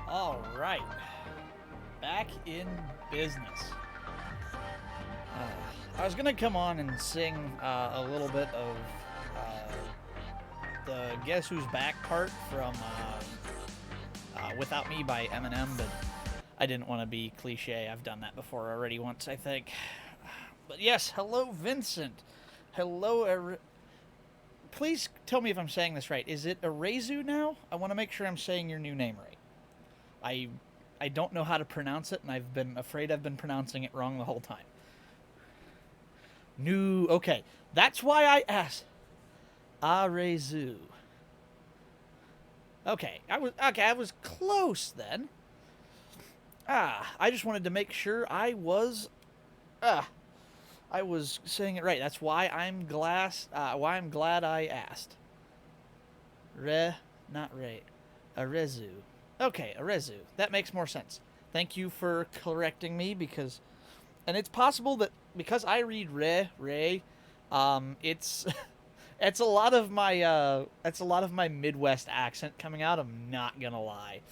All right, back in business. I was gonna come on and sing a little bit of the "Guess Who's Back" part from "Without Me" by Eminem, but I didn't want to be cliche. I've done that before already once, I think. But yes, hello, Vincent. Hello, please tell me if I'm saying this right. Is it Arezu now? I want to make sure I'm saying your new name right. I I don't know how to pronounce it, and I've been afraid I've been pronouncing it wrong the whole time. New. Okay, that's why I asked. Arezu. Okay. I was close then. I just wanted to make sure I was saying it right. That's why I'm glad I asked. Not Ray. Arezu. Okay, Arezu. That makes more sense. Thank you for correcting me and it's possible that because I read Ray, it's it's a lot of my Midwest accent coming out. I'm not gonna lie.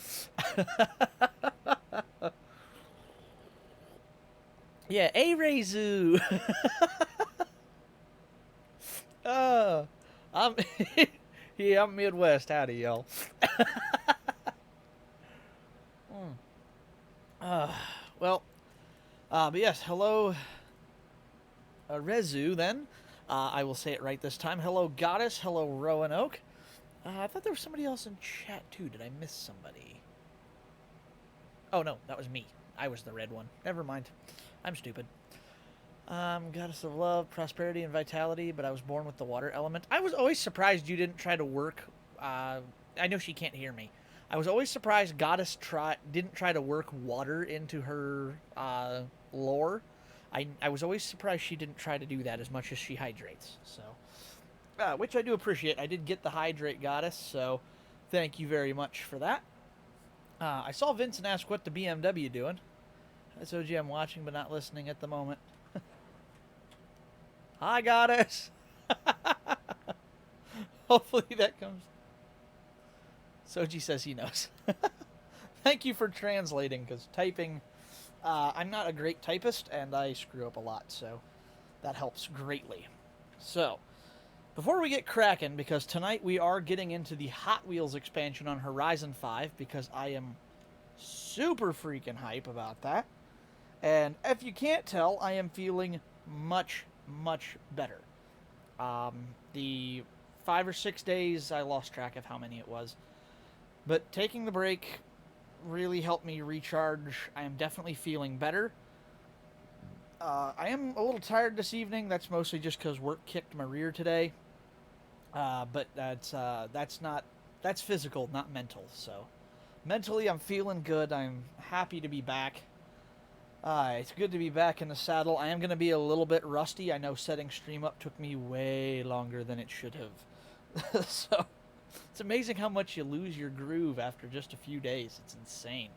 Yeah, Arezu. uh, I'm yeah, I'm Midwest. Howdy, y'all. Mm. Uh, well, but yes, hello, Rezu, then. I will say it right this time. Hello, Goddess. Hello, Roanoke. I thought there was somebody else in chat, too. Did I miss somebody? Oh, no, that was me. I was the red one. Never mind. I'm stupid. Goddess of love, prosperity, and vitality, but I was born with the water element. I was always surprised you didn't try to work. I know she can't hear me. I was always surprised Goddess didn't try to work water into her lore. I was always surprised she didn't try to do that as much as she hydrates. So, which I do appreciate. I did get the hydrate Goddess, so thank you very much for that. I saw Vincent ask what the BMW doing. That's OG. I'm watching but not listening at the moment. Hi, Goddess. Hopefully that comes. Soji says he knows. Thank you for translating, because typing. I'm not a great typist, and I screw up a lot, so that helps greatly. So, before we get cracking, because tonight we are getting into the Hot Wheels expansion on Horizon 5, because I am super freaking hype about that. And if you can't tell, I am feeling much, much better. The 5 or 6 days, I lost track of how many it was. But taking the break really helped me recharge. I am definitely feeling better. I am a little tired this evening. That's mostly just because work kicked my rear today. But that's physical, not mental. So mentally, I'm feeling good. I'm happy to be back. It's good to be back in the saddle. I am going to be a little bit rusty. I know setting stream up took me way longer than it should have. So it's amazing how much you lose your groove after just a few days. It's insane.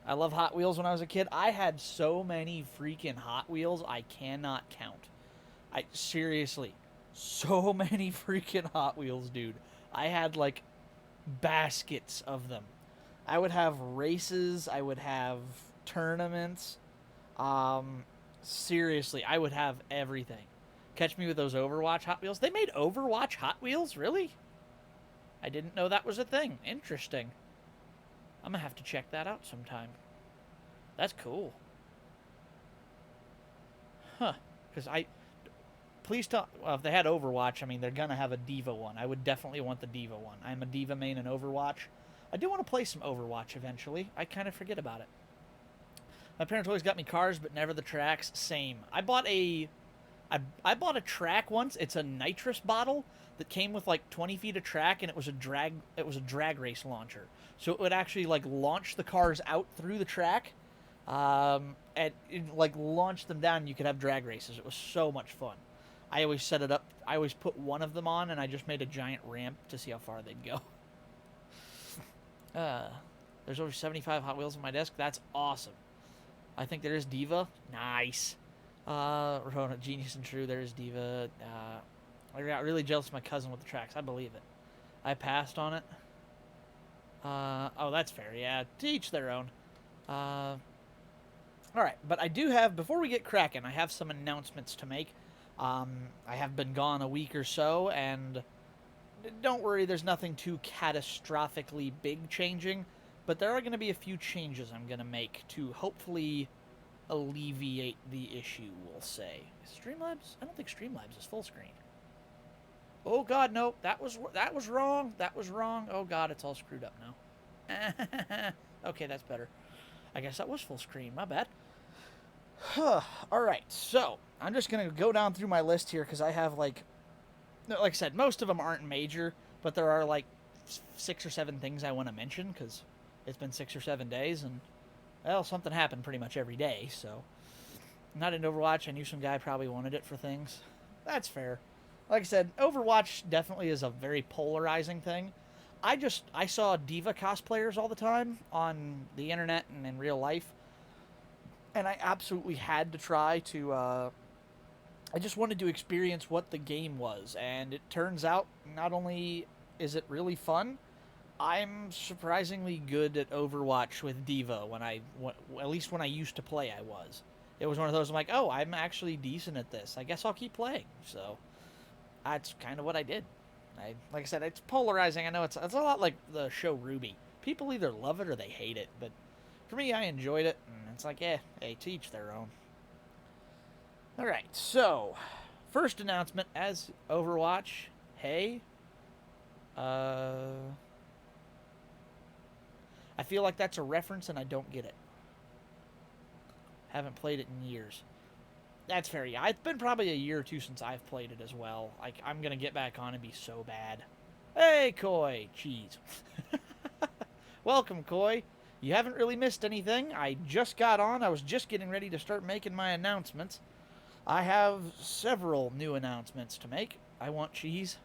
I love Hot Wheels when I was a kid. I had so many freaking Hot Wheels, I cannot count. I seriously, so many freaking Hot Wheels, dude. I had like baskets of them. I would have races, I would have tournaments. Seriously, I would have everything. Catch me with those Overwatch Hot Wheels. They made Overwatch Hot Wheels? Really? I didn't know that was a thing. Interesting. I'm gonna have to check that out sometime. That's cool. Huh. Because please tell. Well, if they had Overwatch, I mean, they're gonna have a Diva one. I would definitely want the Diva one. I'm a Diva main in Overwatch. I do want to play some Overwatch eventually. I kind of forget about it. My parents always got me cars, but never the tracks. Same. I bought a track once. It's a nitrous bottle that came with like 20 feet of track, and it was a drag race launcher. So it would actually like launch the cars out through the track, and like launch them down. And you could have drag races. It was so much fun. I always set it up. I always put one of them on, and I just made a giant ramp to see how far they'd go. There's over 75 Hot Wheels on my desk. That's awesome. I think there is Diva. Nice. Rona, Genius and True, there is Diva. I got really jealous of my cousin with the tracks. I believe it. I passed on it. Oh, that's fair. Yeah, to each their own. Uh, all right, but I do have, before we get cracking, I have some announcements to make. I have been gone a week or so, and don't worry, there's nothing too catastrophically big changing, but there are going to be a few changes I'm going to make to hopefully alleviate the issue, we'll say. Streamlabs? I don't think Streamlabs is full screen. Oh god, no, that was wrong. That was wrong. Oh god, it's all screwed up now. Okay, that's better. I guess that was full screen. My bad. All right, so I'm just gonna go down through my list here because I have like I said, most of them aren't major, but there are like 6 or 7 things I want to mention because it's been 6 or 7 days and well, something happened pretty much every day. So not in Overwatch. I knew some guy probably wanted it for things. That's fair. Like I said, Overwatch definitely is a very polarizing thing. I saw diva cosplayers all the time on the internet and in real life, and I absolutely had to try to. I just wanted to experience what the game was, and it turns out not only is it really fun, I'm surprisingly good at Overwatch with diva. At least when I used to play, I was. It was one of those I'm like, oh, I'm actually decent at this. I guess I'll keep playing. So that's kind of what I did. Like I said, it's polarizing. I know it's a lot like the show Ruby. People either love it or they hate it, but for me, I enjoyed it, and it's like, hey, to each their own. All right, so first announcement as Overwatch. Hey, I feel like that's a reference, and I don't get it. Haven't played it in years. That's fair. Yeah, it's been probably a year or two since I've played it as well. Like, I'm gonna get back on and be so bad. Hey, Koi! Cheese. Welcome, Koi. You haven't really missed anything. I just got on. I was just getting ready to start making my announcements. I have several new announcements to make. I want cheese.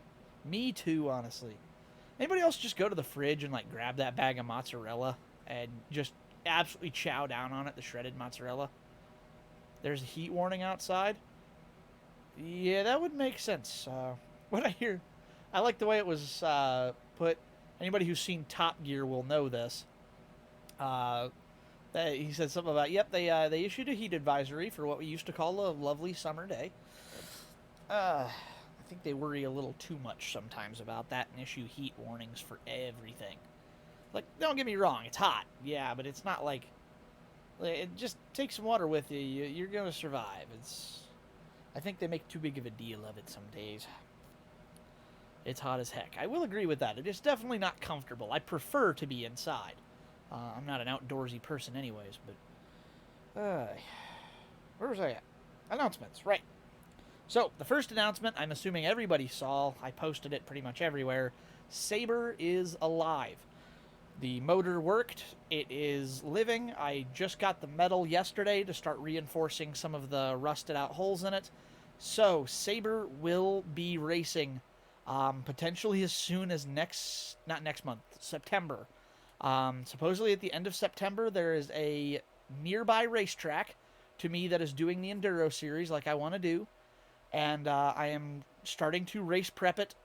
Me too, honestly. Anybody else just go to the fridge and, like, grab that bag of mozzarella and just absolutely chow down on it, the shredded mozzarella? There's a heat warning outside. Yeah, that would make sense. What I hear, I like the way it was put. Anybody who's seen Top Gear will know this. He said something about, yep, they issued a heat advisory for what we used to call a lovely summer day. I think they worry a little too much sometimes about that and issue heat warnings for everything. Like, don't get me wrong, it's hot, yeah, but it's not like just take some water with you. You're gonna survive. I think they make too big of a deal of it some days. It's hot as heck. I will agree with that. It is definitely not comfortable. I prefer to be inside. I'm not an outdoorsy person anyways, but... where was I at? Announcements, right. So, the first announcement, I'm assuming everybody saw. I posted it pretty much everywhere. Saber is alive. The motor worked. It is living. I just got the metal yesterday to start reinforcing some of the rusted out holes in it. So, Saber will be racing potentially as soon as not next month, September. Supposedly at the end of September, there is a nearby racetrack to me that is doing the Enduro series like I want to do. And I am starting to race prep it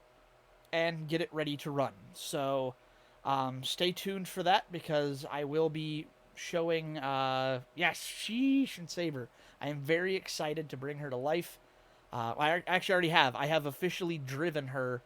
and get it ready to run. So stay tuned for that because I will be showing, yes, Sheesh and Saber. I am very excited to bring her to life. I actually already have. I have officially driven her.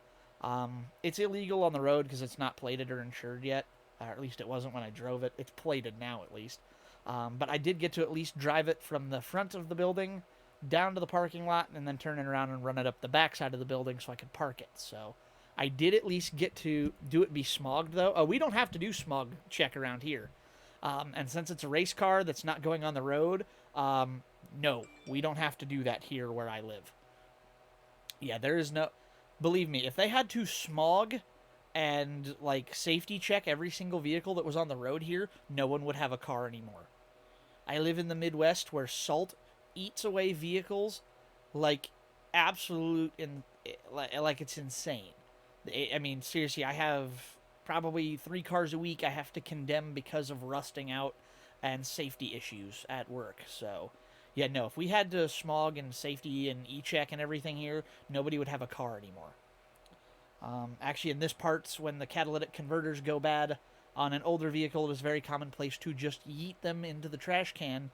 It's illegal on the road because it's not plated or insured yet. Or at least it wasn't when I drove it. It's plated now, at least. But I did get to at least drive it from the front of the building down to the parking lot and then turn it around and run it up the back side of the building so I could park it. So I did at least get to do it be smogged, though. Oh, we don't have to do smog check around here. And since it's a race car that's not going on the road, no, we don't have to do that here where I live. Yeah, there is no... Believe me, if they had to smog and, like, safety check every single vehicle that was on the road here, no one would have a car anymore. I live in the Midwest where salt eats away vehicles like like it's insane. I mean, seriously, I have probably 3 cars a week I have to condemn because of rusting out and safety issues at work. So, yeah, no, if we had to smog and safety and e-check and everything here, nobody would have a car anymore. Actually, in this parts, when the catalytic converters go bad, On an older vehicle, it is very commonplace to just yeet them into the trash can,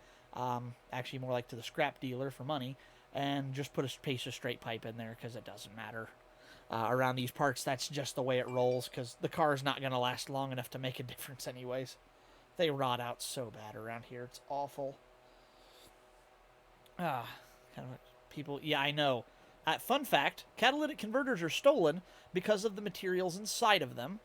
actually more like to the scrap dealer for money, and just put a piece of straight pipe in there because it doesn't matter. Around these parts, that's just the way it rolls because the car is not going to last long enough to make a difference anyways. They rot out so bad around here. It's awful. Kind of people. Yeah, I know. Fun fact, catalytic converters are stolen because of the materials inside of them.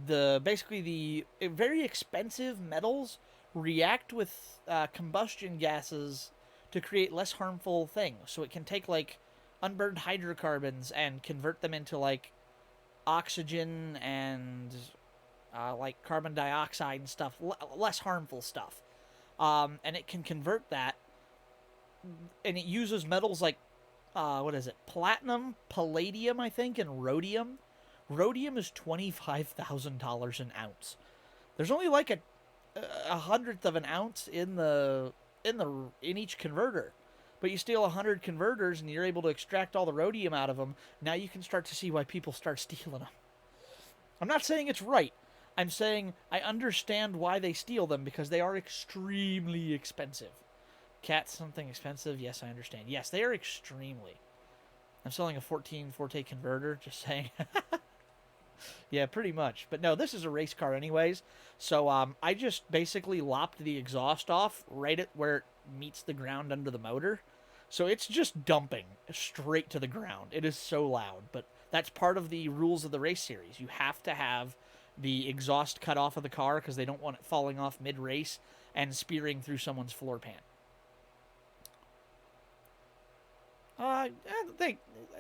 Basically the very expensive metals react with combustion gases to create less harmful things. So it can take like unburned hydrocarbons and convert them into like oxygen and like carbon dioxide and stuff, less harmful stuff. And it can convert that, and it uses metals like what is it? Platinum, palladium, I think, and rhodium. Rhodium is $25,000 an ounce. There's only like a hundredth of an ounce in each converter. But you steal 100 converters and you're able to extract all the rhodium out of them. Now you can start to see why people start stealing them. I'm not saying it's right. I'm saying I understand why they steal them because they are extremely expensive. Cats, something expensive? Yes, I understand. Yes, they are extremely. I'm selling a 14 Forte converter, just saying. Yeah, pretty much. But no, this is a race car anyways. So I just basically lopped the exhaust off right at where it meets the ground under the motor. So it's just dumping straight to the ground. It is so loud. But that's part of the rules of the race series. You have to have the exhaust cut off of the car because they don't want it falling off mid-race and spearing through someone's floor pan. I think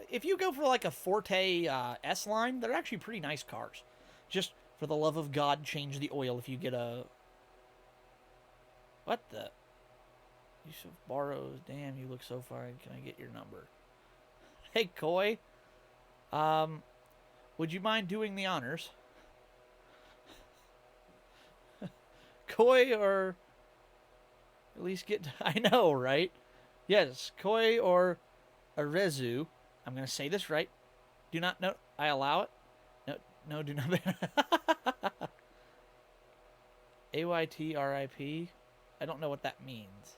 if you go for like a Forte S line, they're actually pretty nice cars. Just for the love of God, change the oil if you get a... What the... Yusuf borrows. Damn, you look so fine. Can I get your number? Hey, Koi. Would you mind doing the honors? Koi or... At least get... I know, right? Yes, Koi or... Arezu, I'm going to say this right. Do not, no, I allow it. No, do not. AYTRIP. I don't know what that means.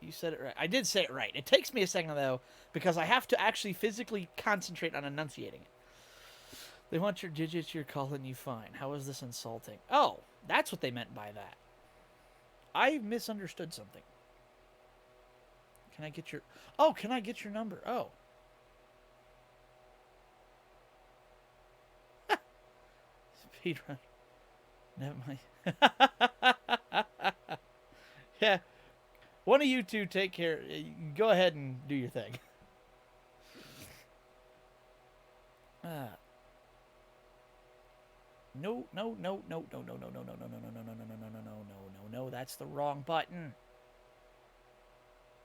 You said it right. I did say it right. It takes me a second, though, because I have to actually physically concentrate on enunciating it. They want your digits, you're calling you fine. How is this insulting? Oh, that's what they meant by that. I misunderstood something. Can I get your... Oh, can I get your number? Oh. Speedrun. Never mind. Yeah. One of you two take care. Go ahead and do your thing. No, that's the wrong button.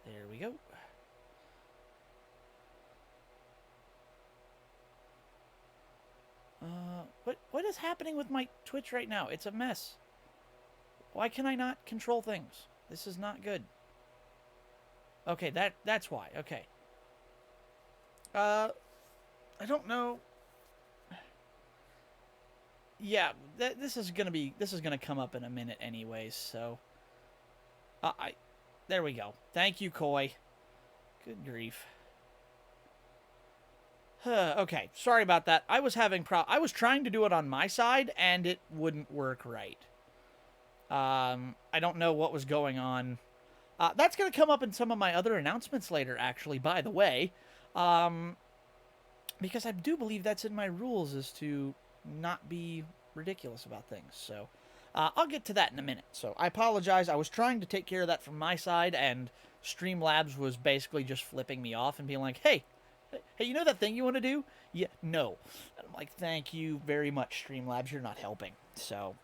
There we go. What is happening with my Twitch right now? It's a mess. Why can I not control things? This is not good. Okay, that's why. Okay. I don't know. Yeah, this is gonna come up in a minute anyways, so there we go. Thank you, Koi. Good grief. Okay, sorry about that. I was trying to do it on my side and it wouldn't work right. I don't know what was going on. That's gonna come up in some of my other announcements later, actually, by the way. Because I do believe that's in my rules, is to not be ridiculous about things. So I'll get to that in a minute. So I apologize. I was trying to take care of that from my side, and Streamlabs was basically just flipping me off and being like, hey, you know that thing you want to do? Yeah, no. And I'm like, thank you very much, Streamlabs. You're not helping. So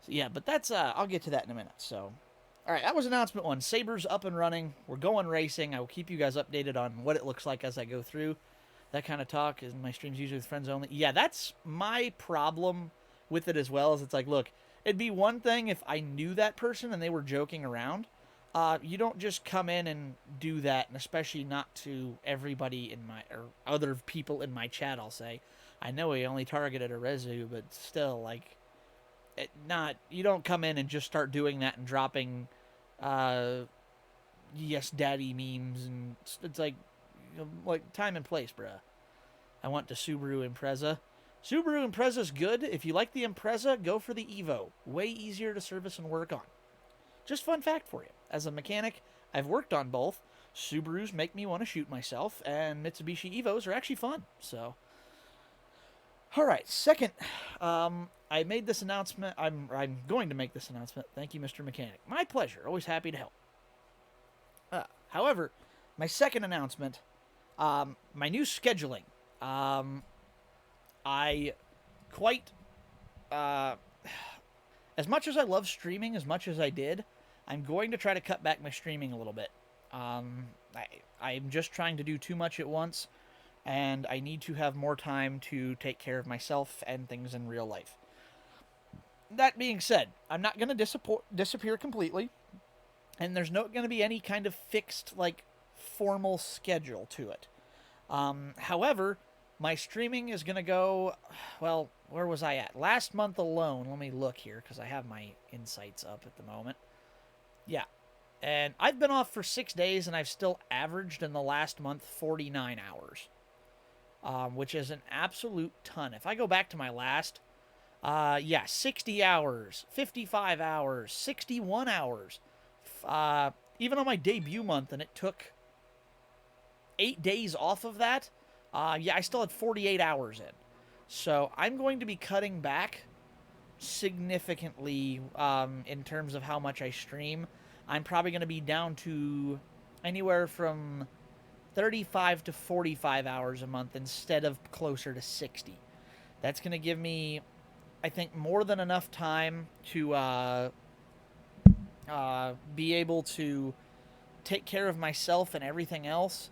yeah, but that's I'll get to that in a minute. So all right, that was announcement one. Saber's up and running. We're going racing. I will keep you guys updated on what it looks like as I go through. That kind of talk is my streams usually with friends only. Yeah, that's my problem with it as well. Is it's like, look, it'd be one thing if I knew that person and they were joking around. You don't just come in and do that, and especially not to everybody in my, or other people in my chat, I'll say. I know he only targeted Arezu, but still, like, you don't come in and just start doing that and dropping, uh, yes, daddy memes, and it's like, like time and place, bruh. I want the Subaru Impreza. Subaru Impreza's good. If you like the Impreza, go for the Evo. Way easier to service and work on. Just fun fact for you. As a mechanic, I've worked on both. Subarus make me want to shoot myself, and Mitsubishi Evos are actually fun. So, all right. Second, I made this announcement. I'm going to make this announcement. Thank you, Mr. Mechanic. My pleasure. Always happy to help. However, my second announcement, my new scheduling. I quite, as much as I love streaming, as much as I did, I'm going to try to cut back my streaming a little bit. I'm just trying to do too much at once, and I need to have more time to take care of myself and things in real life. That being said, I'm not going to disappear completely, and there's not going to be any kind of fixed, like, formal schedule to it. However, my streaming is going to go, well, where was I at? Last month alone, let me look here, because I have my insights up at the moment. Yeah, and I've been off for 6 days, and I've still averaged in the last month 49 hours, which is an absolute ton. If I go back to my last, 60 hours, 55 hours, 61 hours, even on my debut month, and it took 8 days off of that, I still had 48 hours in. So I'm going to be cutting back significantly in terms of how much I stream. I'm probably going to be down to anywhere from 35 to 45 hours a month instead of closer to 60. That's going to give me, I think, more than enough time to be able to take care of myself and everything else.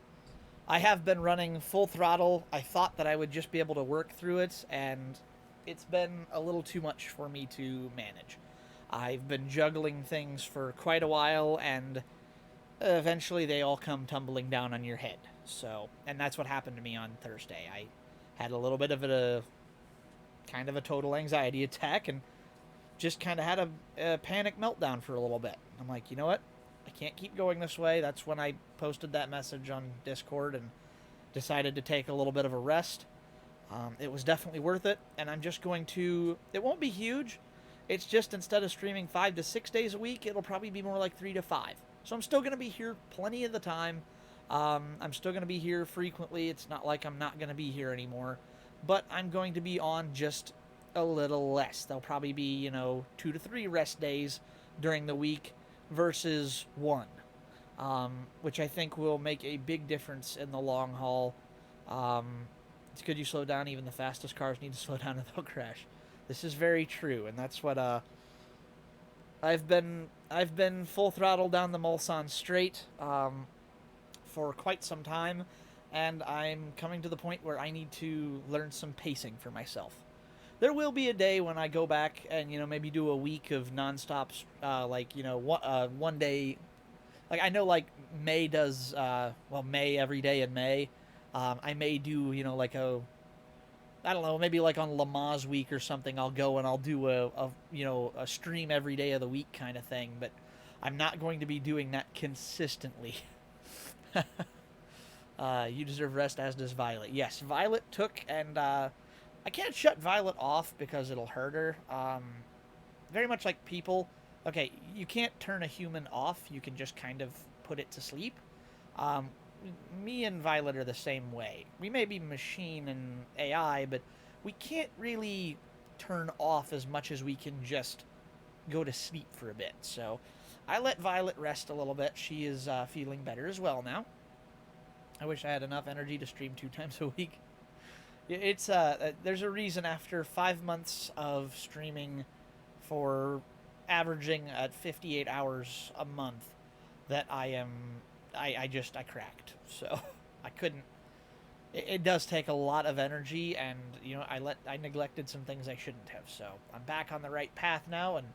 I have been running full throttle. I thought that I would just be able to work through it, and it's been a little too much for me to manage. I've been juggling things for quite a while, and eventually they all come tumbling down on your head. So, and that's what happened to me on Thursday. I had a little bit of a kind of a total anxiety attack, and just kind of had a panic meltdown for a little bit. I'm like, you know what? I can't keep going this way. That's when I posted that message on Discord and decided to take a little bit of a rest. It was definitely worth it, and I'm just going to... It won't be huge. It's just instead of streaming 5 to 6 days a week, it'll probably be more like 3 to 5. So I'm still going to be here plenty of the time. I'm still going to be here frequently. It's not like I'm not going to be here anymore. But I'm going to be on just a little less. There'll probably be, 2 to 3 rest days during the week versus 1. Which I think will make a big difference in the long haul. It's good you slow down. Even the fastest cars need to slow down or they'll crash. This is very true, and that's what I've been full throttle down the Mulsanne straight for quite some time, and I'm coming to the point where I need to learn some pacing for myself. There will be a day when I go back and maybe do a week of nonstop, one day. Like I know, like May does. May every day in May. I may do I don't know, maybe like on Le Mans week or something, I'll go and I'll do a stream every day of the week kind of thing, but I'm not going to be doing that consistently. You deserve rest, as does Violet. Yes, Violet took, and I can't shut Violet off because it'll hurt her. Very much like people. Okay, you can't turn a human off, you can just kind of put it to sleep. Me and Violet are the same way. We may be machine and AI, but we can't really turn off as much as we can just go to sleep for a bit. So I let Violet rest a little bit. She is feeling better as well now. I wish I had enough energy to stream 2 times a week. It's there's a reason after 5 months of streaming for averaging at 58 hours a month that I cracked. So I couldn't. It does take a lot of energy, and I neglected some things I shouldn't have. So I'm back on the right path now, and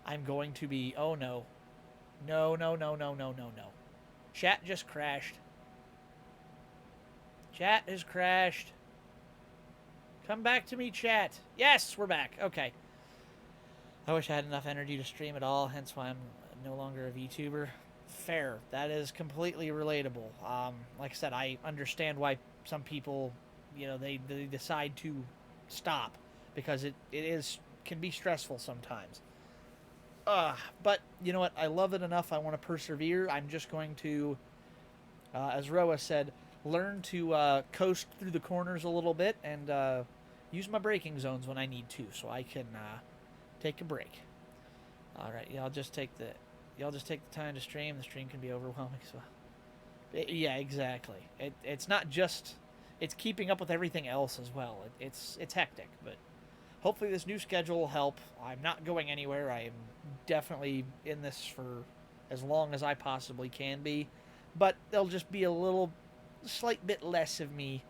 I'm going to be. Oh no, No, no, no, no, no, no, no. Chat just crashed. Chat has crashed. Come back to me, chat. Yes, we're back. Okay. I wish I had enough energy to stream at all, hence why I'm no longer a VTuber. Fair. That is completely relatable. Like I said, I understand why some people, they decide to stop because it is can be stressful sometimes. But you know what? I love it enough. I want to persevere. I'm just going to, as Roa said, learn to coast through the corners a little bit and use my braking zones when I need to, so I can take a break. All right, y'all just take the time to stream. The stream can be overwhelming. So, yeah, exactly. It's not just it's keeping up with everything else as well. It's hectic, but hopefully this new schedule will help. I'm not going anywhere. I am definitely in this for as long as I possibly can be, but there'll just be a slight bit less of me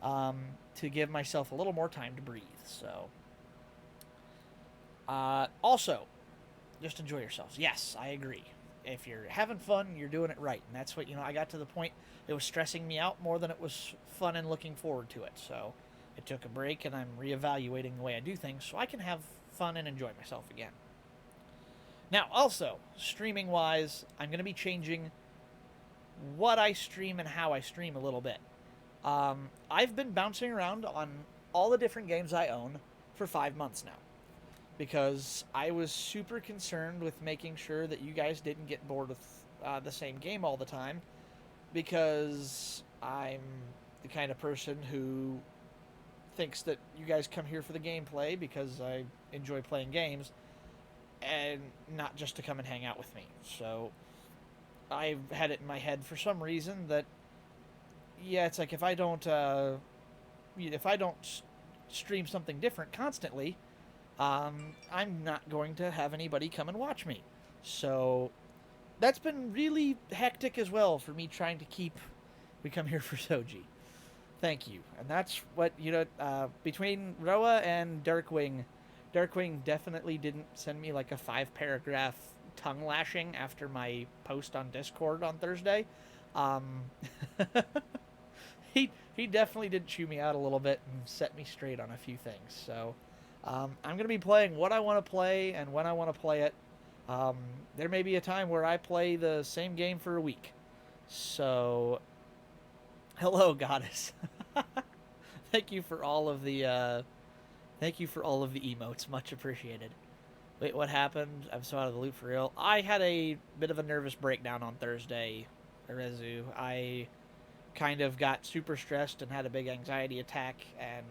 to give myself a little more time to breathe. So, also, just enjoy yourselves. Yes, I agree. If you're having fun, you're doing it right, and that's what I got to the point. It was stressing me out more than it was fun and looking forward to it. So, I took a break, and I'm reevaluating the way I do things so I can have fun and enjoy myself again. Now, also, streaming wise, I'm going to be changing what I stream and how I stream a little bit. I've been bouncing around on all the different games I own for 5 months now because I was super concerned with making sure that you guys didn't get bored with the same game all the time, because I'm the kind of person who thinks that you guys come here for the gameplay because I enjoy playing games and not just to come and hang out with me. So I've had it in my head for some reason that, yeah, it's like if I don't stream something different constantly, I'm not going to have anybody come and watch me. So that's been really hectic as well for me trying to keep we come here for Soji. Thank you. And that's what, between Roa and Darkwing definitely didn't send me like a 5-paragraph tongue lashing after my post on Discord on Thursday. He definitely did chew me out a little bit and set me straight on a few things. So I'm going to be playing what I want to play and when I want to play it. There may be a time where I play the same game for a week. So, hello, Goddess. Thank you for all of the emotes. Much appreciated. Wait, what happened? I'm so out of the loop for real. I had a bit of a nervous breakdown on Thursday, Arezu. I kind of got super stressed and had a big anxiety attack, and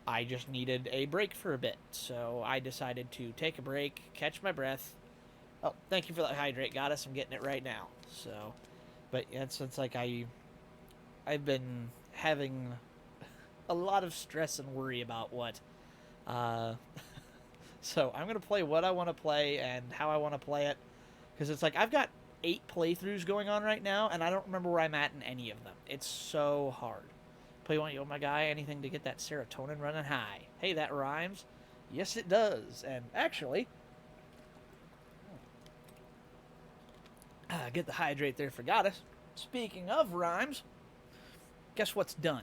I just needed a break for a bit. So I decided to take a break, catch my breath. Oh, thank you for that hydrate, Goddess. I'm getting it right now. So, but it's like I've been having a lot of stress and worry about what. So I'm going to play what I want to play and how I want to play it. Because it's like I've got 8 playthroughs going on right now, and I don't remember where I'm at in any of them. It's so hard. Play one, my guy, anything to get that serotonin running high. Hey, that rhymes. Yes, it does. And actually, get the hydrate there for Goddess. Speaking of rhymes, guess what's done?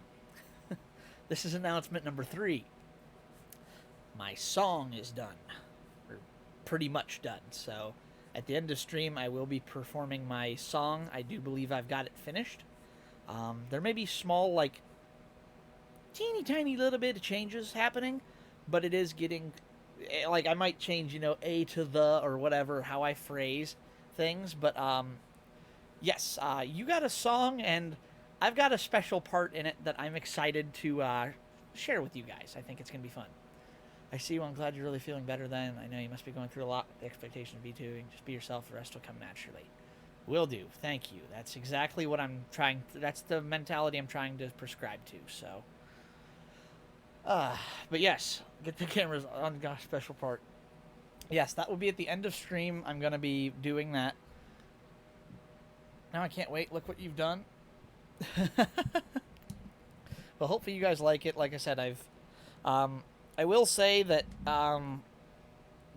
This is announcement number 3. My song is done. Or pretty much done. So at the end of stream, I will be performing my song. I do believe I've got it finished. There may be small, like, teeny tiny little bit of changes happening, but it is getting, like, I might change, A to the or whatever, how I phrase things. But, yes, you got a song, and I've got a special part in it that I'm excited to share with you guys. I think it's going to be fun. I see you. I'm glad you're really feeling better then. I know you must be going through a lot. The expectation of V2ing. Just be yourself. The rest will come naturally. Will do. Thank you. That's exactly what I'm trying. That's the mentality I'm trying to prescribe to. So, but yes, get the cameras on. Gosh, special part. Yes, that will be at the end of stream. I'm going to be doing that. Now I can't wait. Look what you've done. Well, hopefully you guys like it. Like I said, I will say that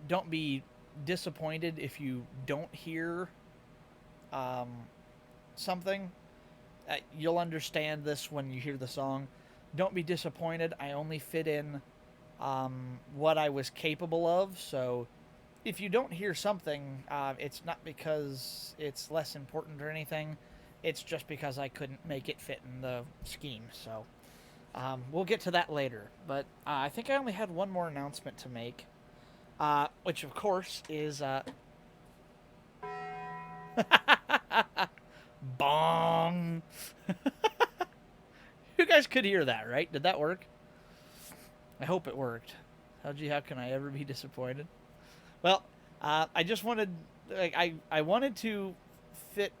don't be disappointed if you don't hear um, something. You'll understand this when you hear the song. Don't be disappointed. I only fit in what I was capable of. So if you don't hear something, it's not because it's less important or anything. It's just because I couldn't make it fit in the scheme. So we'll get to that later. But I think I only had one more announcement to make, which of course is bong. You guys could hear that, right? Did that work? I hope it worked. How can I ever be disappointed? Well, I just wanted, like, I wanted to fit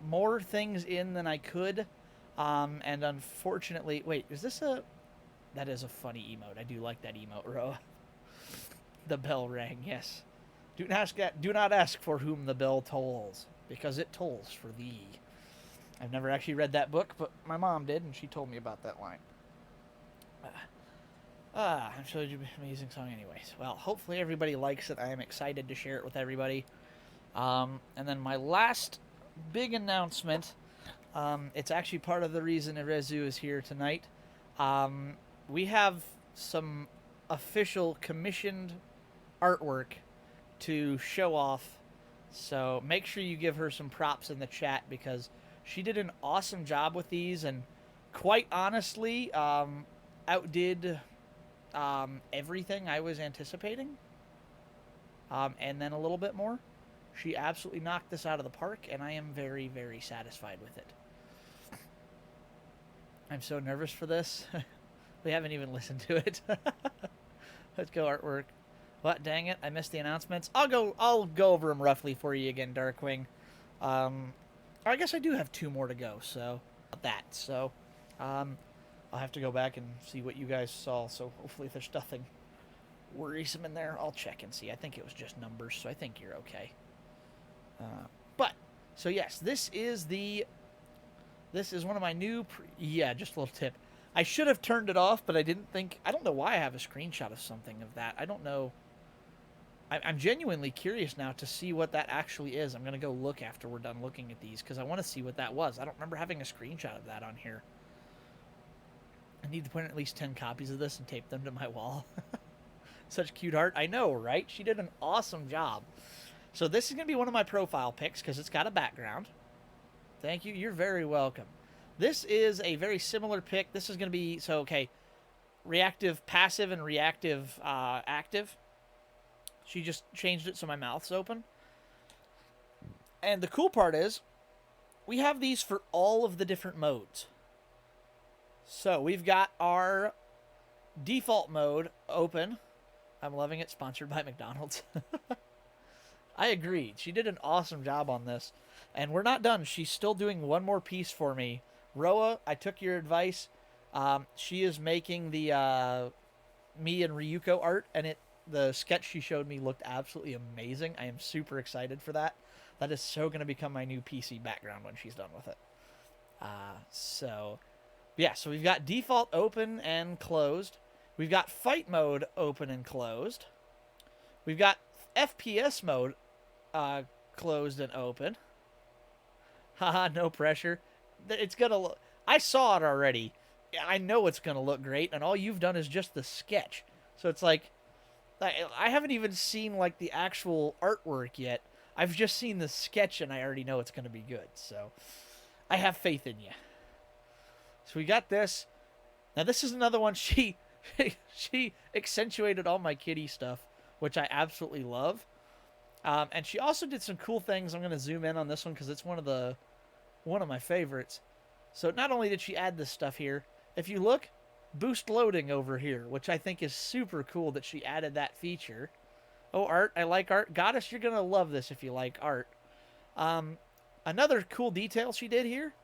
more things in than I could, and unfortunately, wait, is this a? That is a funny emote. I do like that emote, Roa. The bell rang. Yes. Do not ask for whom the bell tolls, because it tolls for thee. I've never actually read that book, but my mom did, and she told me about that line. I'm sure it's an amazing song anyways. Well, hopefully everybody likes it. I am excited to share it with everybody. And then my last big announcement, it's actually part of the reason Irezu is here tonight. We have some official commissioned artwork to show off. So make sure you give her some props in the chat, because she did an awesome job with these, and quite honestly, outdid everything I was anticipating, and then a little bit more. She absolutely knocked this out of the park, and I am very, very satisfied with it. I'm so nervous for this. We haven't even listened to it. Let's go, artwork. What? Dang it! I missed the announcements. I'll go over them roughly for you again, Darkwing. I guess I do have 2 more to go. So I'll have to go back and see what you guys saw. So hopefully, if there's nothing worrisome in there, I'll check and see. I think it was just numbers, so I think you're okay. So yes, this is one of my new. Just a little tip. I should have turned it off, but I didn't think. I don't know why I have a screenshot of something of that. I don't know. I'm genuinely curious now to see what that actually is. I'm going to go look after we're done looking at these, because I want to see what that was. I don't remember having a screenshot of that on here. I need to print at least 10 copies of this and tape them to my wall. Such cute art. I know, right? She did an awesome job. So this is going to be one of my profile pics, because it's got a background. Thank you. You're very welcome. This is a very similar pic. This is going to be, reactive passive and reactive active. She just changed it so my mouth's open. And the cool part is, we have these for all of the different modes. So we've got our default mode open. I'm loving it. Sponsored by McDonald's. I agreed. She did an awesome job on this. And we're not done. She's still doing one more piece for me. Roa, I took your advice. She is making the me and Ryuko art, and the sketch she showed me looked absolutely amazing. I am super excited for that. That is so going to become my new PC background when she's done with it. So we've got default open and closed. We've got fight mode open and closed. We've got FPS mode closed and open. Haha, no pressure. It's going to look... I saw it already. I know it's going to look great, and all you've done is just the sketch. So it's like... I haven't even seen, like, the actual artwork yet. I've just seen the sketch, and I already know it's going to be good. So I have faith in you. So we got this. Now, this is another one. She accentuated all my kitty stuff, which I absolutely love. And she also did some cool things. I'm going to zoom in on this one because it's one of my favorites. So not only did she add this stuff here, if you look, boost loading over here, which I think is super cool that she added that feature. Oh, art. I like art. Goddess, you're going to love this if you like art. Another cool detail she did here.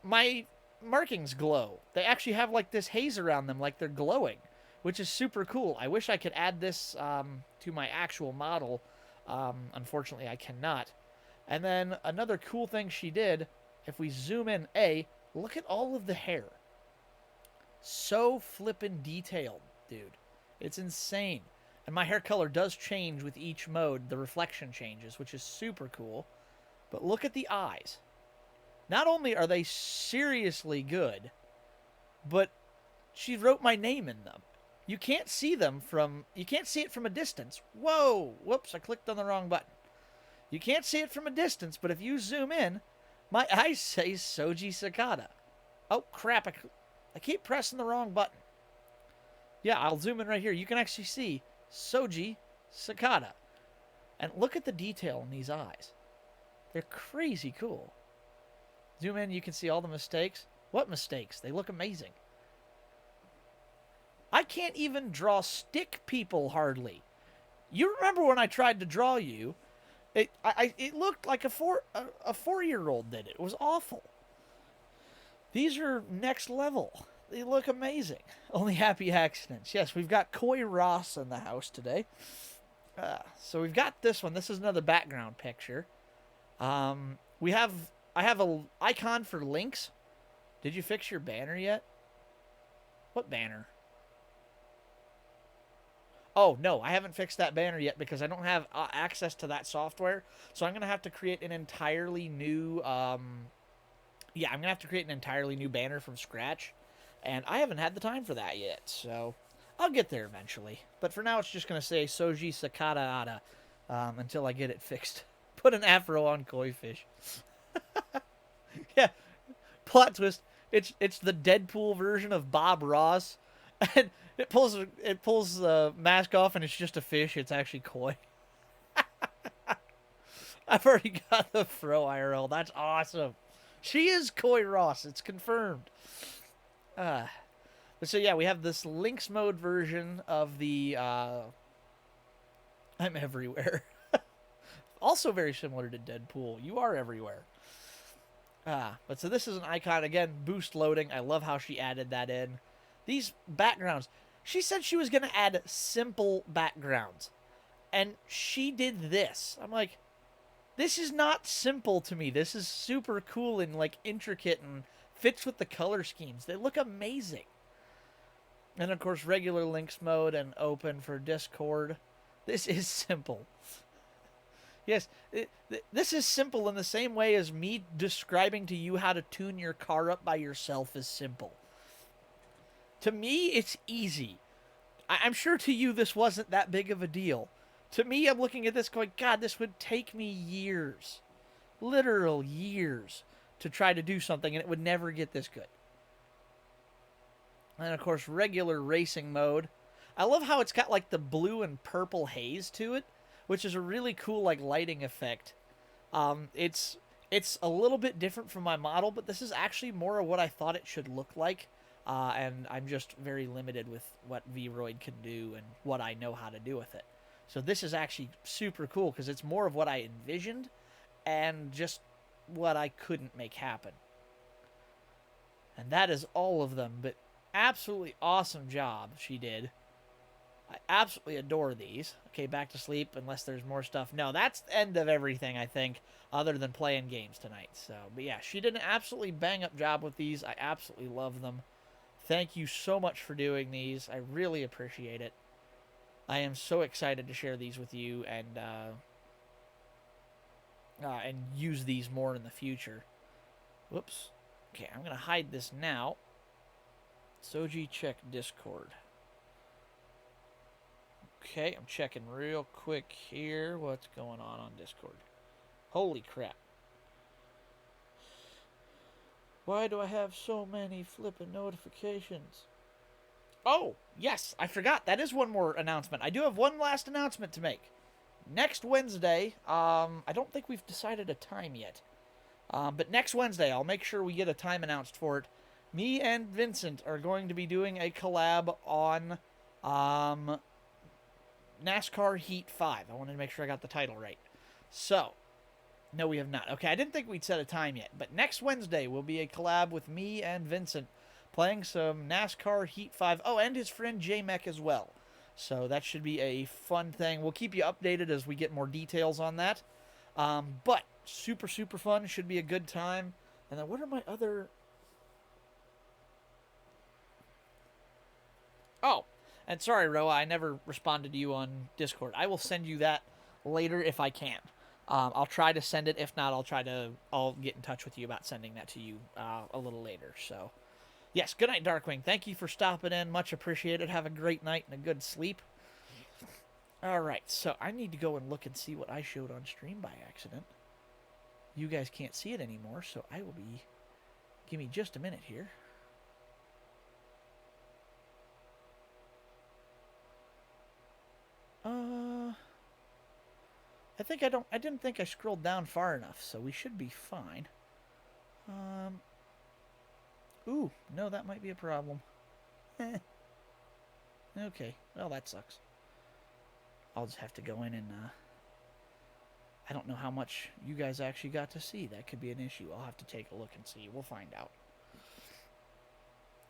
My markings glow. They actually have like this haze around them, like they're glowing, which is super cool. I wish I could add this to my actual model. Unfortunately, I cannot. And then another cool thing she did, if we zoom in, look at all of the hair. So flippin' detailed, dude. It's insane. And my hair color does change with each mode. The reflection changes, which is super cool. But look at the eyes. Not only are they seriously good, but she wrote my name in them. You can't see it from a distance. Whoa, whoops, I clicked on the wrong button. You can't see it from a distance, but if you zoom in, my eyes say Soji Sakata. Oh, crap, I keep pressing the wrong button. Yeah, I'll zoom in right here. You can actually see Soji Sakata. And look at the detail in these eyes. They're crazy cool. Zoom in, you can see all the mistakes. What mistakes? They look amazing. I can't even draw stick people hardly. You remember when I tried to draw you? It looked like a 4-year-old did it. It was awful. These are next level. They look amazing. Only happy accidents. Yes, we've got Koi Ross in the house today. So we've got this one. This is another background picture. I have a icon for links. Did you fix your banner yet? What banner? Oh, no, I haven't fixed that banner yet because I don't have access to that software. So I'm going to have to create an entirely new... I'm going to have to create an entirely new banner from scratch. And I haven't had the time for that yet, so I'll get there eventually. But for now, it's just going to say Soji Sakata Ada until I get it fixed. Put an afro on koi fish. Yeah, plot twist. It's the Deadpool version of Bob Ross. And it pulls the mask off, and it's just a fish. It's actually koi. I've already got the fro IRL. That's awesome. She is Koi Ross. It's confirmed. But so yeah, we have this Lynx mode version of the I'm everywhere. Also very similar to Deadpool. You are everywhere. But so this is an icon again. Boost loading. I love how she added that in. These backgrounds. She said she was going to add simple backgrounds. And she did this. I'm like, this is not simple to me. This is super cool and like intricate and fits with the color schemes. They look amazing. And of course, regular links mode and open for Discord. This is simple. Yes, this is simple in the same way as me describing to you how to tune your car up by yourself is simple. To me, it's easy. I'm sure to you this wasn't that big of a deal. To me, I'm looking at this going, God, this would take me years. Literal years to try to do something, and it would never get this good. And, of course, regular racing mode. I love how it's got, like, the blue and purple haze to it, which is a really cool, like, lighting effect. It's a little bit different from my model, but this is actually more of what I thought it should look like. And I'm just very limited with what V-Roid can do and what I know how to do with it. So this is actually super cool because it's more of what I envisioned and just what I couldn't make happen. And that is all of them, but absolutely awesome job she did. I absolutely adore these. Okay, back to sleep unless there's more stuff. No, that's the end of everything, I think, other than playing games tonight. So, but yeah, she did an absolutely bang-up job with these. I absolutely love them. Thank you so much for doing these. I really appreciate it. I am so excited to share these with you and use these more in the future. Whoops. Okay, I'm going to hide this now. Soji, check Discord. Okay, I'm checking real quick here what's going on Discord. Holy crap. Why do I have so many flippin' notifications? Oh, yes, I forgot. That is one more announcement. I do have one last announcement to make. Next Wednesday, I don't think we've decided a time yet. But next Wednesday, I'll make sure we get a time announced for it. Me and Vincent are going to be doing a collab on NASCAR Heat 5. I wanted to make sure I got the title right. So, no, we have not. Okay, I didn't think we'd set a time yet. But next Wednesday will be a collab with me and Vincent playing some NASCAR Heat 5. Oh, and his friend J-Mech as well. So that should be a fun thing. We'll keep you updated as we get more details on that. But super, super fun. Should be a good time. And then what are my other... Oh, And sorry, Roa, I never responded to you on Discord. I will send you that later if I can. I'll try to send it. If not, I'll get in touch with you about sending that to you a little later. So, yes, good night, Darkwing. Thank you for stopping in. Much appreciated. Have a great night and a good sleep. All right, so I need to go and look and see what I showed on stream by accident. You guys can't see it anymore, so I will be... Give me just a minute here. I didn't think I scrolled down far enough, so we should be fine. Ooh, no, that might be a problem. Okay, well, that sucks. I'll just have to go in and, I don't know how much you guys actually got to see. That could be an issue. I'll have to take a look and see. We'll find out.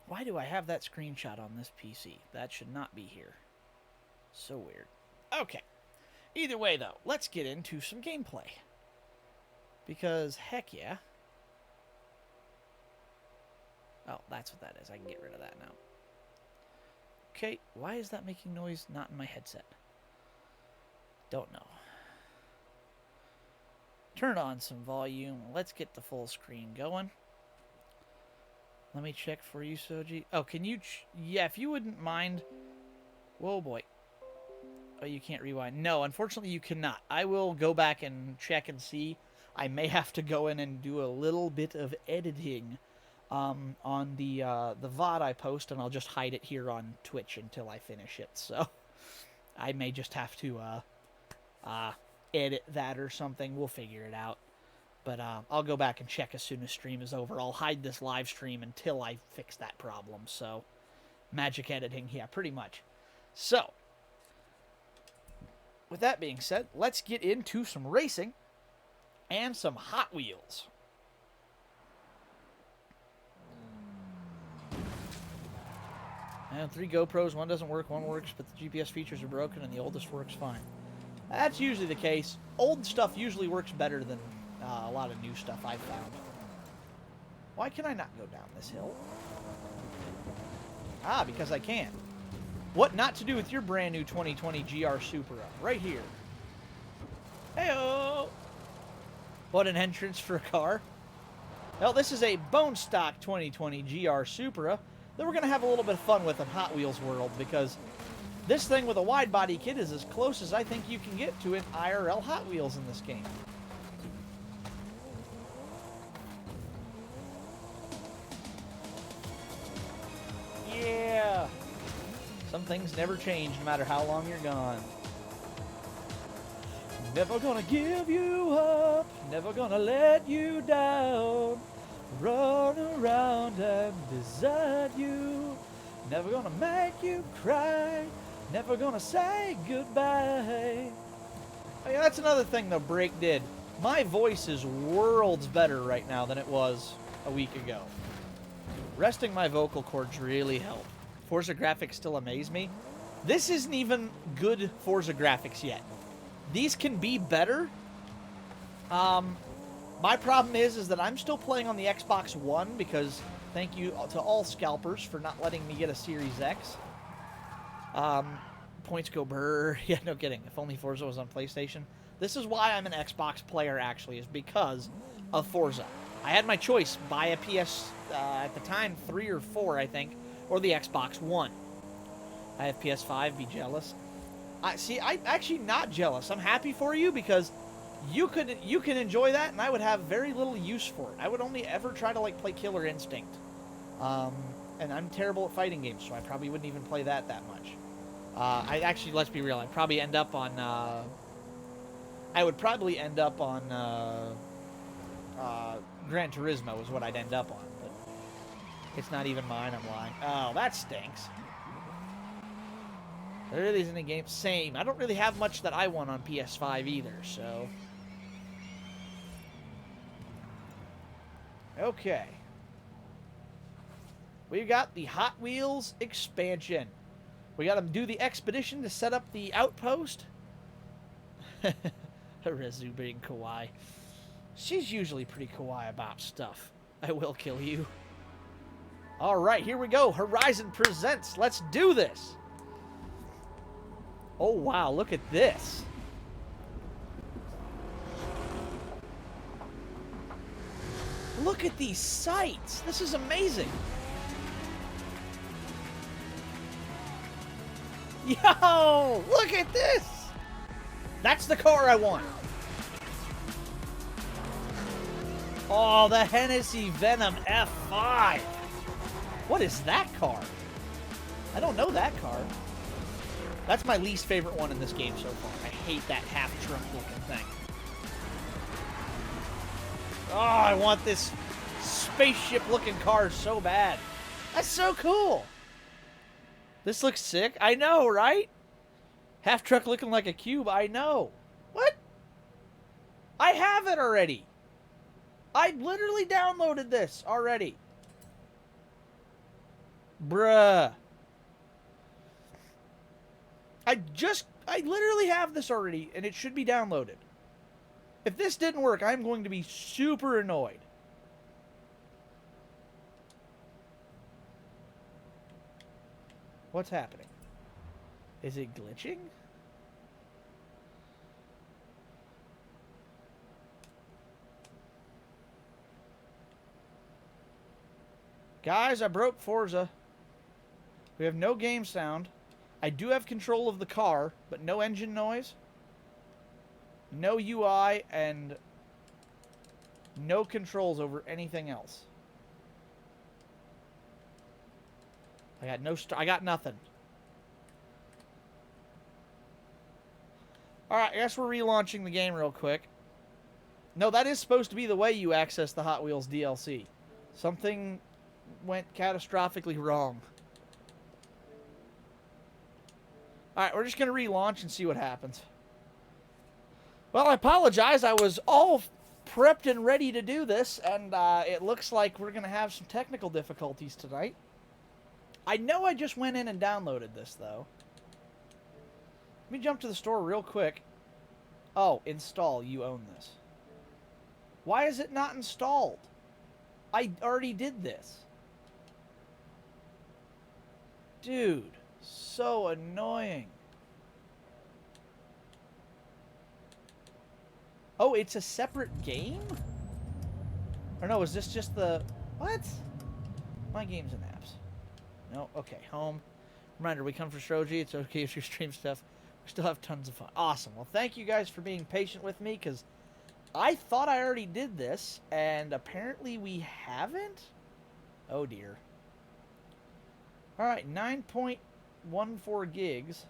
Why do I have that screenshot on this PC? That should not be here. So weird. Okay. Either way, though, let's get into some gameplay. Because, heck yeah. Oh, that's what that is. I can get rid of that now. Okay, why is that making noise not in my headset? Don't know. Turn on some volume. Let's get the full screen going. Let me check for you, Soji. Oh, can you... yeah, if you wouldn't mind... Whoa, boy. Oh, you can't rewind. No, unfortunately, you cannot. I will go back and check and see. I may have to go in and do a little bit of editing on the VOD I post, and I'll just hide it here on Twitch until I finish it. So I may just have to edit that or something. We'll figure it out. But I'll go back and check as soon as stream is over. I'll hide this live stream until I fix that problem. So magic editing, yeah, pretty much. So with that being said, let's get into some racing and some Hot Wheels. And 3 GoPros, one doesn't work, one works, but the GPS features are broken and the oldest works fine. That's usually the case. Old stuff usually works better than a lot of new stuff I've found. Why can I not go down this hill? Ah, because I can. What not to do with your brand new 2020 GR Supra? Right here. Heyo! What an entrance for a car. Well, this is a bone stock 2020 GR Supra that we're going to have a little bit of fun with in Hot Wheels world, because this thing with a wide body kit is as close as I think you can get to an IRL Hot Wheels in this game. Yeah! Some things never change no matter how long you're gone. Never gonna give you up, never gonna let you down. Run around and beside you, never gonna make you cry, never gonna say goodbye. Oh yeah, that's another thing the break did. My voice is worlds better right now than it was a week ago. Resting my vocal cords really helped. Forza graphics still amaze me. This isn't even good Forza graphics yet. These can be better. My problem is that I'm still playing on the Xbox One, because thank you to all scalpers for not letting me get a Series X. Points go brrr. Yeah, no kidding. If only Forza was on PlayStation. This is why I'm an Xbox player, actually, is because of Forza. I had my choice, buy a PS, at the time, 3 or 4, I think, or the Xbox One. I have PS5, be jealous. I'm actually not jealous. I'm happy for you, because you can enjoy that, and I would have very little use for it. I would only ever try to, like, play Killer Instinct. And I'm terrible at fighting games, so I probably wouldn't even play that much. Let's be real, I'd probably end up on, I would probably end up on, Gran Turismo is what I'd end up on, but it's not even mine, I'm lying. Oh, that stinks. There really isn't a game. Same. I don't really have much that I want on PS5 either, so. Okay. We got the Hot Wheels expansion. We got to do the expedition to set up the outpost. Rezu being kawaii. She's usually pretty kawaii about stuff. I will kill you. Alright, here we go. Horizon presents. Let's do this. Oh, wow, look at this. Look at these sights. This is amazing. Yo, look at this. That's the car I want. Oh, the Hennessy Venom F5. What is that car? I don't know that car. That's my least favorite one in this game so far. I hate that half-trunk looking thing. Oh, I want this spaceship-looking car so bad. That's so cool. This looks sick. I know, right? Half-truck looking like a cube. I know. What? I have it already. I literally downloaded this already. Bruh. I literally have this already, and it should be downloaded. If this didn't work, I'm going to be super annoyed. What's happening? Is it glitching? Guys, I broke Forza. We have no game sound. I do have control of the car, but no engine noise. No UI, and no controls over anything else. I got nothing. Alright, I guess we're relaunching the game real quick. No, that is supposed to be the way you access the Hot Wheels DLC. Something went catastrophically wrong. Alright, we're just going to relaunch and see what happens. Well, I apologize. I was all prepped and ready to do this, and it looks like we're going to have some technical difficulties tonight. I know I just went in and downloaded this, though. Let me jump to the store real quick. Oh, install. You own this. Why is it not installed? I already did this. Dude, so annoying. Oh, it's a separate game? Or no, is this just the... What? My games and apps. No, okay, home. Reminder, we come for Shoji. It's okay if you stream stuff. We still have tons of fun. Awesome. Well, thank you guys for being patient with me, because I thought I already did this, and apparently we haven't? Oh, dear. Alright, 9.14 gigs,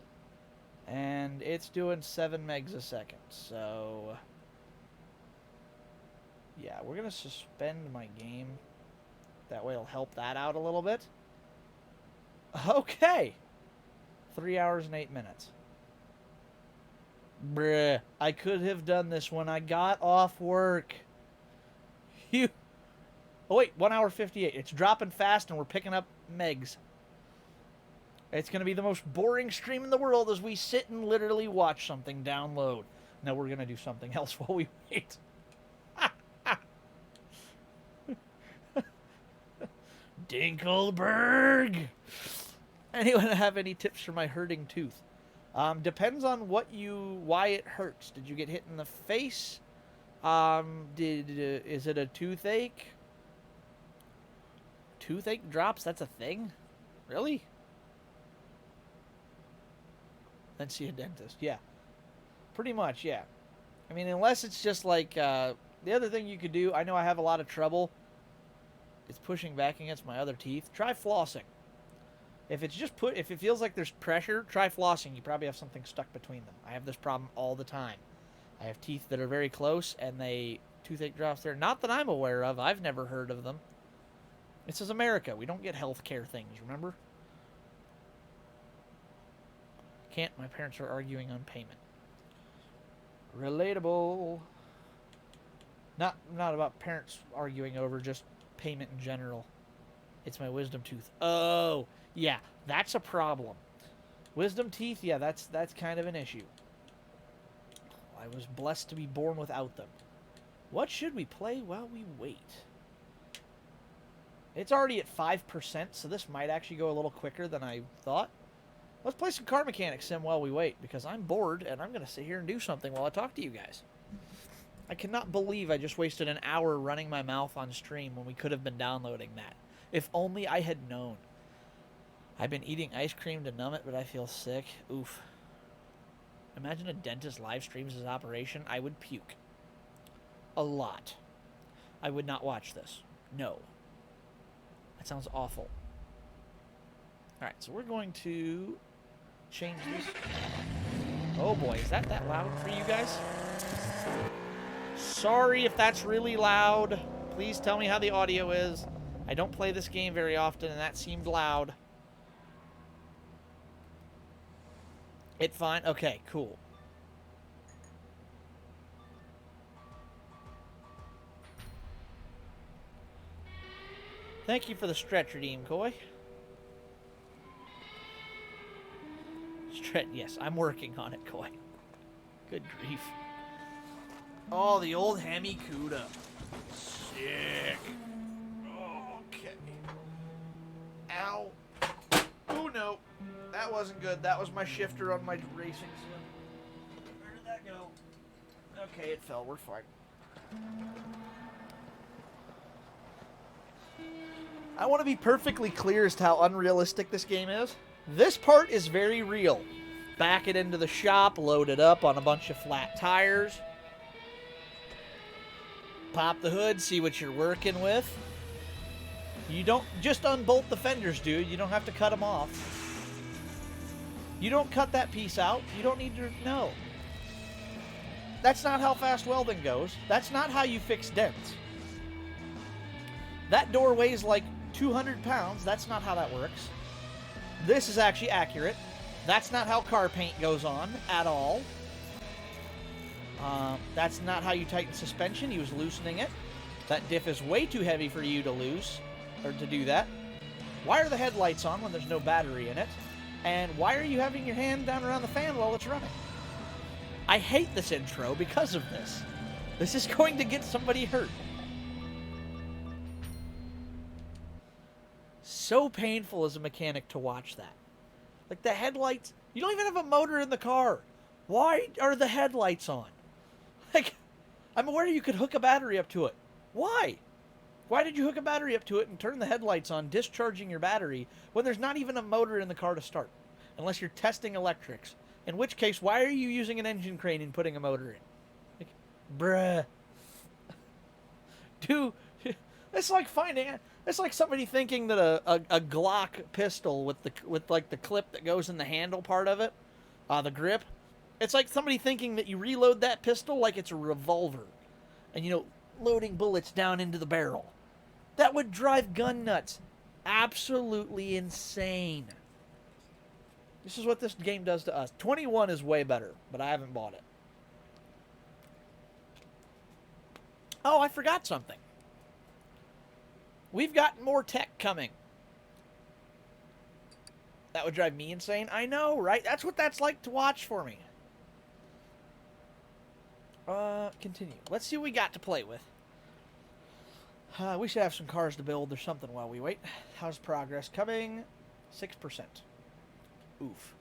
and it's doing 7 megs a second, so... Yeah, we're going to suspend my game. That way it'll help that out a little bit. Okay. 3 hours and 8 minutes. Bruh. I could have done this when I got off work. You. Oh, wait. 1 hour 58. It's dropping fast and we're picking up megs. It's going to be the most boring stream in the world as we sit and literally watch something download. No, we're going to do something else while we wait. Dinkelberg! Anyone have any tips for my hurting tooth? Depends on why it hurts. Did you get hit in the face? Is it a toothache? Toothache drops? That's a thing? Really? Then see a dentist. Yeah. Pretty much, yeah. I mean, unless it's just like, the other thing you could do, I know I have a lot of trouble. It's pushing back against my other teeth. Try flossing. If it's just if it feels like there's pressure, try flossing. You probably have something stuck between them. I have this problem all the time. I have teeth that are very close, and toothache drops there. Not that I'm aware of. I've never heard of them. This is America. We don't get health care things, remember? Can't. My parents are arguing on payment. Relatable. Not about parents arguing over just payment in general. It's my wisdom tooth. Oh, yeah, that's a problem. Wisdom teeth, yeah, that's kind of an issue. I was blessed to be born without them. What should we play while we wait? It's already at 5%, so this might actually go a little quicker than I thought. Let's play some car mechanics sim while we wait, because I'm bored and I'm going to sit here and do something while I talk to you guys. I cannot believe I just wasted an hour running my mouth on stream when we could have been downloading that. If only I had known. I've been eating ice cream to numb it, but I feel sick. Oof. Imagine a dentist live streams his operation. I would puke. A lot. I would not watch this. No. That sounds awful. Alright, so we're going to change this. Oh boy, is that loud for you guys? Sorry if that's really loud. Please tell me how the audio is. I don't play this game very often, and that seemed loud. It fine? Okay, cool. Thank you for the stretch redeem, Coy. Yes, I'm working on it, Coy. Good grief. Oh, the old Hemi Cuda. Sick. Oh, okay. Ow. Oh, no. That wasn't good. That was my shifter on my racing sim. Where did that go? Okay, it fell. We're fine. I want to be perfectly clear as to how unrealistic this game is. This part is very real. Back it into the shop, load it up on a bunch of flat tires. Pop the hood, see what you're working with. You don't just unbolt the fenders, dude. You don't have to cut them off. You don't cut that piece out. You don't need to know. That's not how fast welding goes. That's not how you fix dents. That door weighs like 200 pounds. That's not how that works. This is actually accurate. That's not how car paint goes on at all. That's not how you tighten suspension. He was loosening it. That diff is way too heavy for you to loose, or to do that. Why are the headlights on when there's no battery in it? And why are you having your hand down around the fan while it's running? I hate this intro because of this. This is going to get somebody hurt. So painful as a mechanic to watch that. Like the headlights, you don't even have a motor in the car. Why are the headlights on? Like, I'm aware you could hook a battery up to it. Why? Why did you hook a battery up to it and turn the headlights on, discharging your battery, when there's not even a motor in the car to start? Unless you're testing electrics. In which case, why are you using an engine crane and putting a motor in? Like, bruh. Dude, it's like it's like somebody thinking that a Glock pistol with like the clip that goes in the handle part of it, the grip. It's like somebody thinking that you reload that pistol like it's a revolver, and loading bullets down into the barrel. That would drive gun nuts. Absolutely insane. This is what this game does to us. 21 is way better, but I haven't bought it. Oh, I forgot something. We've got more tech coming. That would drive me insane. I know, right? That's what that's like to watch for me. Continue. Let's see what we got to play with. We should have some cars to build or something while we wait. How's progress coming? 6%. Oof.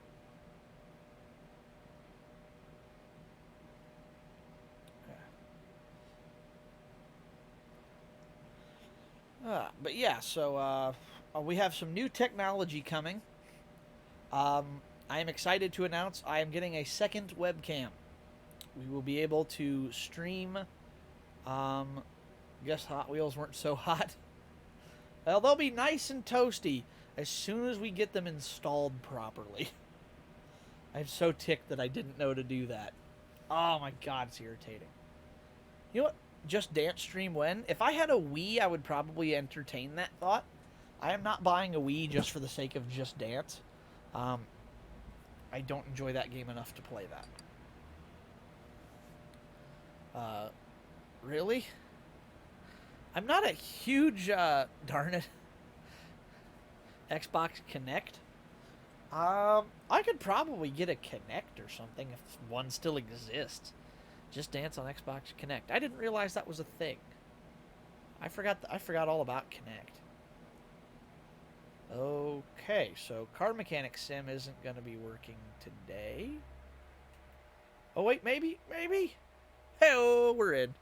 But yeah, so we have some new technology coming. I am excited to announce I am getting a second webcam. We will be able to stream. Guess Hot Wheels weren't so hot. Well, they'll be nice and toasty as soon as we get them installed properly. I'm so ticked that I didn't know to do that. Oh my god, it's irritating. You know what? Just Dance stream when? If I had a Wii, I would probably entertain that thought. I am not buying a Wii just for the sake of Just Dance. I don't enjoy that game enough to play that. Really? I'm not a huge, darn it, Xbox Kinect. I could probably get a Kinect or something if one still exists. Just Dance on Xbox Kinect. I didn't realize that was a thing. I forgot all about Kinect. Okay, so Car Mechanic Sim isn't going to be working today. Oh wait, maybe. Hey, oh, we're in.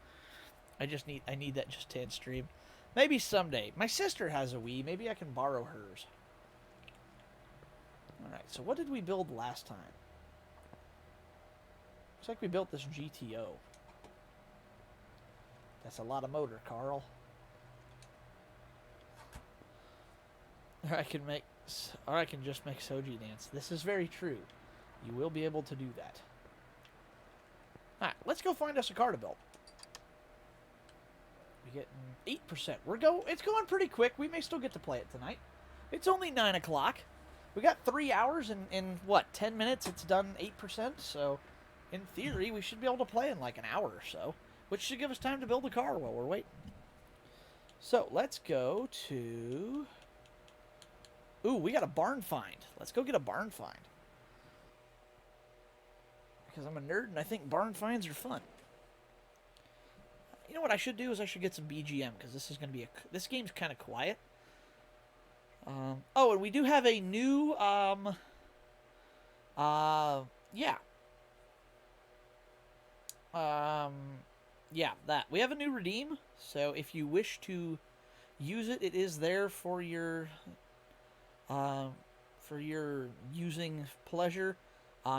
I need that just to end stream. Maybe someday. My sister has a Wii. Maybe I can borrow hers. All right. So what did we build last time? Looks like we built this GTO. That's a lot of motor, Carl. Or I can just make Soji dance. This is very true. You will be able to do that. All right, let's go find us a car to build. We're getting 8%. It's going pretty quick. We may still get to play it tonight. It's only 9 o'clock. We got 3 hours in what, 10 minutes? It's done 8%. So, in theory, we should be able to play in like an hour or so, which should give us time to build a car while we're waiting. So let's go to. Ooh, we got a barn find. Let's go get a barn find. Because I'm a nerd and I think barn finds are fun. You know what I should do is I should get some BGM because this game's kind of quiet. Oh, and we do have a new we have a new redeem. So if you wish to use it, it is there for your using pleasure.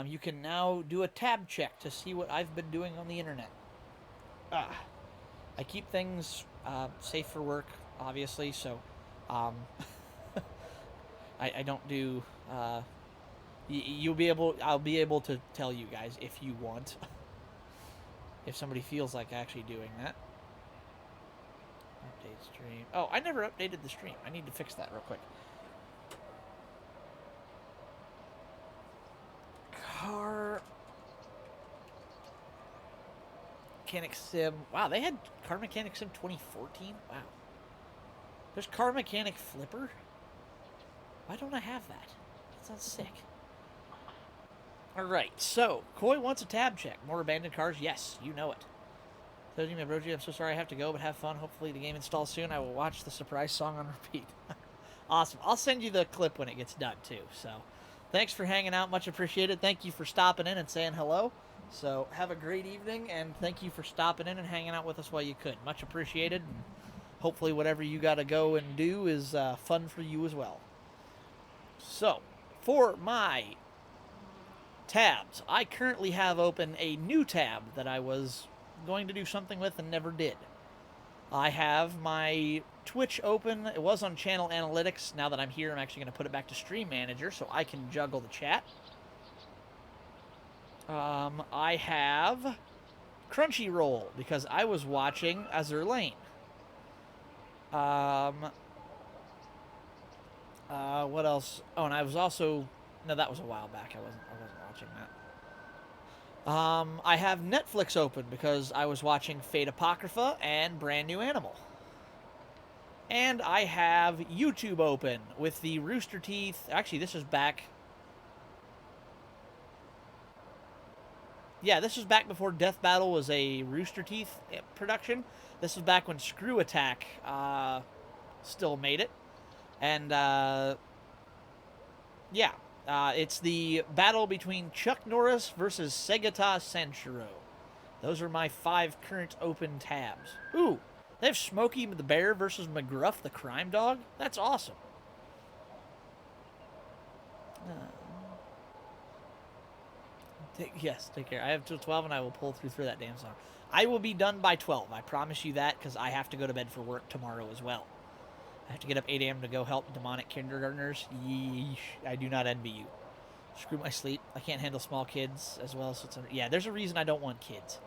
You can now do a tab check to see what I've been doing on the internet. I keep things safe for work, obviously, so I don't do. I'll be able to tell you guys if you want. If somebody feels like actually doing that. Update stream. Oh, I never updated the stream. I need to fix that real quick. Car Mechanic Sim. Wow, they had Car Mechanic Sim 2014? Wow. There's Car Mechanic Flipper? Why don't I have that? That sounds sick. Alright, so, Koi wants a tab check. More abandoned cars? Yes, you know it. Told you, my broji, I'm so sorry I have to go, but have fun. Hopefully the game installs soon. I will watch the surprise song on repeat. Awesome. I'll send you the clip when it gets done, too. So, thanks for hanging out. Much appreciated. Thank you for stopping in and saying hello. So, have a great evening, and thank you for stopping in and hanging out with us while you could. Much appreciated, and hopefully whatever you got to go and do is fun for you as well. So, for my tabs, I currently have open a new tab that I was going to do something with and never did. I have my Twitch open. It was on channel analytics. Now that I'm here, I'm actually going to put it back to stream manager so I can juggle the chat. I have Crunchyroll because I was watching Azur Lane. What else? Oh, and I was also... No, that was a while back. I wasn't watching that. I have Netflix open because I was watching Fate Apocrypha and Brand New Animal. And I have YouTube open with the Rooster Teeth... Actually, this is back... Yeah, this was back before Death Battle was a Rooster Teeth production. This was back when Screw Attack still made it. And, it's the battle between Chuck Norris versus Segata Sanshiro. Those are my 5 current open tabs. Ooh, they have Smokey the Bear versus McGruff the Crime Dog? That's awesome. Yes, take care. I have till 12 and I will pull through that damn song. I will be done by 12. I promise you that because I have to go to bed for work tomorrow as well. I have to get up 8 a.m. to go help demonic kindergartners. Yeesh. I do not envy you. Screw my sleep. I can't handle small kids as well. So yeah, there's a reason I don't want kids.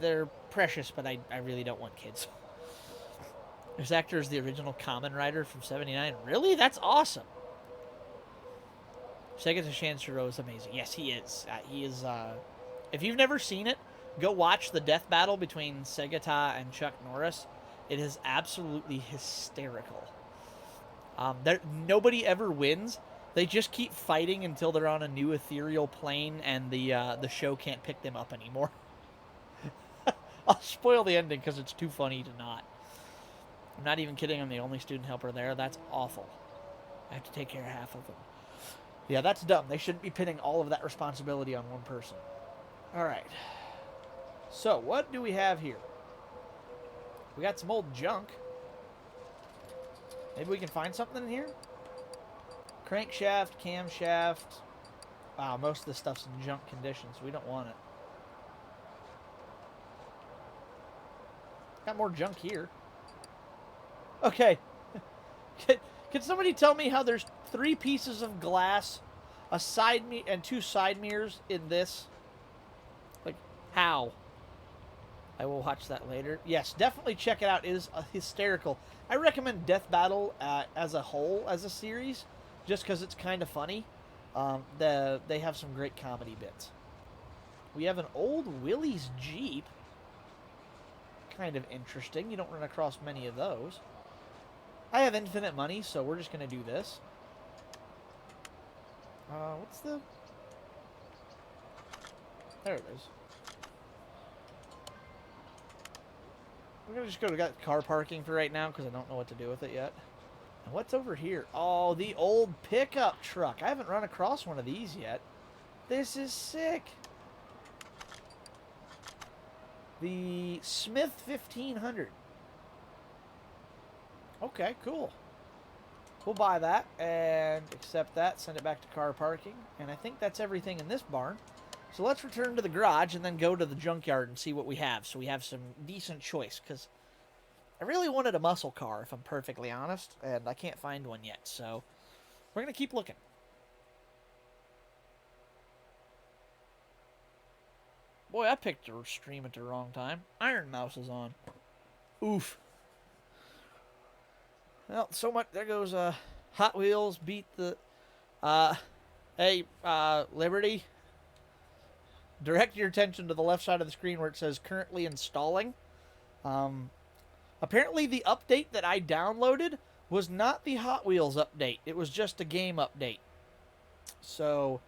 They're precious, but I really don't want kids. This actor is the original Kamen Rider from '79. Really? That's awesome. Segata Sanshiro is amazing. Yes, he is. If you've never seen it, go watch the death battle between Segata and Chuck Norris. It is absolutely hysterical. Nobody ever wins. They just keep fighting until they're on a new ethereal plane and the show can't pick them up anymore. I'll spoil the ending because it's too funny to not. I'm not even kidding. I'm the only student helper there. That's awful. I have to take care of half of them. Yeah, that's dumb. They shouldn't be pinning all of that responsibility on one person. All right. So, what do we have here? We got some old junk. Maybe we can find something in here? Crankshaft, camshaft. Wow, most of this stuff's in junk condition, so we don't want it. Got more junk here. Okay. Can somebody tell me how there's 3 pieces of glass, a side and 2 side mirrors in this? Like, how? I will watch that later. Yes, definitely check it out. It is hysterical. I recommend Death Battle as a whole, as a series, just because it's kind of funny. They have some great comedy bits. We have an old Willys Jeep. Kind of interesting. You don't run across many of those. I have infinite money, so we're just going to do this. What's the... There it is. We're going to just go to car parking for right now because I don't know what to do with it yet. And what's over here? Oh, the old pickup truck. I haven't run across one of these yet. This is sick. The Smith 1500. Okay, cool. We'll buy that and accept that, send it back to car parking. And I think that's everything in this barn. So let's return to the garage and then go to the junkyard and see what we have. So we have some decent choice, because I really wanted a muscle car, if I'm perfectly honest, and I can't find one yet. So we're going to keep looking. Boy, I picked a stream at the wrong time. Iron Mouse is on. Oof. Well, so much. There goes Hot Wheels beat the... hey, Liberty. Direct your attention to the left side of the screen where it says currently installing. Apparently the update that I downloaded was not the Hot Wheels update. It was just a game update. So...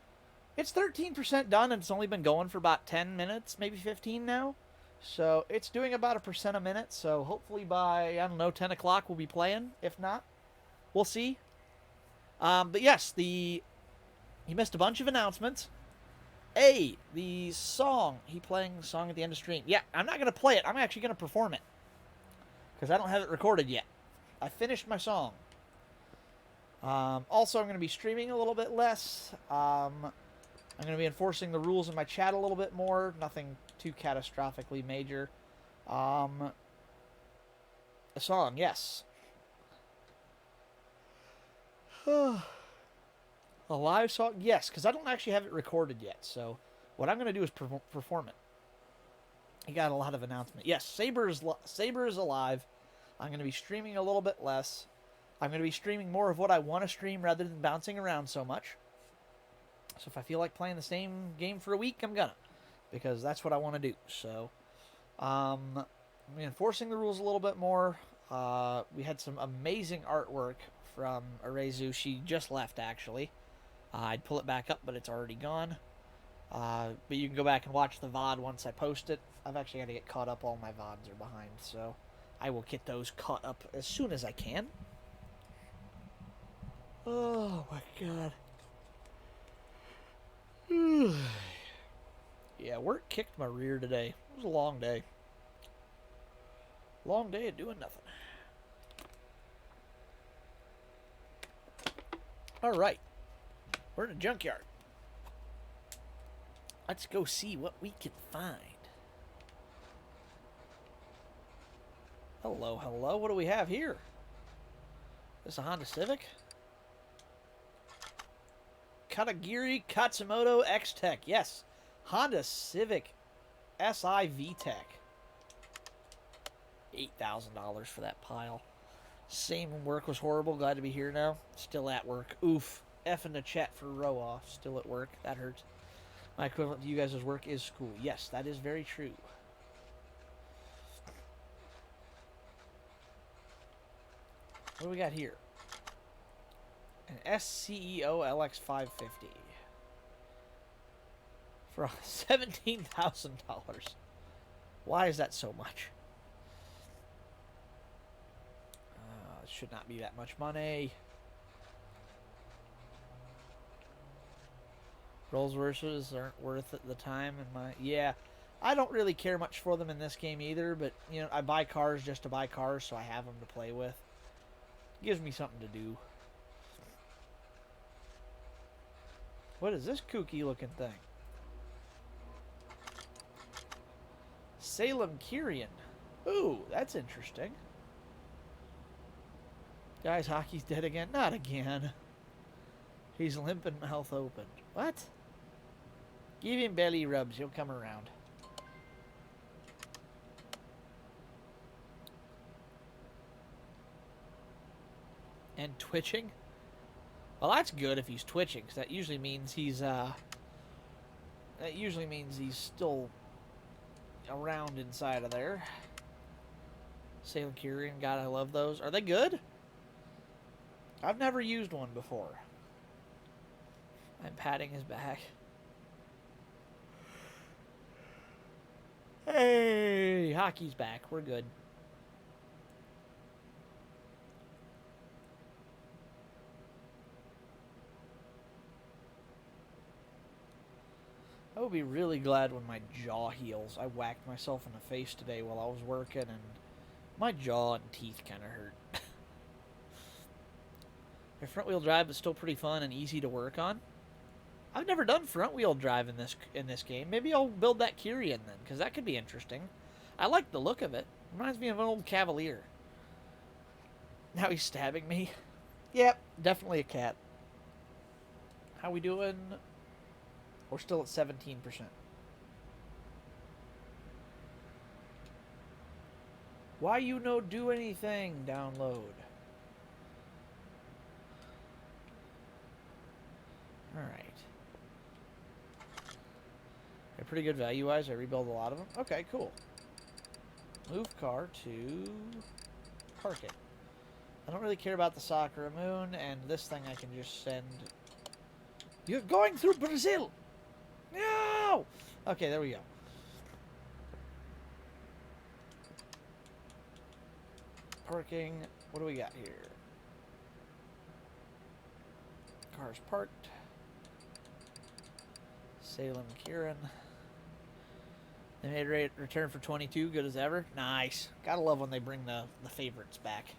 It's 13% done, and it's only been going for about 10 minutes, maybe 15 now. So it's doing about 1% a minute, so hopefully by, I don't know, 10 o'clock we'll be playing. If not, we'll see. But yes, he missed a bunch of announcements. A, the song, he playing the song at the end of stream. Yeah, I'm not going to play it. I'm actually going to perform it. Because I don't have it recorded yet. I finished my song. Also, I'm going to be streaming a little bit less. I'm going to be enforcing the rules in my chat a little bit more. Nothing too catastrophically major. A song, yes. A live song? Yes, because I don't actually have it recorded yet. So what I'm going to do is perform it. You got a lot of announcement. Yes, Saber is alive. I'm going to be streaming a little bit less. I'm going to be streaming more of what I want to stream rather than bouncing around so much. So if I feel like playing the same game for a week, I'm gonna. Because that's what I want to do. So, I'm enforcing the rules a little bit more. We had some amazing artwork from Arezu. She just left, actually. I'd pull it back up, but it's already gone. But you can go back and watch the VOD once I post it. I've actually got to get caught up. All my VODs are behind, so I will get those caught up as soon as I can. Oh, my God. Yeah, work kicked my rear today. It was a long day. Long day of doing nothing. Alright. We're in a junkyard. Let's go see what we can find. Hello, hello. What do we have here? Is this a Honda Civic? Katagiri Katsumoto X-Tech. Yes. Honda Civic SI VTEC. $8,000 for that pile. Same work was horrible. Glad to be here now. Still at work. Oof. F in the chat for row off. Still at work. That hurts. My equivalent to you guys' work is school. Yes, that is very true. What do we got here? An SCEO LX550 for $17,000. Why is that so much? It should not be that much money. Rolls Royces aren't worth it the time in my... Yeah, I don't really care much for them in this game either, but, you know, I buy cars just to buy cars, so I have them to play with. It gives me something to do. What is this kooky looking thing? Salem Kyrian. Ooh, that's interesting. Guys, hockey's dead again? Not again. He's limp and mouth open. What? Give him belly rubs. He'll come around. And twitching? Well, that's good if he's twitching, because that usually means he's still around inside of there. Salem Kyrian, God, I love those. Are they good? I've never used one before. I'm patting his back. Hey, hockey's back. We're good. I will be really glad when my jaw heals. I whacked myself in the face today while I was working, and my jaw and teeth kind of hurt. Their front-wheel drive is still pretty fun and easy to work on. I've never done front-wheel drive in this game. Maybe I'll build that Kyrian then, because that could be interesting. I like the look of it. Reminds me of an old Cavalier. Now he's stabbing me. Yep, definitely a cat. How we doing? We're still at 17%. Why you no do anything? Download. Alright. They're pretty good value-wise. I rebuild a lot of them. Okay, cool. Move car to park it. I don't really care about the Sakura Moon, and this thing I can just send... You're going through Brazil! No! Okay, there we go. Parking. What do we got here? Cars parked. Salem Kyrian. They made a return for 22. Good as ever. Nice. Gotta love when they bring the favorites back.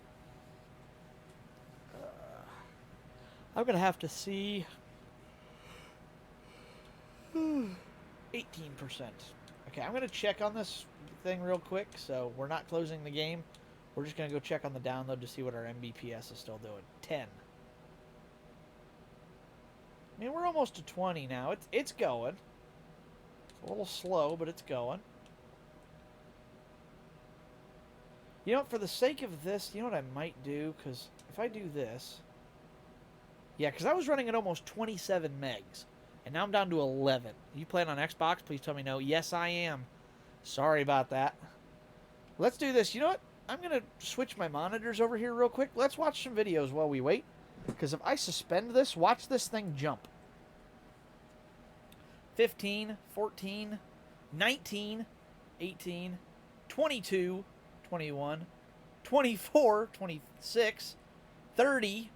I'm gonna have to see... 18%. Okay, I'm going to check on this thing real quick. So we're not closing the game. We're just going to go check on the download to see what our Mbps is still doing. 10. I mean, we're almost to 20 now. It's going. It's a little slow, but it's going. You know what? For the sake of this, you know what I might do? Because if I do this... Yeah, because I was running at almost 27 megs. And now I'm down to 11. You playing on Xbox? Please tell me no. Yes, I am. Sorry about that. Let's do this. You know what? I'm going to switch my monitors over here real quick. Let's watch some videos while we wait. Because if I suspend this, watch this thing jump. 15, 14, 19, 18, 22, 21, 24, 26, 30.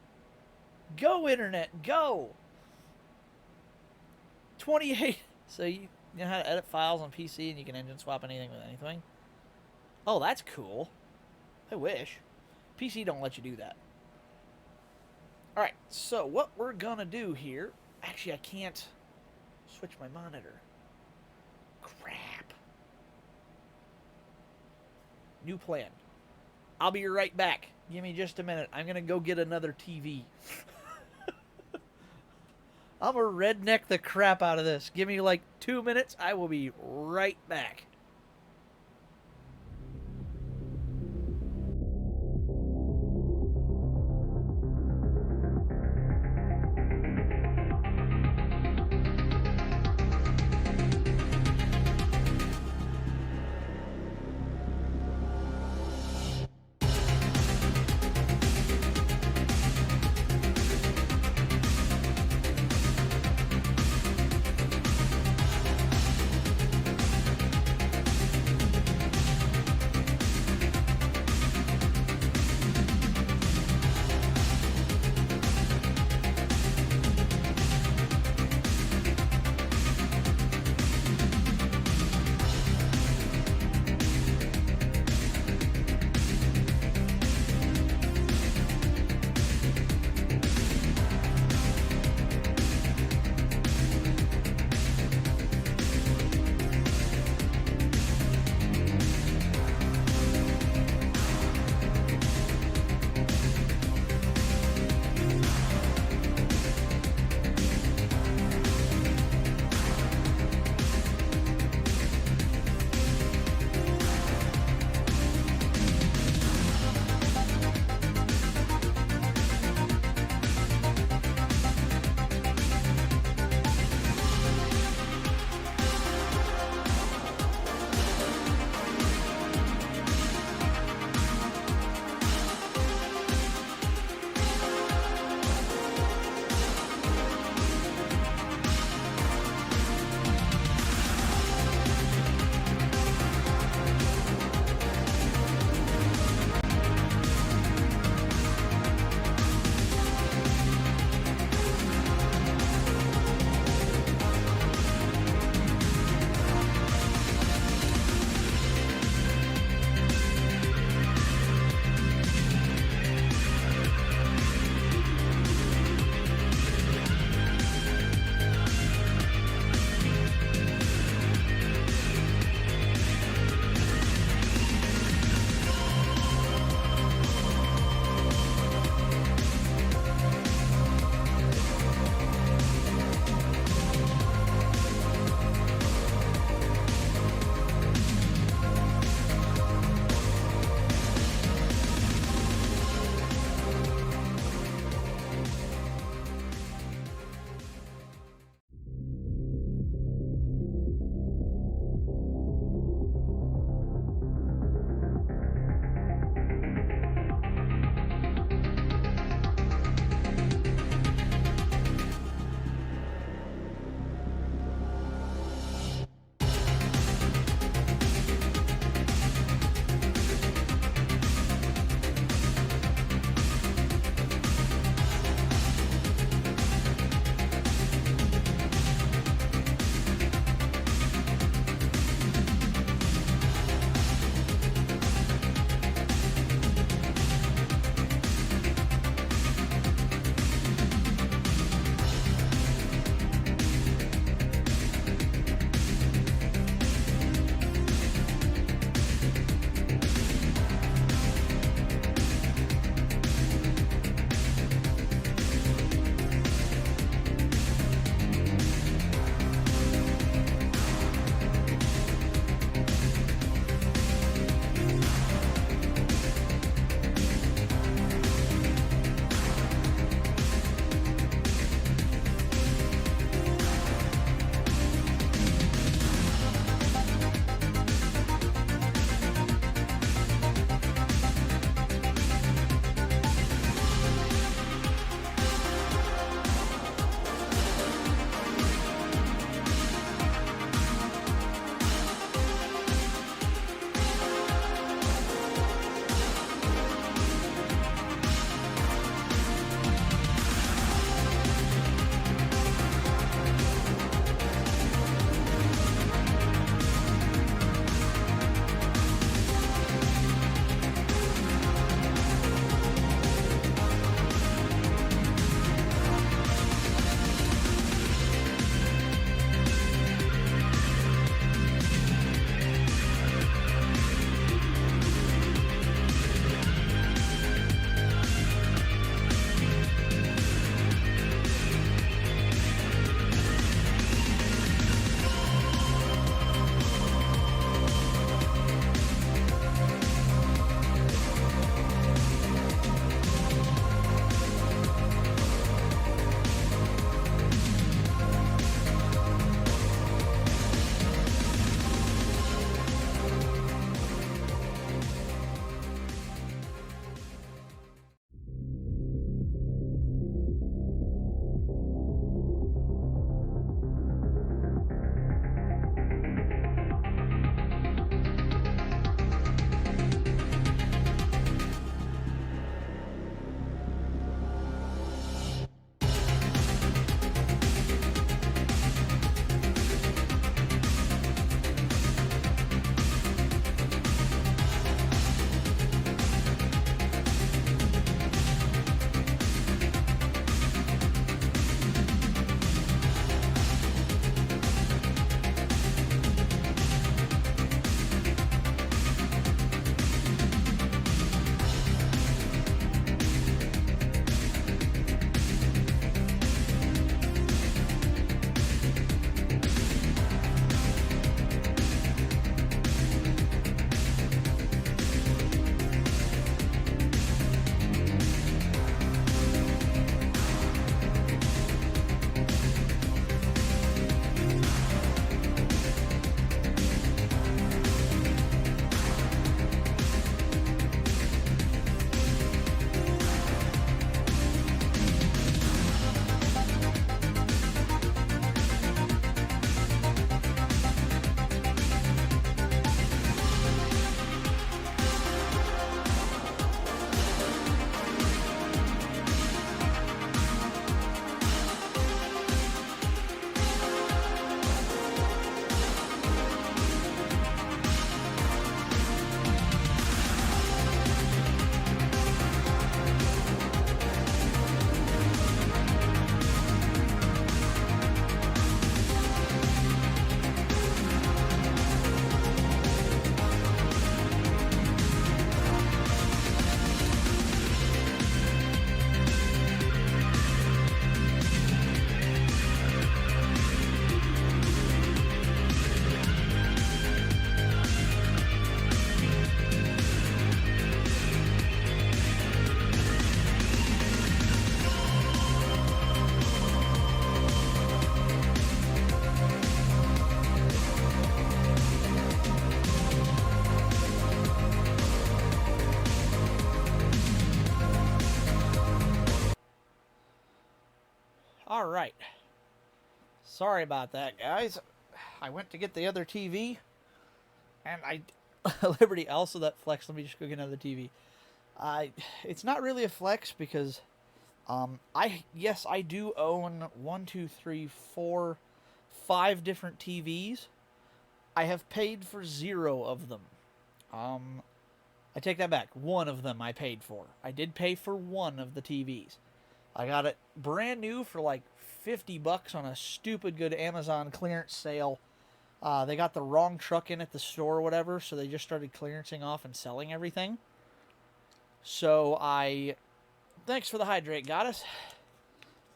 Go, Internet. Go. 28. So you know how to edit files on PC and you can engine swap anything with anything? Oh, that's cool. I wish. PC don't let you do that. Alright, so what we're gonna do here... Actually, I can't switch my monitor. Crap. New plan. I'll be right back. Give me just a minute. I'm gonna go get another TV. I'm gonna redneck the crap out of this. Give me like 2 minutes. I will be right back. All right. Sorry about that, guys. I went to get the other TV, and I Liberty also that flex. Let me just go get another TV. It's not really a flex because I do own one, two, three, four, five different TVs. I have paid for zero of them. Um, I take that back. One of them I paid for. I did pay for one of the TVs. I got it brand new for like $50 on a stupid good Amazon clearance sale. They got the wrong truck in at the store or whatever, so they just started clearancing off and selling everything. So thanks for the hydrate, goddess.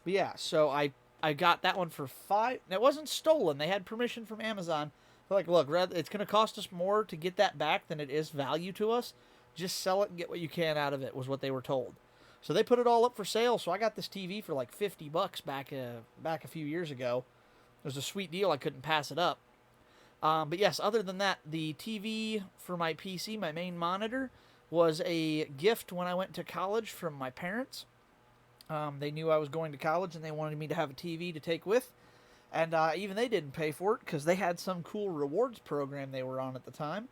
But yeah, so I got that one for $5. And it wasn't stolen. They had permission from Amazon. They're like, look, it's going to cost us more to get that back than it is value to us. Just sell it and get what you can out of it, was what they were told. So they put it all up for sale. So I got this TV for like $50 back a few years ago. It was a sweet deal. I couldn't pass it up. But yes, other than that, the TV for my PC, my main monitor, was a gift when I went to college from my parents. They knew I was going to college and they wanted me to have a TV to take with. And even they didn't pay for it because they had some cool rewards program they were on at the time.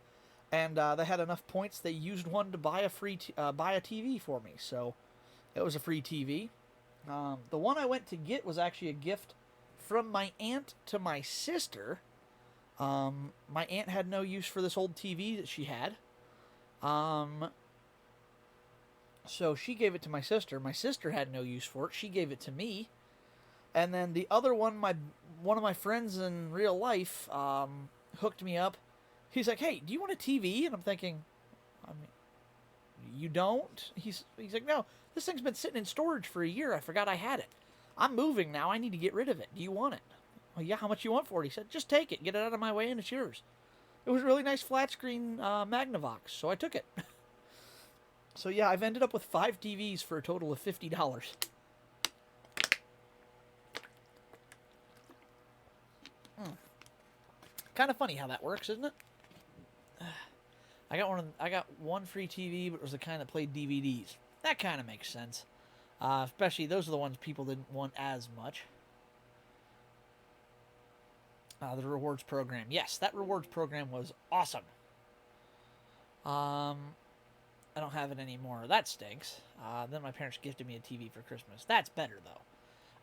And they had enough points, they used one to buy a TV for me. So it was a free TV. The one I went to get was actually a gift from my aunt to my sister. My aunt had no use for this old TV that she had. So she gave it to my sister. My sister had no use for it. She gave it to me. And then the other one, one of my friends in real life, hooked me up. He's like, hey, do you want a TV? And I'm thinking, I mean, you don't? He's like, no, this thing's been sitting in storage for a year. I forgot I had it. I'm moving now. I need to get rid of it. Do you want it? Well, yeah, how much you want for it? He said, just take it. Get it out of my way and it's yours. It was a really nice flat screen Magnavox, so I took it. So yeah, I've ended up with 5 TVs for a total of $50. Kind of funny how that works, isn't it? I got one free TV, but it was the kind that played DVDs. That kind of makes sense. Especially those are the ones people didn't want as much. The rewards program. Yes, that rewards program was awesome. I don't have it anymore. That stinks. Then my parents gifted me a TV for Christmas. That's better, though.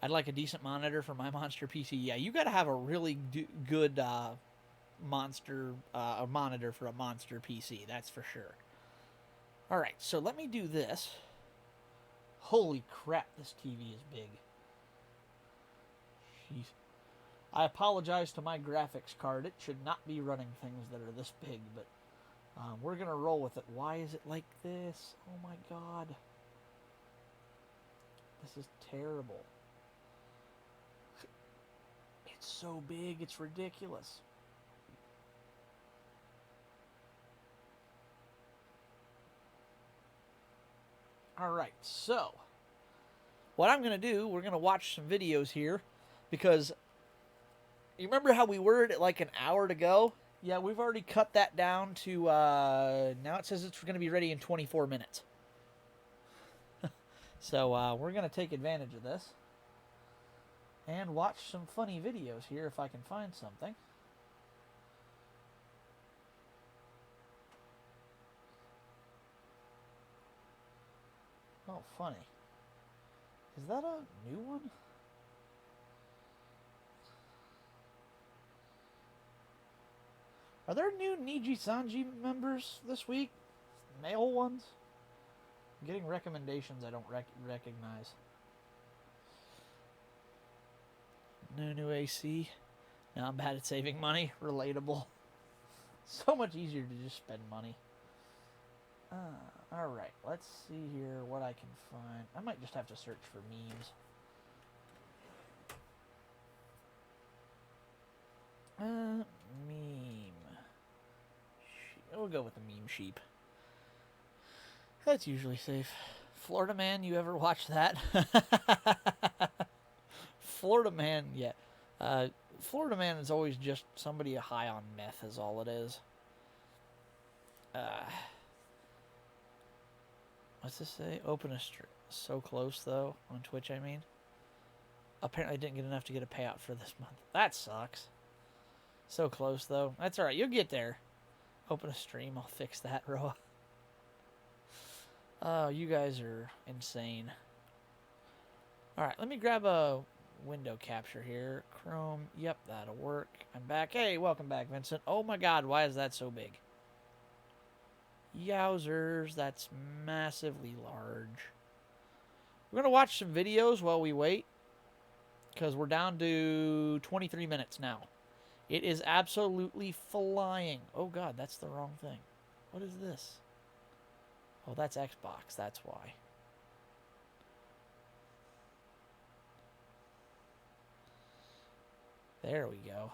I'd like a decent monitor for my monster PC. Yeah, you got to have a really good monitor for a monster PC. That's for sure. All right, so let me do this. Holy crap, this TV is big. Jeez. I apologize to my graphics card. It should not be running things that are this big, but we're going to roll with it. Why is it like this? Oh my god. This is terrible. It's so big, it's ridiculous. Alright, so what I'm going to do, we're going to watch some videos here because you remember how we were at like an hour to go? Yeah, we've already cut that down to, now it says it's going to be ready in 24 minutes. So we're going to take advantage of this and watch some funny videos here if I can find something. Oh, funny. Is that a new one? Are there new Niji Sanji members this week? Male ones? I'm getting recommendations I don't recognize. No new AC. Now I'm bad at saving money. Relatable. So much easier to just spend money. Alright, let's see here what I can find. I might just have to search for memes. Meme. We'll go with the meme sheep. That's usually safe. Florida Man, you ever watch that? Florida Man, yeah. Florida Man is always just somebody high on meth is all it is. What's this say? Open a stream. So close, though. On Twitch, I mean. Apparently didn't get enough to get a payout for this month. That sucks. So close, though. That's alright. You'll get there. Open a stream. I'll fix that, Roa. Oh, you guys are insane. Alright, let me grab a window capture here. Chrome. Yep, that'll work. I'm back. Hey, welcome back, Vincent. Oh my god, why is that so big? Yowzers, that's massively large. We're going to watch some videos while we wait, because we're down to 23 minutes now. It is absolutely flying. Oh god, that's the wrong thing. What is this? Oh, that's Xbox, that's why. There we go.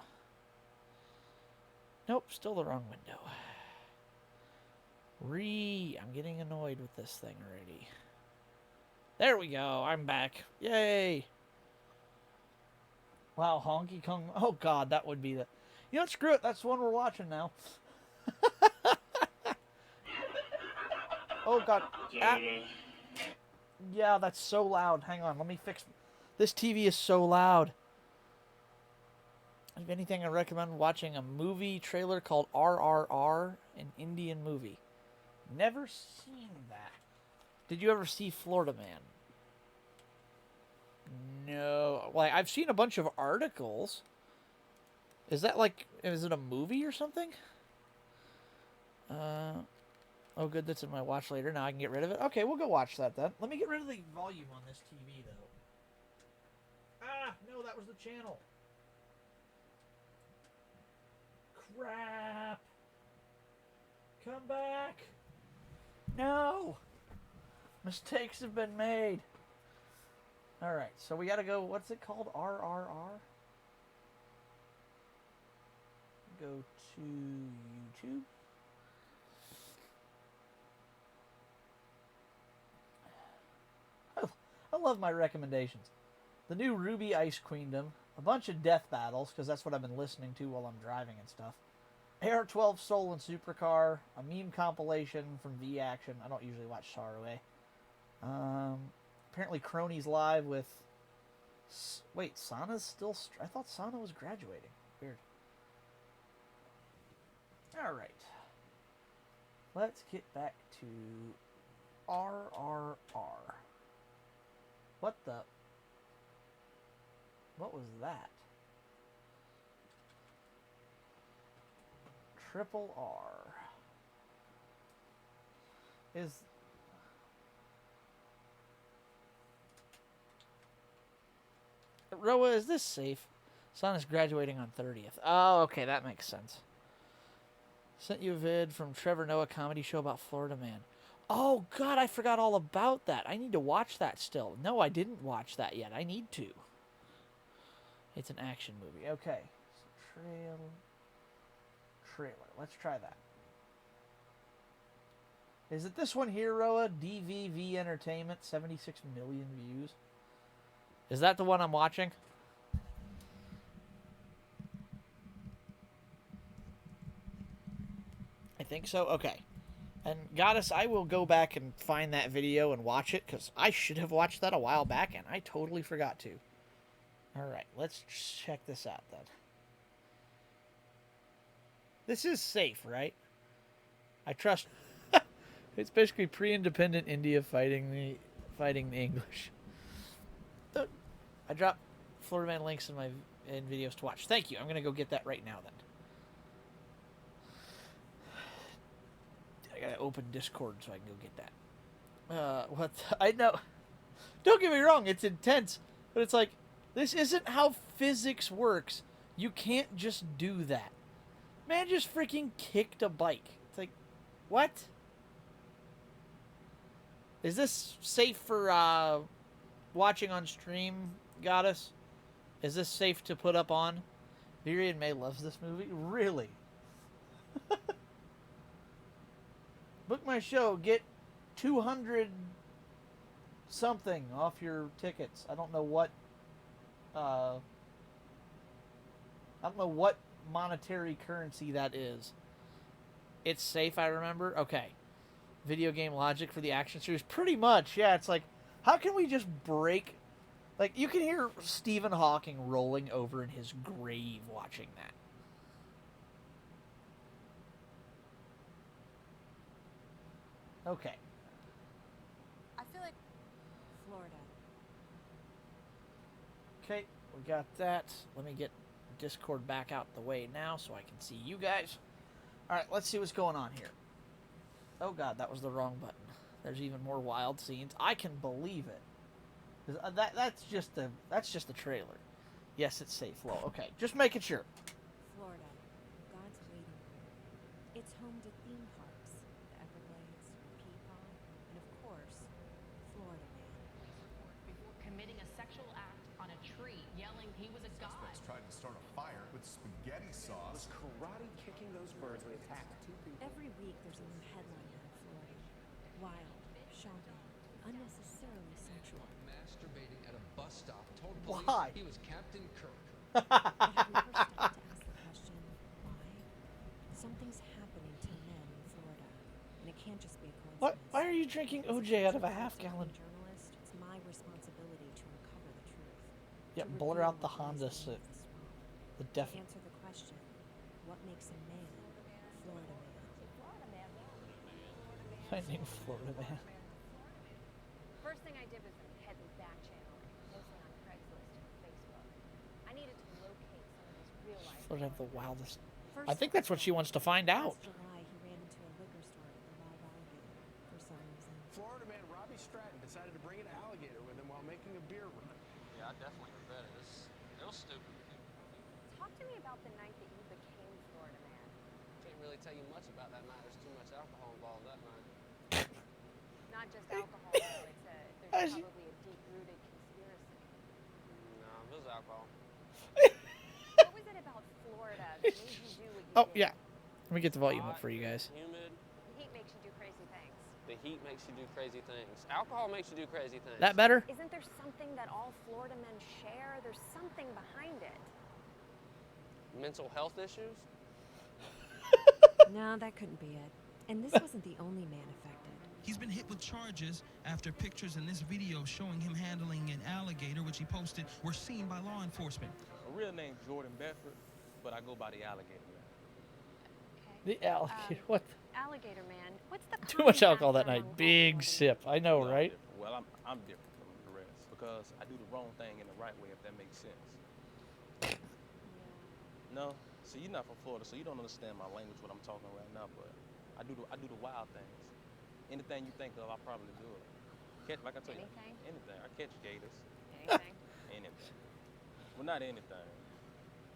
Nope, still the wrong window. I'm getting annoyed with this thing already. There we go, I'm back. Yay! Wow, Honky Kong. Oh god, that would be the... You know what, screw it, that's the one we're watching now. Oh god. Yeah, that's so loud. Hang on, let me fix... This TV is so loud. If anything, I recommend watching a movie trailer called RRR, an Indian movie. Never seen that. Did you ever see Florida Man? No. Like, I've seen a bunch of articles. Is that like, is it a movie or something? Oh good, that's in my watch later. Now I can get rid of it. Okay, we'll go watch that then. Let me get rid of the volume on this TV, though. Ah, no, that was the channel. Crap. Come back. No. Mistakes have been made. Alright, so we gotta go, what's it called? RRR? Go to YouTube. I love my recommendations. The new Ruby Ice Queendom. A bunch of death battles, because that's what I've been listening to while I'm driving and stuff. AR-12 Stolen Supercar. A meme compilation from V-Action. I don't usually watch Saraway. Apparently Cronies live with... Wait, Sana's still... I thought Sana was graduating. Weird. Alright. Let's get back to RRR. What the... What was that? Triple R. Is... Roa, is this safe? Son is graduating on 30th. Oh, okay, that makes sense. Sent you a vid from Trevor Noah comedy show about Florida Man. Oh, God, I forgot all about that. I need to watch that still. No, I didn't watch that yet. I need to. It's an action movie. Okay. So trailer. Let's try that. Is it this one here, Roa? DVV Entertainment, 76 million views. Is that the one I'm watching? I think so. Okay. And Goddess, I will go back and find that video and watch it, because I should have watched that a while back, and I totally forgot to. Alright, let's check this out then. This is safe, right? I trust... It's basically pre-independent India fighting the English. I dropped Florida Man links in my videos to watch. Thank you. I'm going to go get that right now then. I got to open Discord so I can go get that. I know. Don't get me wrong, it's intense, but it's like, this isn't how physics works. You can't just do that. Man just freaking kicked a bike. It's like, what? Is this safe for watching on stream, Goddess? Is this safe to put up on? Virian May loves this movie? Really? Book my show. Get 200 something off your tickets. I don't know what monetary currency that is. It's safe, I remember. Okay. Video game logic for the action series. Pretty much, yeah. It's like, how can we just break Like, you can hear Stephen Hawking rolling over in his grave watching that. Okay. I feel like Florida. Okay, we got that. Let me get Discord back out the way now so I can see you guys. Alright, let's see what's going on here. Oh god, that was the wrong button. There's even more wild scenes. I can believe it. That's just the trailer. Yes, it's safe flow. Okay, just making sure. Florida, God's waiting room. It's home to theme parks, the Everglades, Peapod, and of course, Florida Man. Before committing a sexual act on a tree, yelling he was a god. Suspects tried to start a fire with spaghetti sauce. Was karate kicking those birds when he attacked two people. Every week there's a new headline out of Florida. Wild, shocking, unnecessarily sexual. Masturbating at a bus stop. Told Why? police he was Captain Kirk. But have you ever stopped to ask the question, why? Something's happening to men in Florida, and it can't just be a coincidence. Why are you drinking OJ out of a half-gallon? Journalist, it's my responsibility to uncover the truth. Yeah, To blur reveal out the what lies Honda. beneath the swamp. The To def. answer the question, what makes a man Florida man? Finding Florida Man. First thing I did was head the back channel and posting on Craigslist and Facebook. I needed to locate some of these real life. Florida have the wildest. First I think that's what she wants to find out. Last July, he ran into a liquor store at the live alligator for some reason. Florida man Robbie Stratton decided to bring an alligator with him while making a beer run. Yeah, I definitely regret it. It was stupid. Talk to me about the night that you became Florida Man. Can't really tell you much about that night. There's too much alcohol involved that night. Not just alcohol, though. There's As you- probably a deep-rooted conspiracy. No, it was alcohol. What was it about Florida that made you do what you Oh did? yeah. Let me get the volume up for you guys. Humid. The heat makes you do crazy things. The heat makes you do crazy things. Alcohol makes you do crazy things. That better? Isn't there something that all Florida men share? There's something behind it. Mental health issues? No, that couldn't be it. And this wasn't the only man affected. He's been hit with charges after pictures in this video showing him handling an alligator, which he posted, were seen by law enforcement. My real name's Jordan Bedford, but I go by the alligator man. Okay. The alligator. What? Alligator Man. What's the Too much common alcohol that factor night. among all Big Florida sip. I know, Well, I'm right? different. Well, I'm different from the rest because I do the wrong thing in the right way, if that makes sense. men? No, so you're not from Florida, so you don't understand my language, what I'm talking right now. But I do the wild things. Anything you think of, I probably do it. Catch, like I tell Anything? you, anything. I catch gators, Anything? anything. Well, not anything,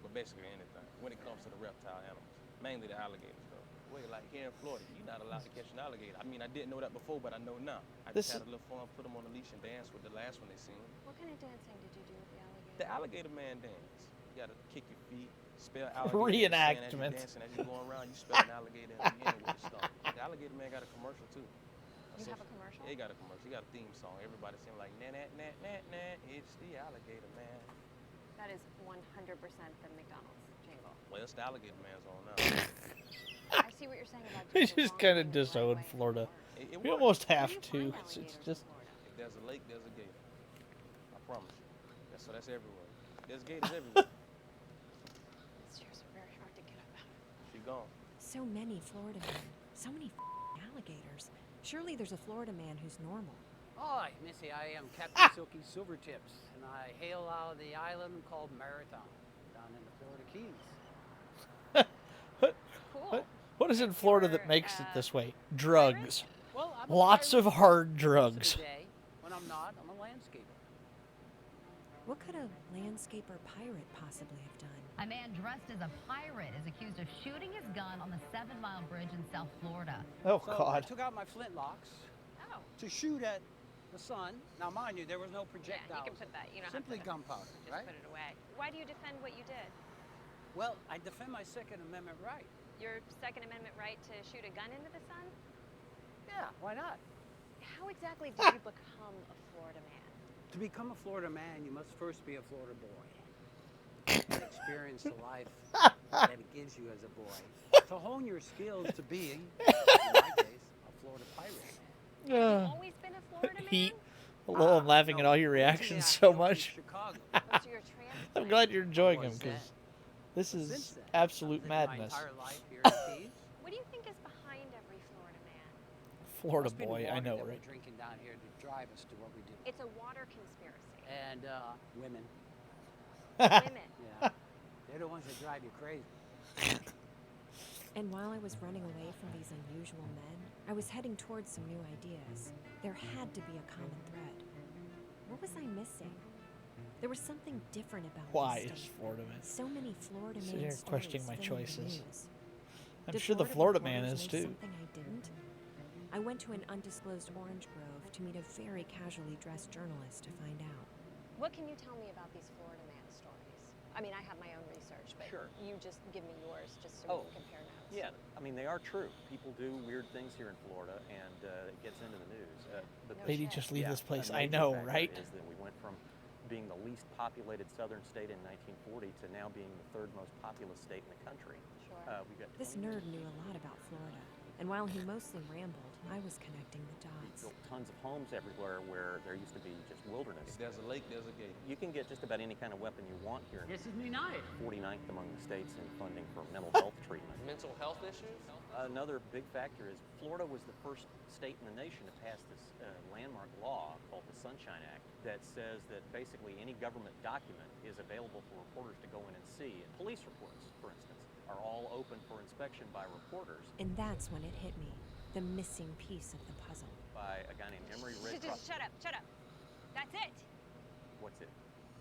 but basically anything. When it comes to the reptile animals, mainly the alligators, though. Wait, like here in Florida, you're not allowed to catch an alligator. I mean, I didn't know that before, but I know now. I This just had a little fun, put them on a leash and dance with the last one they seen. What kind of dancing did you do with the alligator? The alligator man dance. You gotta kick your feet, spell alligator. Reenactment. As you're dancing, as you're going around, you spell an alligator in the end with a stump. The alligator man got a commercial too. You have a commercial? Yeah, he got a commercial. He got a theme song. Everybody sing like na na na na na. It's the alligator man. That is 100% the McDonald's jingle. Well, it's the alligator man's on now. I see what you're saying about We doing the just wrong kind thing of the right disowned way in Florida. It We works. almost Where have do you to. find It's alligators in just. Florida? If there's a lake, there's a gator. I promise you. That's everywhere. There's gators everywhere. These chairs are very hard to get up out of. She gone. So many Florida men. So many alligators. Surely there's a Florida man who's normal. Hi, Missy. I am Captain Silky Silvertips, and I hail out of the island called Maritime, down in the Florida Keys. Cool. What is in Florida that makes it this way? Drugs. Well, I'm Lots of hard drugs. Today, when I'm not, I'm a landscaper. What could a landscaper pirate possibly have done? A man dressed as a pirate is accused of shooting his gun on the 7 Mile Bridge in South Florida. Oh, So I God. took out my flintlocks Oh. to shoot at the sun. Now, mind you, there was no Yeah, projectiles. you can put that. You don't Simply have to gunpowder, just right? put it away. Why do you defend what you did? Well, I defend my Second Amendment right. Your Second Amendment right to shoot a gun into the sun? Yeah, why not? How exactly did you become a Florida man? To become a Florida man, you must first be a Florida boy. And experience the life that it gives you as a boy. To hone your skills to being, in my case, a Florida pirate. Have you always been a Florida man? Heat. Lol, I'm laughing at all your Originally, reactions I so hailed from much. Chicago. What's your transplant? I'm glad you're enjoying him Was because then. this But is since then, absolute I've lived madness. My entire life here in Keys. What do you think is behind every Florida man? Florida Must be the boy, I water know, that right? We're drinking down here to drive us to what we do. It's a water conspiracy. And women. Women. Yeah. They're the ones that drive you crazy. And while I was running away from these unusual men, I was heading towards some new ideas. There had to be a common thread. What was I missing? There was something different about Why this is state. Florida man? So many Florida Sitting man here stories questioning my filling the choices. news. I'm Did sure the Florida man reporters is know too. Something I didn't. I went to an undisclosed orange grove to meet a very casually dressed journalist to find out. What can you tell me about these Florida man stories? I mean, I have my own research, but Sure. you just give me yours just so we can compare notes. Yeah, I mean, they are true. People do weird things here in Florida, and it gets into the news. Lady, just leave this place. a I major know, factor right? Is that we went from being the least populated southern state in 1940 to now being the third most populous state in the country. Sure. We got This nerd knew a lot about Florida, and while he mostly rambled, I was connecting the dots. built tons of homes everywhere where there used to be just wilderness. If there's a lake, there's a gate. You can get just about any kind of weapon you want here. This is me night. 49th among the states in funding for mental health treatment. Mental health issues? Another big factor is Florida was the first state in the nation to pass this landmark law called the Sunshine Act that says that basically any government document is available for reporters to go in and see. And police reports, for instance, are all open for inspection by reporters. And that's when it hit me, the missing piece of the puzzle. By a guy named Emery Red Just shut up, shut up. That's it. What's it?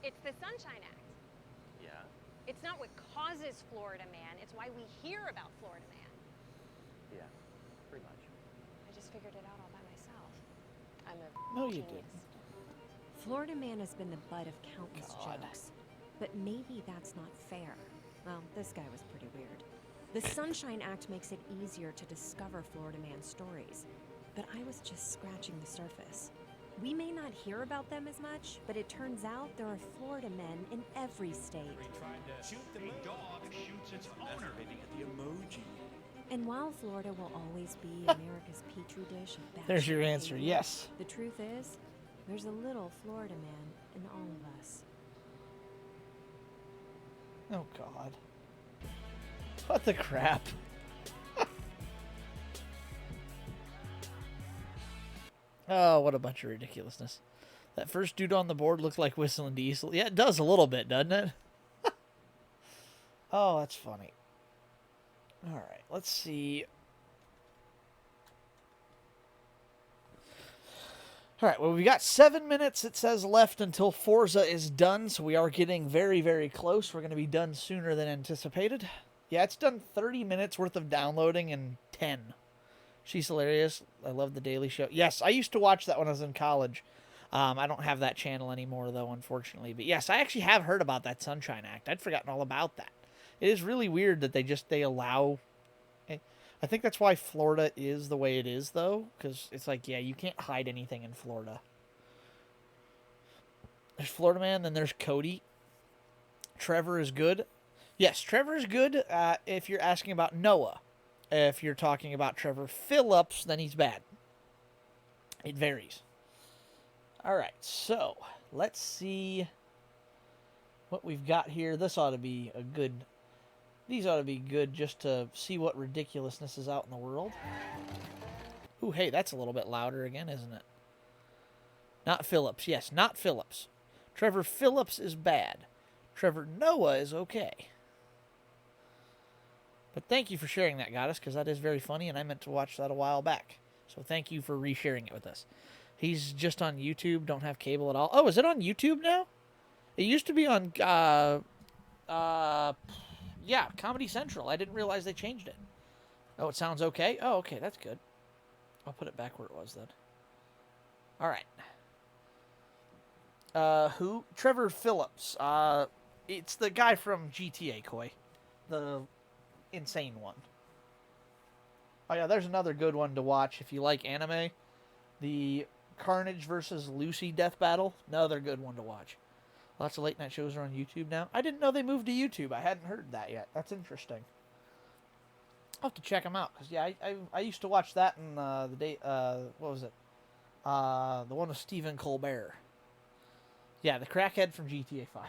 It's the Sunshine Act. Yeah. It's not what causes Florida man, it's why we hear about Florida man. Yeah, pretty much. I just figured it out all by myself. I'm a No, you genius. didn't. Florida man has been the butt of countless God. jokes. But maybe that's not fair. Well, this guy was pretty weird. The Sunshine Act makes it easier to discover Florida man stories, but I was just scratching the surface. We may not hear about them as much, but it turns out there are Florida men in every state. A dog shoots its owner. The emoji. And while Florida will always be America's petri dish of bad There's your behavior, answer, yes. the truth is, there's a little Florida man in all of us. Oh, God. What the crap? Oh, what a bunch of ridiculousness. That first dude on the board looked like Whistling Diesel. Yeah, it does a little bit, doesn't it? Oh, that's funny. All right, let's see. All right, well, we got 7 minutes, it says, left until Forza is done, so we are getting very, very close. We're going to be done sooner than anticipated. Yeah, it's done 30 minutes worth of downloading in 10. She's hilarious. I love The Daily Show. Yes, I used to watch that when I was in college. I don't have that channel anymore, though, unfortunately. But yes, I actually have heard about that Sunshine Act. I'd forgotten all about that. It is really weird that they allow... I think that's why Florida is the way it is, though, because it's like, yeah, you can't hide anything in Florida. There's Florida Man, then there's Cody. Trevor is good. Yes, Trevor is good if you're asking about Noah. If you're talking about Trevor Phillips, then he's bad. It varies. All right, so let's see what we've got here. This ought to be a good... These ought to be good just to see what ridiculousness is out in the world. Ooh, hey, that's a little bit louder again, isn't it? Not Phillips. Yes, not Phillips. Trevor Phillips is bad. Trevor Noah is okay. But thank you for sharing that, Goddess, because that is very funny, and I meant to watch that a while back. So thank you for resharing it with us. He's just on YouTube, don't have cable at all. Oh, is it on YouTube now? It used to be on... yeah, Comedy Central. I didn't realize they changed it. Oh, it sounds okay? Oh, okay, that's good. I'll put it back where it was then. All right. Who? Trevor Phillips. It's the guy from GTA, Koi. The insane one. Oh, yeah, there's another good one to watch if you like anime. The Carnage versus Lucy death battle. Another good one to watch. Lots of late night shows are on YouTube now. I didn't know they moved to YouTube. I hadn't heard that yet. That's interesting. I'll have to check them out. Because, yeah, I used to watch that in the day... what was it? The one with Stephen Colbert. Yeah, the crackhead from GTA 5.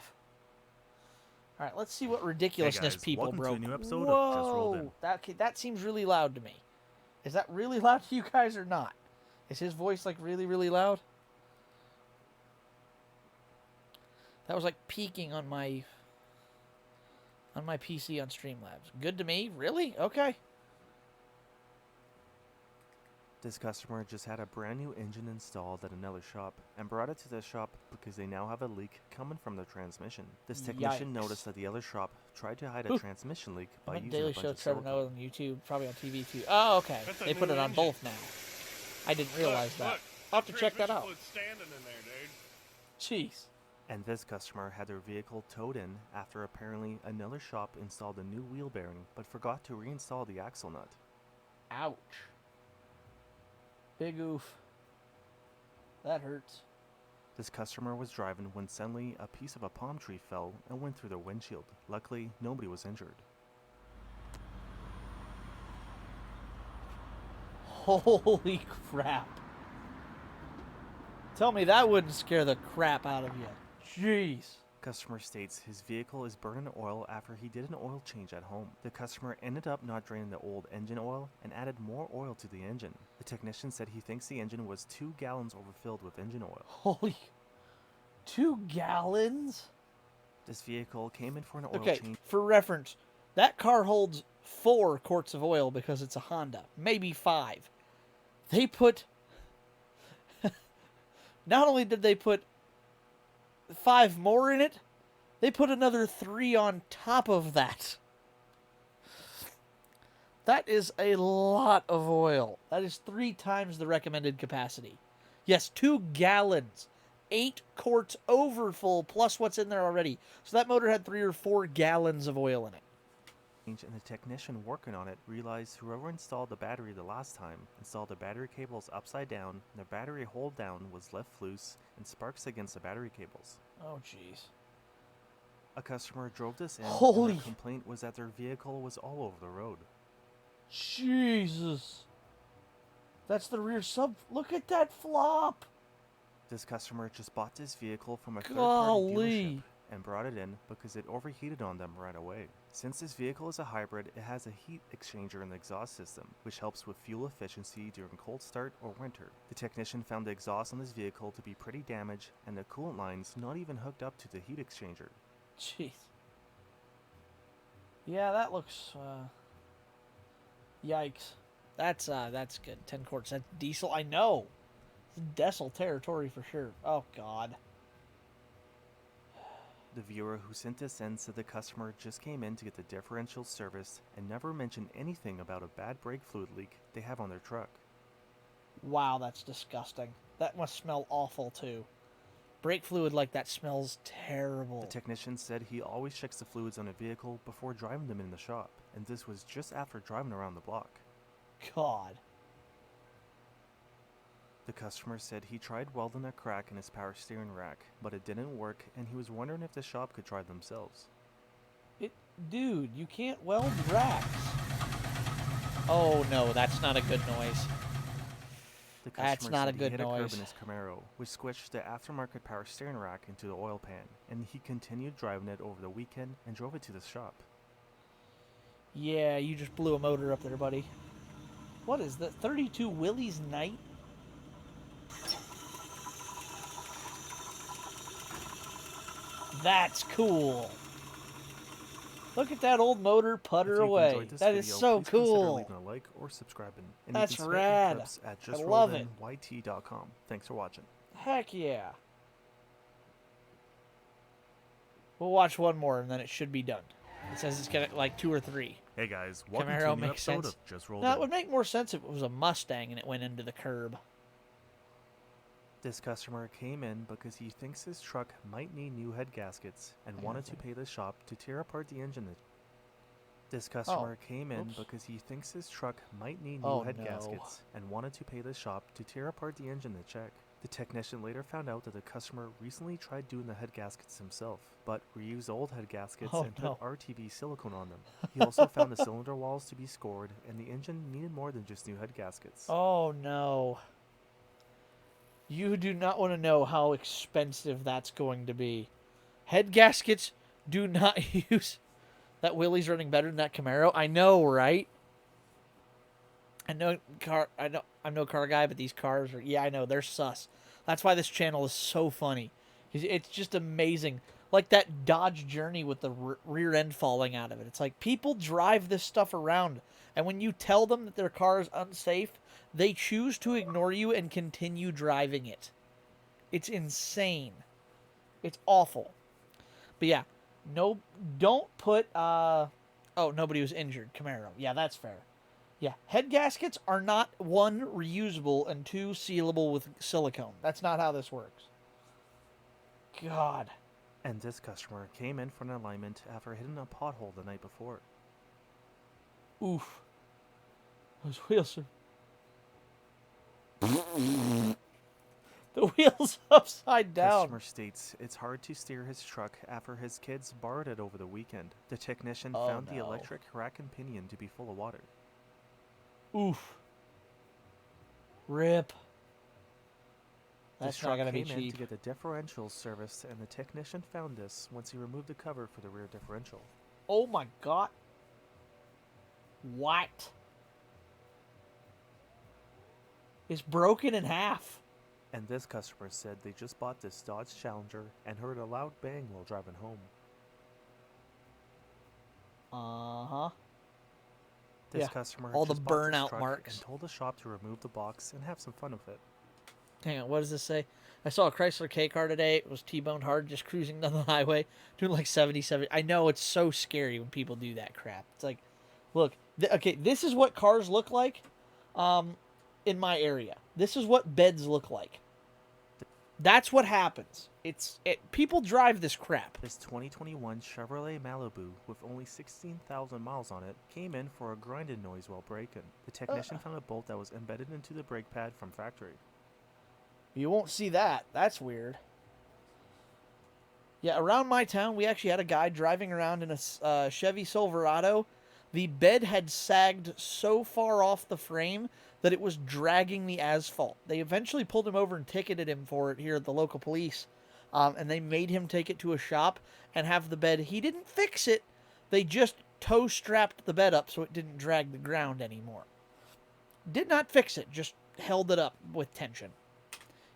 All right, let's see what ridiculousness guys, people welcome to a broke. new episode of Whoa, Just Rolled In. that seems really loud to me. Is that really loud to you guys or not? Is his voice like really, really loud? That was like peaking on my PC on Streamlabs. Good to me? Really? Okay. This customer just had a brand new engine installed at another shop and brought it to the shop because they now have a leak coming from their transmission. This technician Yikes. noticed that the other shop tried to hide a transmission leak by I'm on using Daily a bunch Show, of Trevor silicone. Noah on YouTube, probably on TV too. Oh, okay. That's a They put new it on engine. both now. I didn't realize that. Look, I'll have to check that transmission out. fluid's standing in there, dude. Jeez. And this customer had their vehicle towed in after apparently another shop installed a new wheel bearing but forgot to reinstall the axle nut. Ouch. Big oof. That hurts. This customer was driving when suddenly a piece of a palm tree fell and went through their windshield. Luckily, nobody was injured. Holy crap. Tell me that wouldn't scare the crap out of you. Jeez. Customer states his vehicle is burning oil after he did an oil change at home. The customer ended up not draining the old engine oil and added more oil to the engine. The technician said he thinks the engine was 2 gallons overfilled with engine oil. Holy. 2 gallons? This vehicle came in for an oil Okay, change. for reference, that car holds 4 quarts of oil because it's a Honda. Maybe 5. They put... Not only did they put 5 more in it, they put another 3 on top of that. That is a lot of oil. That is 3 times the recommended capacity. Yes, 2 gallons. 8 quarts over full, plus what's in there already. So that motor had 3 or 4 gallons of oil in it. And the technician working on it realized whoever installed the battery the last time installed the battery cables upside down, and the battery hold down was left loose and sparks against the battery cables. Oh, jeez. A customer drove this in, Holy. and their complaint was that their vehicle was all over the road. Jesus. That's the rear sub. Look at that flop. This customer just bought this vehicle from a third-party Golly. dealership and brought it in because it overheated on them right away. Since this vehicle is a hybrid, it has a heat exchanger in the exhaust system, which helps with fuel efficiency during cold start or winter. The technician found the exhaust on this vehicle to be pretty damaged and the coolant lines not even hooked up to the heat exchanger. Jeez. Yeah, that looks, yikes. That's good. 10 quarts. That's diesel. I know. It's Dessel territory for sure. Oh, God. The viewer who sent this in said the customer just came in to get the differential serviced and never mentioned anything about a bad brake fluid leak they have on their truck. Wow, that's disgusting. That must smell awful, too. Brake fluid like that smells terrible. The technician said he always checks the fluids on a vehicle before driving them in the shop, and this was just after driving around the block. God. The customer said he tried welding a crack in his power steering rack, but it didn't work, and he was wondering if the shop could try themselves. Dude, you can't weld racks. Oh no, that's not a good noise. The That's customer not a said good he hit a curb noise. in his Camaro, which switched the aftermarket power steering rack into the oil pan, and he continued driving it over the weekend and drove it to the shop. Yeah, you just blew a motor up there, buddy. What is that? 32 Willie's Night? That's cool. Look at that old motor putter If you've away. enjoyed this That is video, so please consider cool. leaving a like or subscribing. And That's you can submit your rad. clips at I love justrollinyt.com. Thanks for watching. Heck yeah. We'll watch one more and then it should be done. It says it's got like 2 or 3. Hey guys, welcome to Camaro a new makes episode sense. of Just Rolled Now, In. it would make more sense if it was a Mustang and it went into the curb. This customer came in because he thinks his truck might need new head gaskets and wanted to pay the shop to tear apart the engine. This customer came in Oops. because he thinks his truck might need new Oh, head no. gaskets and wanted to pay the shop to tear apart the engine to check. The technician later found out that the customer recently tried doing the head gaskets himself, but reused old head gaskets Oh, and no. put RTV silicone on them. He also found the cylinder walls to be scored, and the engine needed more than just new head gaskets. Oh no. You do not want to know how expensive that's going to be. Head gaskets do not use... That Willie's running better than that Camaro. I know, right? I'm no car guy, but these cars are... Yeah, I know. They're sus. That's why this channel is so funny. It's just amazing. Like that Dodge Journey with the rear end falling out of it. It's like people drive this stuff around. And when you tell them that their car is unsafe, they choose to ignore you and continue driving it. It's insane. It's awful. But yeah, no, don't put, oh, nobody was injured. Camaro. Yeah, that's fair. Yeah, head gaskets are not, 1, reusable, and 2, sealable with silicone. That's not how this works. God. And this customer came in for an alignment after hitting a pothole the night before. Oof. Those wheels are... The wheel's upside down. Customer states it's hard to steer his truck after his kids borrowed it over the weekend. The technician found the electric rack and pinion to be full of water. Oof. Rip. That's This not truck going to be came in cheap. to get the differential serviced, and the technician found this once he removed the cover for the rear differential. Oh my god. What? It's broken in half. And this customer said they just bought this Dodge Challenger and heard a loud bang while driving home. Uh-huh. This Yeah, customer all the just bought this burnout truck marks. and told the shop to remove the box and have some fun with it. Hang on, what does this say? I saw a Chrysler K car today. It was T-boned hard, just cruising down the highway, doing like 70. I know, it's so scary when people do that crap. It's like, look, okay, this is what cars look like in my area. This is what beds look like. That's what happens. People drive this crap. This 2021 Chevrolet Malibu with only 16,000 miles on it came in for a grinding noise while braking. The technician found a bolt that was embedded into the brake pad from factory. You won't see that. That's weird. Yeah, around my town, we actually had a guy driving around in a Chevy Silverado. The bed had sagged so far off the frame that it was dragging the asphalt. They eventually pulled him over and ticketed him for it here at the local police. And they made him take it to a shop and have the bed. He didn't fix it. They just tow strapped the bed up so it didn't drag the ground anymore. Did not fix it, just held it up with tension.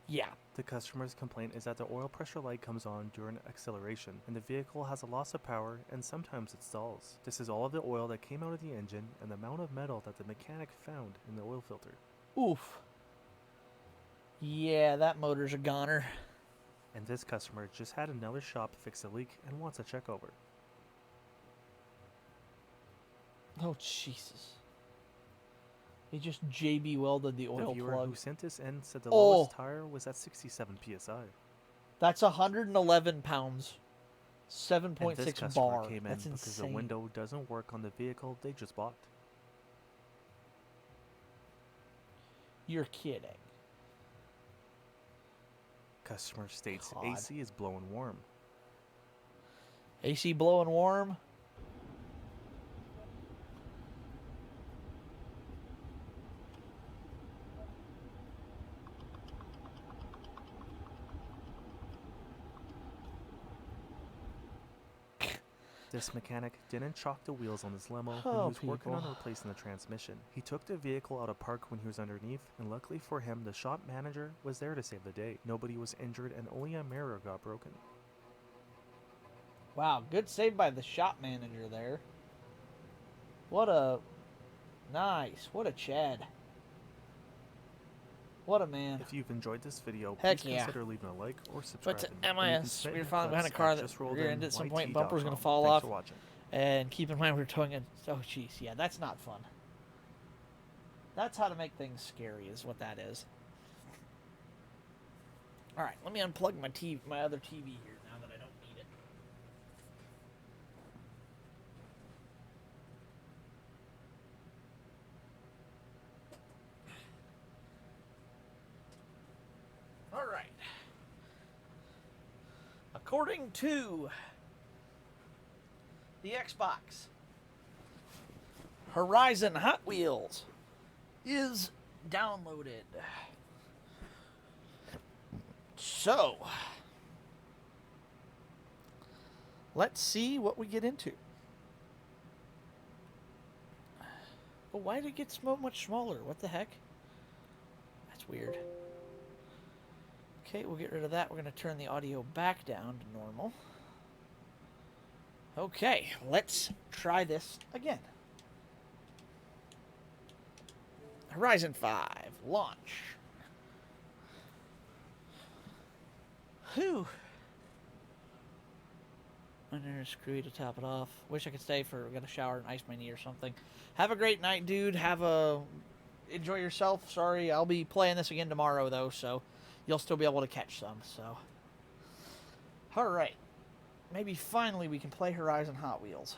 Yeah. The customer's complaint is that the oil pressure light comes on during acceleration, and the vehicle has a loss of power, and sometimes it stalls. This is all of the oil that came out of the engine and the amount of metal that the mechanic found in the oil filter. Oof. Yeah, that motor's a goner. And this customer just had another shop fix a leak and wants a check over. Oh, Jesus. He just JB welded the oil The viewer plug. who sent this in said the lowest tire was at 67 psi. That's 111 pounds. 7.6 And this customer bar. came in That's because insane. the window doesn't work on the vehicle they just bought. You're kidding. Customer states God. AC is blowing warm. AC blowing warm? This mechanic didn't chalk the wheels on his limo when he Oh, was working on people. replacing the transmission. He took the vehicle out of park when he was underneath, and luckily for him, the shop manager was there to save the day. Nobody was injured, and only a mirror got broken. Wow, good save by the shop manager there. What a... Nice. What a Chad. What a man. If you've enjoyed this video, Heck please yeah. consider leaving a like or But subscribing. MIS, we were falling behind a car that rear-ended at some point. Bumper's going to fall Thanks off. for watching. And keep in mind we're towing it. Oh, jeez. Yeah, that's not fun. That's how to make things scary is what that is. All right, let me unplug my other TV here now that I don't need it. All right. According to the Xbox, Horizon Hot Wheels is downloaded. So, let's see what we get into. Oh, why did it get so much smaller? What the heck? That's weird. Okay, we'll get rid of that. We're going to turn the audio back down to normal. Okay, let's try this again. Horizon 5, launch. Whew. Under screwy to top it off. Wish I could stay for get a shower and ice my knee or something. Have a great night, dude. Enjoy yourself. Sorry, I'll be playing this again tomorrow though, so you'll still be able to catch some. So, all right. Maybe finally we can play Horizon Hot Wheels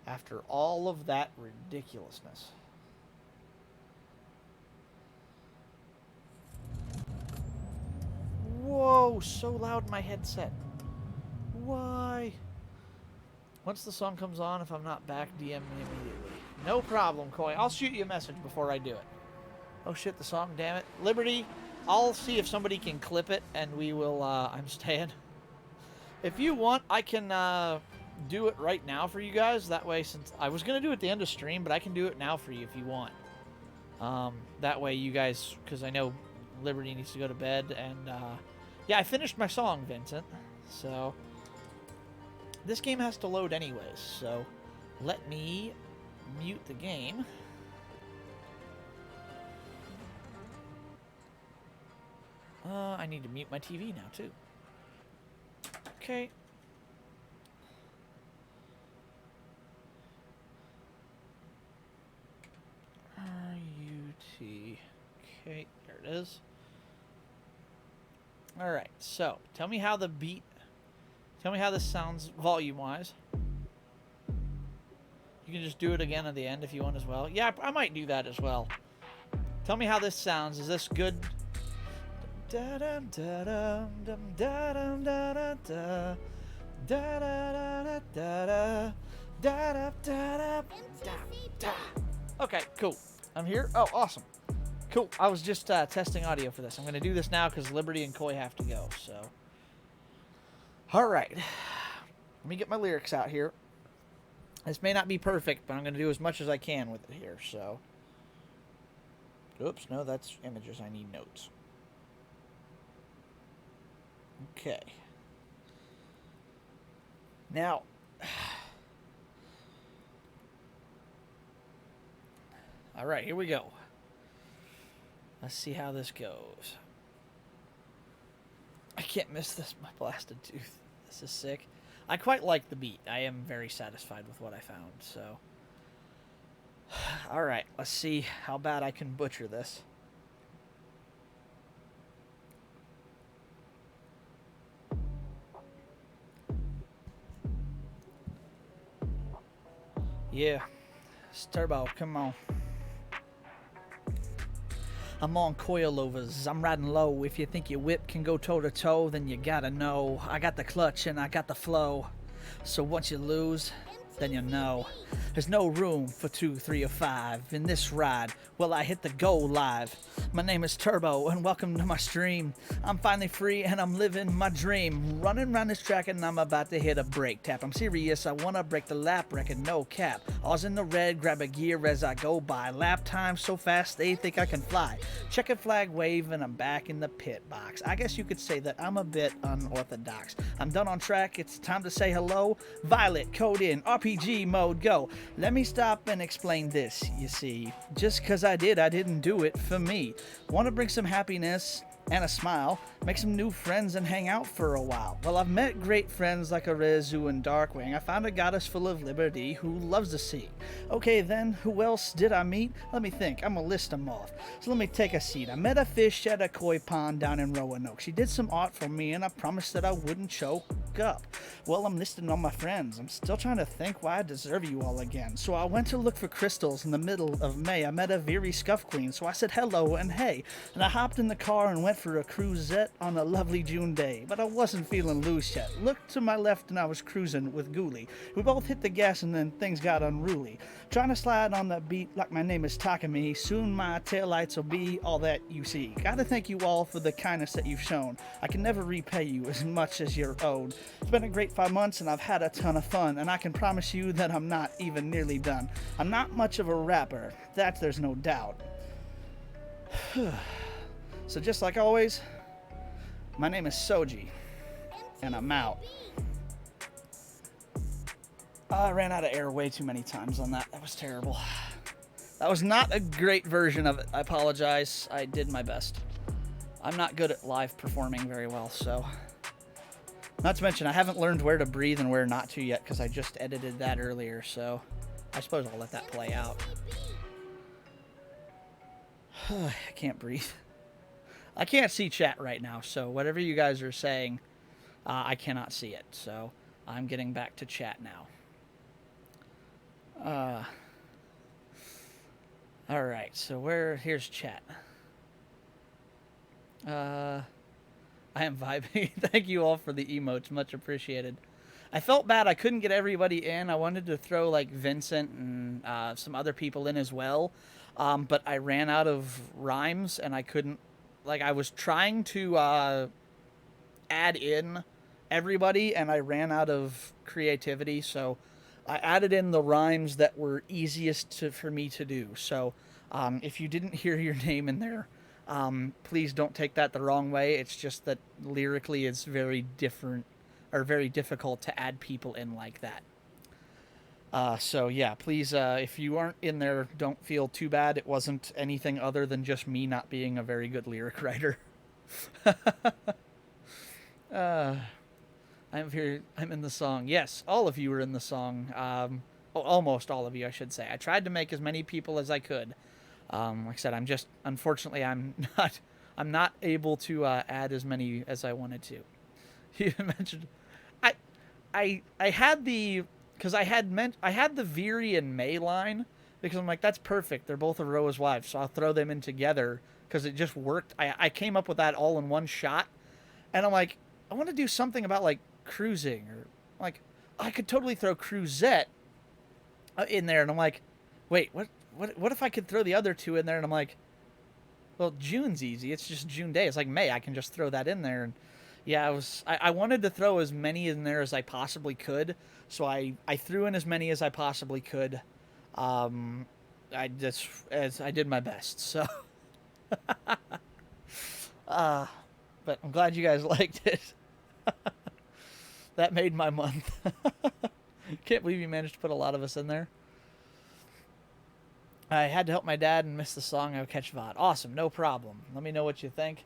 after all of that ridiculousness. Whoa, so loud in my headset. Why? Once the song comes on, if I'm not back, DM me immediately. No problem, Koi. I'll shoot you a message before I do it. Oh shit, the song, damn it. Liberty, I'll see if somebody can clip it, and we will, I'm staying. If you want, I can do it right now for you guys. That way, since I was going to do it at the end of stream, but I can do it now for you if you want. That way you guys, because I know Liberty needs to go to bed, and yeah, I finished my song, Vincent. So, this game has to load anyways, so let me mute the game. I need to mute my TV now, too. Okay. R-U-T. Okay, there it is. Alright, so, tell me how this sounds volume-wise. You can just do it again at the end if you want as well. Yeah, I might do that as well. Tell me how this sounds. Is this good? Okay, cool. I'm here. Oh, awesome. Cool. I was just testing audio for this. I'm going to do this now because Liberty and Koi have to go. So, all right. Let me get my lyrics out here. This may not be perfect, but I'm going to do as much as I can with it here. So, oops, no, that's images. I need notes. Okay. Now, all right, here we go. Let's see how this goes. I can't miss this, my blasted tooth. This is sick. I quite like the beat. I am very satisfied with what I found, so. All right, let's see how bad I can butcher this. Yeah, it's Turbo, come on. I'm on coilovers, I'm riding low. If you think your whip can go toe to toe, then you gotta know I got the clutch and I got the flow. So once you lose, then you know there's no room for 2, 3, or 5 in this ride. Well, I hit the go live. My name is Turbo and welcome to my stream. I'm finally free and I'm living my dream. Running around this track and I'm about to hit a brake tap. I'm serious, I wanna break the lap record, no cap. All's in the red, grab a gear as I go by. Lap time so fast they think I can fly. Checkered flag wave and I'm back in the pit box. I guess you could say that I'm a bit unorthodox. I'm done on track, it's time to say hello. Violet, code in, RPG mode, go. Let me stop and explain this, you see. Just cause I didn't do it for me. Want to bring some happiness and a smile, make some new friends and hang out for a while. Well, I've met great friends like Arezu and Darkwing. I found a goddess full of liberty who loves the sea. Okay then, who else did I meet? Let me think, I'm gonna list them off. So let me take a seat. I met a fish at a koi pond down in Roanoke. She did some art for me and I promised that I wouldn't choke. woke up. Well, I'm listing all my friends. I'm still trying to think why I deserve you all again. So I went to look for crystals in the middle of May. I met a very scuff queen, so I said hello and hey. And I hopped in the car and went for a cruisette on a lovely June day. But I wasn't feeling loose yet. Looked to my left and I was cruising with Ghoulie. We both hit the gas and then things got unruly. Trying to slide on the beat like my name is Takami. Soon my taillights will be all that you see. Gotta thank you all for the kindness that you've shown. I can never repay you as much as you're owed. It's been a great 5 months and I've had a ton of fun, and I can promise you that I'm not even nearly done. I'm not much of a rapper, that there's no doubt. So just like always, my name is Soji, and I'm out. I ran out of air way too many times on that. That was terrible. That was not a great version of it. I apologize. I did my best. I'm not good at live performing very well, so... Not to mention, I haven't learned where to breathe and where not to yet, because I just edited that earlier, so... I suppose I'll let that play out. I can't breathe. I can't see chat right now, so whatever you guys are saying, I cannot see it, so I'm getting back to chat now. Alright, so here's chat. I am vibing. Thank you all for the emotes, much appreciated. I felt bad I couldn't get everybody in. I wanted to throw like Vincent and some other people in as well, but I ran out of rhymes and I couldn't. Like, I was trying to add in everybody and I ran out of creativity, so I added in the rhymes that were easiest for me to do. So if you didn't hear your name in there, please don't take that the wrong way. It's just that lyrically it's very different, or very difficult to add people in like that. So yeah, please, if you aren't in there, don't feel too bad. It wasn't anything other than just me not being a very good lyric writer. I'm here. I'm in the song. Yes, all of you are in the song. Almost all of you, I should say. I tried to make as many people as I could. Like I said, unfortunately, I'm not able to add as many as I wanted to. You mentioned, I had the, because I had the Veery and May line, because I'm like, that's perfect. They're both Aroa's wives, so I'll throw them in together because it just worked. I came up with that all in one shot, and I'm like, I want to do something about like cruising, or like I could totally throw cruisette in there, and I'm like, wait, what if I could throw the other two in there? And I'm like, well, June's easy. It's just June day. It's like May. I can just throw that in there. And yeah, I wanted to throw as many in there as I possibly could. So I threw in as many as I possibly could. I did my best. So, but I'm glad you guys liked it. That made my month. Can't believe you managed to put a lot of us in there. I had to help my dad and missed the song. I'll catch VOD. Awesome, no problem. Let me know what you think.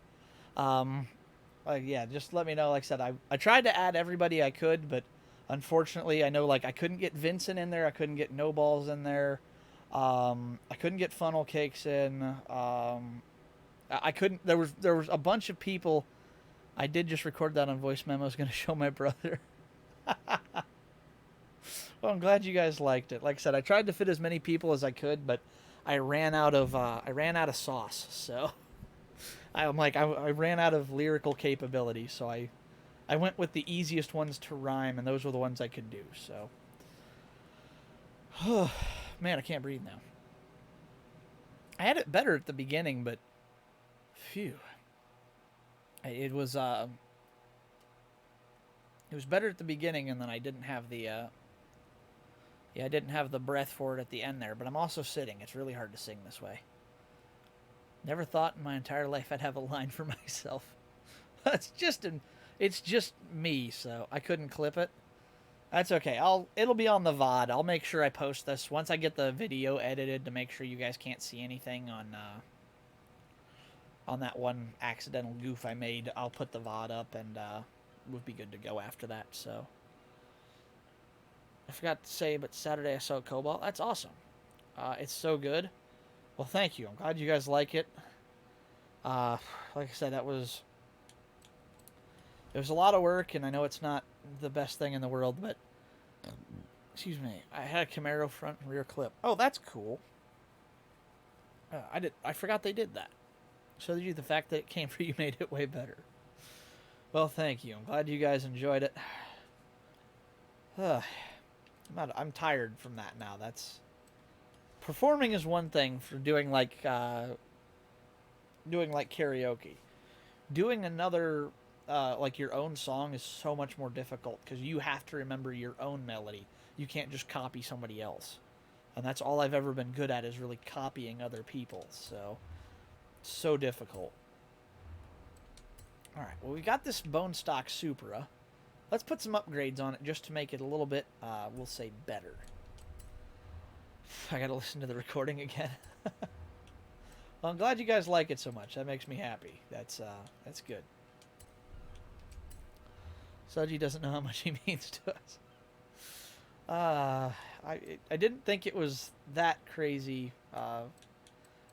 Yeah, just let me know. Like I said, I tried to add everybody I could, but unfortunately, I know like I couldn't get Vincent in there. I couldn't get No Balls in there. I couldn't get Funnel Cakes in. I couldn't. There was a bunch of people. I did just record that on voice memo. I was going to show my brother. Well, I'm glad you guys liked it. Like I said, I tried to fit as many people as I could, but I ran out of sauce. So I'm like, I ran out of lyrical capability. So I went with the easiest ones to rhyme, and those were the ones I could do. So, man, I can't breathe now. I had it better at the beginning, but phew, it was better at the beginning, and then I didn't have the. I didn't have the breath for it at the end there, but I'm also sitting. It's really hard to sing this way. Never thought in my entire life I'd have a line for myself. It's just me, so I couldn't clip it. That's okay. It'll be on the VOD. I'll make sure I post this once I get the video edited to make sure you guys can't see anything on that one accidental goof I made. I'll put the VOD up, and we'll be good to go after that. So. I forgot to say, but Saturday I saw Cobalt. That's awesome. It's so good. Well, thank you. I'm glad you guys like it. Like I said, that was It was a lot of work, and I know it's not the best thing in the world, but excuse me, I had a Camaro front and rear clip. Oh, that's cool. I forgot they did that. Shows you the fact that it came for you made it way better. Well, thank you. I'm glad you guys enjoyed it. I'm tired from that now. That's performing is one thing for doing like karaoke. Doing another like your own song is so much more difficult because you have to remember your own melody. You can't just copy somebody else. And that's all I've ever been good at is really copying other people. So difficult. Alright, well, we got this bone stock Supra. Let's put some upgrades on it just to make it a little bit, we'll say, better. I gotta listen to the recording again. Well, I'm glad you guys like it so much. That makes me happy. That's good. Soji doesn't know how much he means to us. I didn't think it was that crazy. I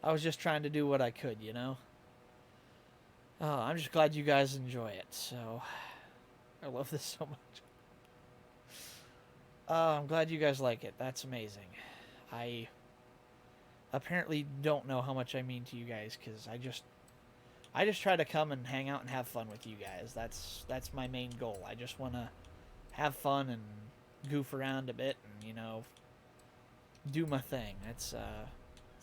was just trying to do what I could, you know? Oh, I'm just glad you guys enjoy it, so... I love this so much. I'm glad you guys like it. That's amazing. I apparently don't know how much I mean to you guys, because I just try to come and hang out and have fun with you guys. That's my main goal. I just want to have fun and goof around a bit and, you know, do my thing. It's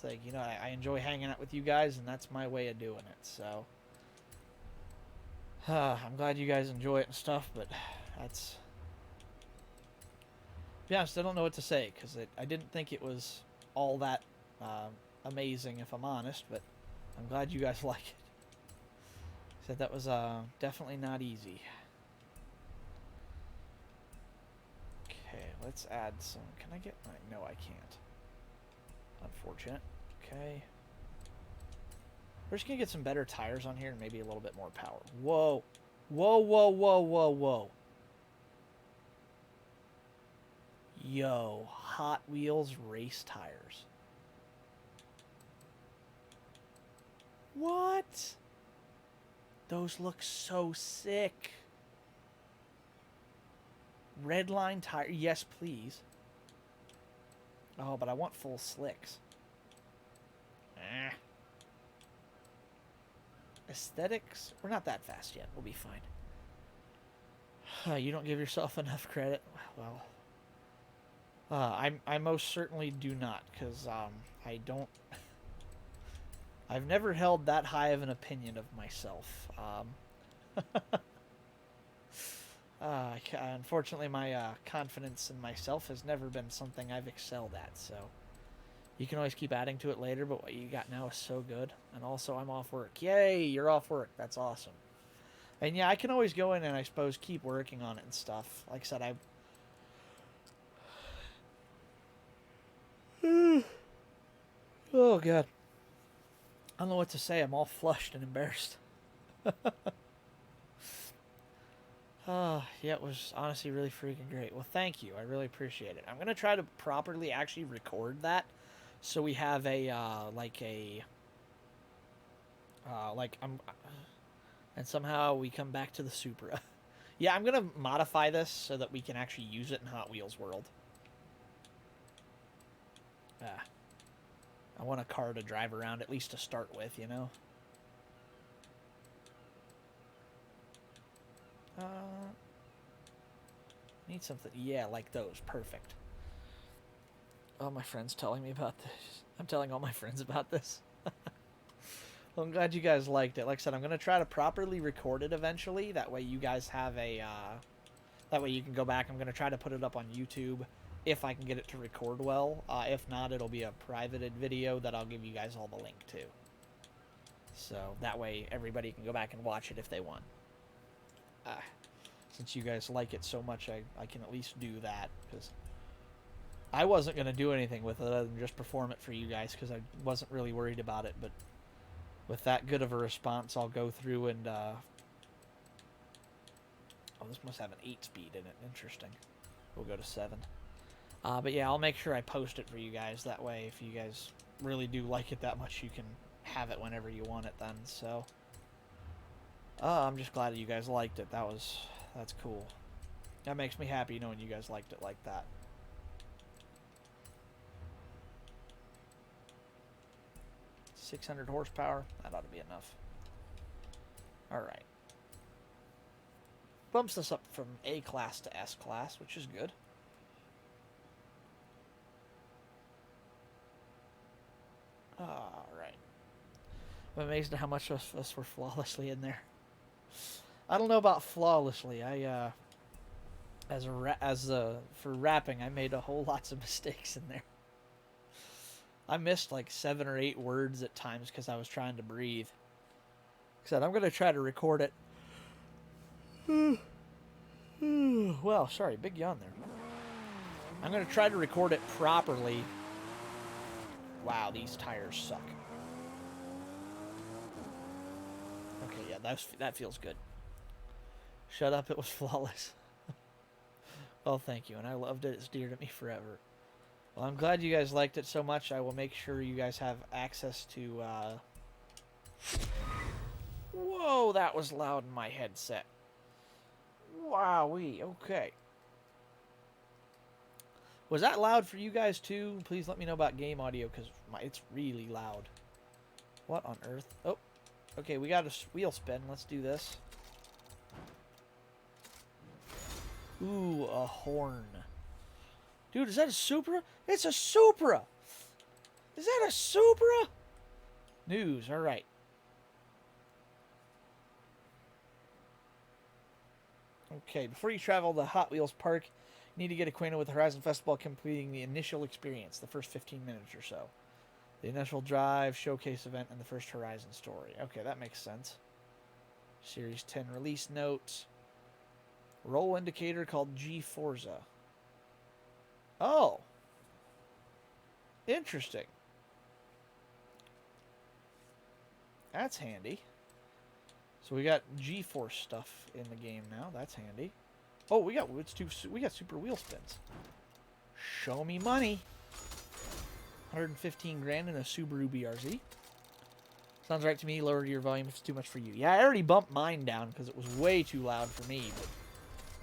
like, you know, I enjoy hanging out with you guys, and that's my way of doing it, so... I'm glad you guys enjoy it and stuff, but that's... To be honest, I don't know what to say, because I didn't think it was all that amazing, if I'm honest, but I'm glad you guys like it. Said that was definitely not easy. Okay, let's add some... Can I get... No, I can't. Unfortunate. Okay. We're just going to get some better tires on here and maybe a little bit more power. Whoa. Whoa, whoa, whoa, whoa, whoa. Yo, Hot Wheels race tires. What? Those look so sick. Red line tire. Yes, please. Oh, but I want full slicks. Aesthetics? We're not that fast yet. We'll be fine. You don't give yourself enough credit? Well, I most certainly do not, because I don't... I've never held that high of an opinion of myself. Unfortunately, my confidence in myself has never been something I've excelled at, so... You can always keep adding to it later, but what you got now is so good. And also, I'm off work. Yay, you're off work. That's awesome. And yeah, I can always go in and I suppose keep working on it and stuff. Like I said, Oh, God. I don't know what to say. I'm all flushed and embarrassed. Yeah, it was honestly really freaking great. Well, thank you. I really appreciate it. I'm going to try to properly actually record that. So we have a, and somehow we come back to the Supra. Yeah, I'm going to modify this so that we can actually use it in Hot Wheels World. I want a car to drive around, at least to start with, you know? Need something, yeah, like those, perfect. Oh, my friend's telling me about this. I'm telling all my friends about this. Well, I'm glad you guys liked it. Like I said, I'm going to try to properly record it eventually. That way you guys have a... that way you can go back. I'm going to try to put it up on YouTube if I can get it to record well. If not, it'll be a privated video that I'll give you guys all the link to. So that way everybody can go back and watch it if they want. Since you guys like it so much, I can at least do that, because... I wasn't going to do anything with it other than just perform it for you guys, because I wasn't really worried about it, but with that good of a response, I'll go through and, oh, this must have an 8-speed in it. Interesting. We'll go to 7. But yeah, I'll make sure I post it for you guys. That way, if you guys really do like it that much, you can have it whenever you want it then, so... I'm just glad you guys liked it. That's cool. That makes me happy knowing you guys liked it like that. .600 horsepower. That ought to be enough. Alright. Bumps us up from A class to S class, which is good. Alright. I'm amazed at how much of us were flawlessly in there. I don't know about flawlessly. For rapping, I made a whole lots of mistakes in there. I missed like 7 or 8 words at times because I was trying to breathe. Like I said, I'm going to try to record it. Well, sorry, big yawn there. I'm going to try to record it properly. Wow, these tires suck. Okay, yeah, that feels good. Shut up, it was flawless. Well, thank you, and I loved it. It's dear to me forever. Well, I'm glad you guys liked it so much. I will make sure you guys have access to, Whoa, that was loud in my headset. Wowee, okay. Was that loud for you guys too? Please let me know about game audio, because it's really loud. What on earth? Oh, okay, we got a wheel spin. Let's do this. Ooh, a horn. Dude, is that a Supra? It's a Supra! Is that a Supra? News, alright. Okay, before you travel to Hot Wheels Park, you need to get acquainted with the Horizon Festival, completing the initial experience, the first 15 minutes or so. The initial drive, showcase event, and the first Horizon story. Okay, that makes sense. Series 10 release notes. Roll indicator called G Forza. Oh. Interesting. That's handy. So we got G-force stuff in the game now. That's handy. Oh, we got super wheel spins. Show me money. 115 grand in a Subaru BRZ. Sounds right to me. Lower your volume if it's too much for you. Yeah, I already bumped mine down because it was way too loud for me, but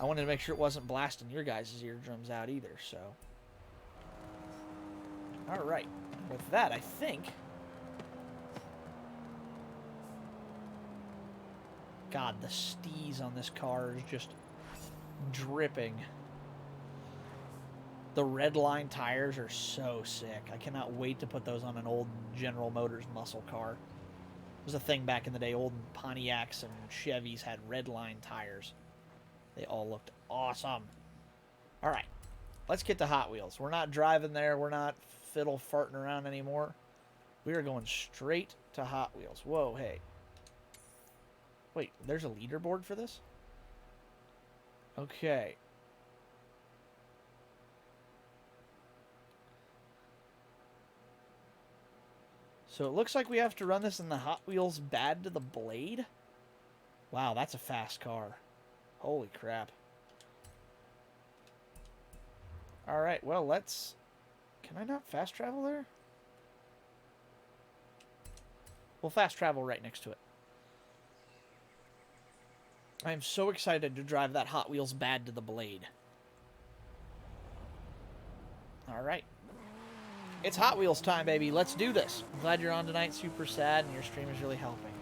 I wanted to make sure it wasn't blasting your guys' eardrums out either, so. Alright. With that, I think. God, the stees on this car is just dripping. The red line tires are so sick. I cannot wait to put those on an old General Motors muscle car. It was a thing back in the day. Old Pontiacs and Chevys had red line tires. They all looked awesome. Alright, let's get to Hot Wheels. We're not driving there. We're not fiddle farting around anymore. We are going straight to Hot Wheels. Whoa, hey. Wait, there's a leaderboard for this? Okay. So it looks like we have to run this in the Hot Wheels Bad to the Blade. Wow, that's a fast car. Holy crap. Alright, well, let's... Can I not fast travel there? We'll fast travel right next to it. I am so excited to drive that Hot Wheels Bad to the Blade. Alright. It's Hot Wheels time, baby. Let's do this. I'm glad you're on tonight. Super sad, and your stream is really helping.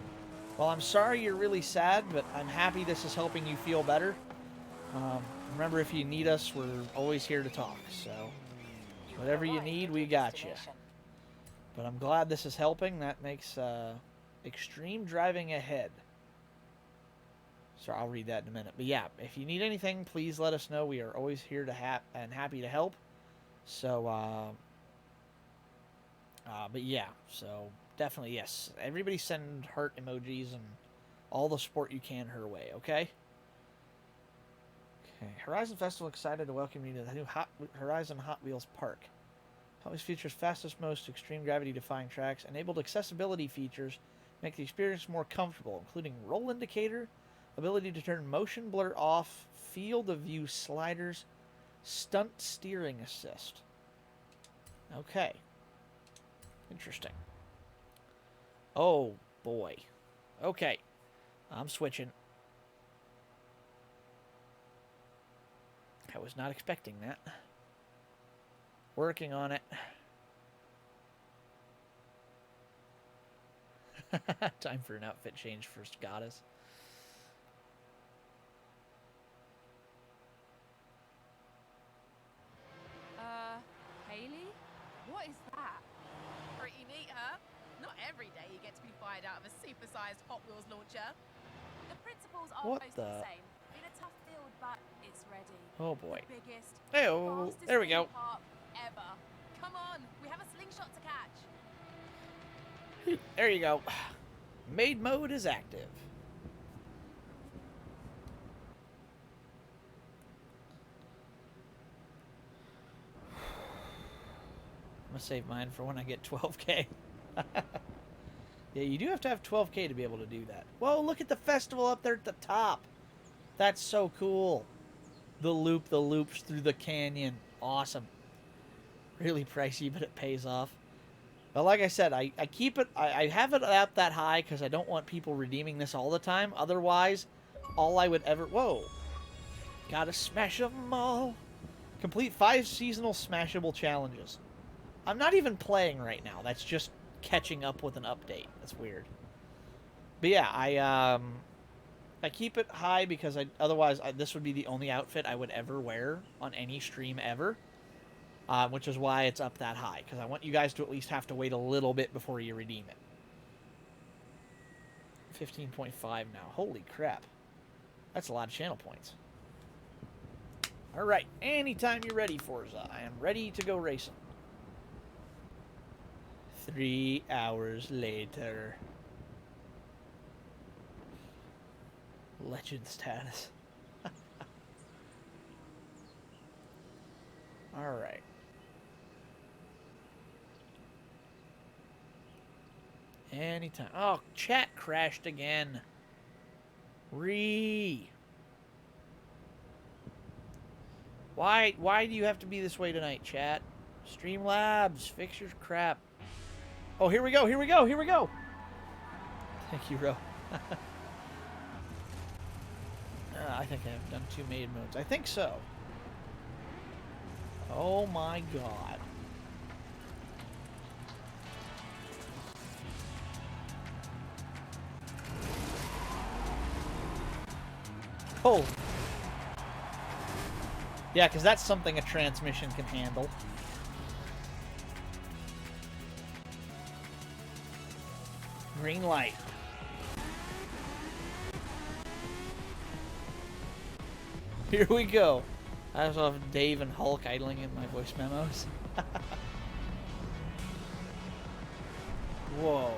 Well, I'm sorry you're really sad, but I'm happy this is helping you feel better. Remember, if you need us, we're always here to talk. So, whatever you need, we got you. But I'm glad this is helping. That makes extreme driving ahead. So I'll read that in a minute. But yeah, if you need anything, please let us know. We are always here to and happy to help. So, but yeah, so definitely yes. Everybody send heart emojis and all the support you can her way. Okay. Okay. Horizon Festival excited to welcome you to the new Horizon Hot Wheels Park. Hot Wheels features fastest, most extreme gravity-defying tracks, enabled accessibility features, make the experience more comfortable, including roll indicator, ability to turn motion blur off, field of view sliders, stunt steering assist. Okay. Interesting. Oh, boy. Okay. I'm switching. I was not expecting that. Working on it. Time for an outfit change for Goddess. Haley? What is that? Pretty neat, huh? Not every day you get to be fired out of a supersized Hot Wheels launcher. The principles are What mostly the? the same. Been a tough field, but it's ready. Oh boy. The biggest, Hey-oh. fastest There we go. theme park ever. Come on, we have a slingshot to catch. There you go. Maid mode is active. I'm gonna save mine for when I get 12K. Yeah, you do have to have 12K to be able to do that. Whoa, look at the festival up there at the top. That's so cool. The loops through the canyon. Awesome. Really pricey, but it pays off. But like I said, I keep it, I have it out that high because I don't want people redeeming this all the time. Otherwise, all I would ever... Whoa. Gotta smash them all. Complete 5 seasonal smashable challenges. I'm not even playing right now. That's just catching up with an update. That's weird. But yeah, I keep it high because otherwise this would be the only outfit I would ever wear on any stream ever. Which is why it's up that high, because I want you guys to at least have to wait a little bit before you redeem it. 15.5 now. Holy crap. That's a lot of channel points. Alright, anytime you're ready, Forza. I am ready to go racing. 3 hours later. Legend status. Alright. Anytime. Oh, chat crashed again. Why do you have to be this way tonight, chat? Streamlabs, fix your crap. Oh, here we go, here we go, here we go. Thank you, Ro. I think I've done 2 maid modes. I think so. Oh my god. Oh. Yeah, because that's something a transmission can handle. Green light. Here we go. I also have Dave and Hulk idling in my voice memos. Whoa.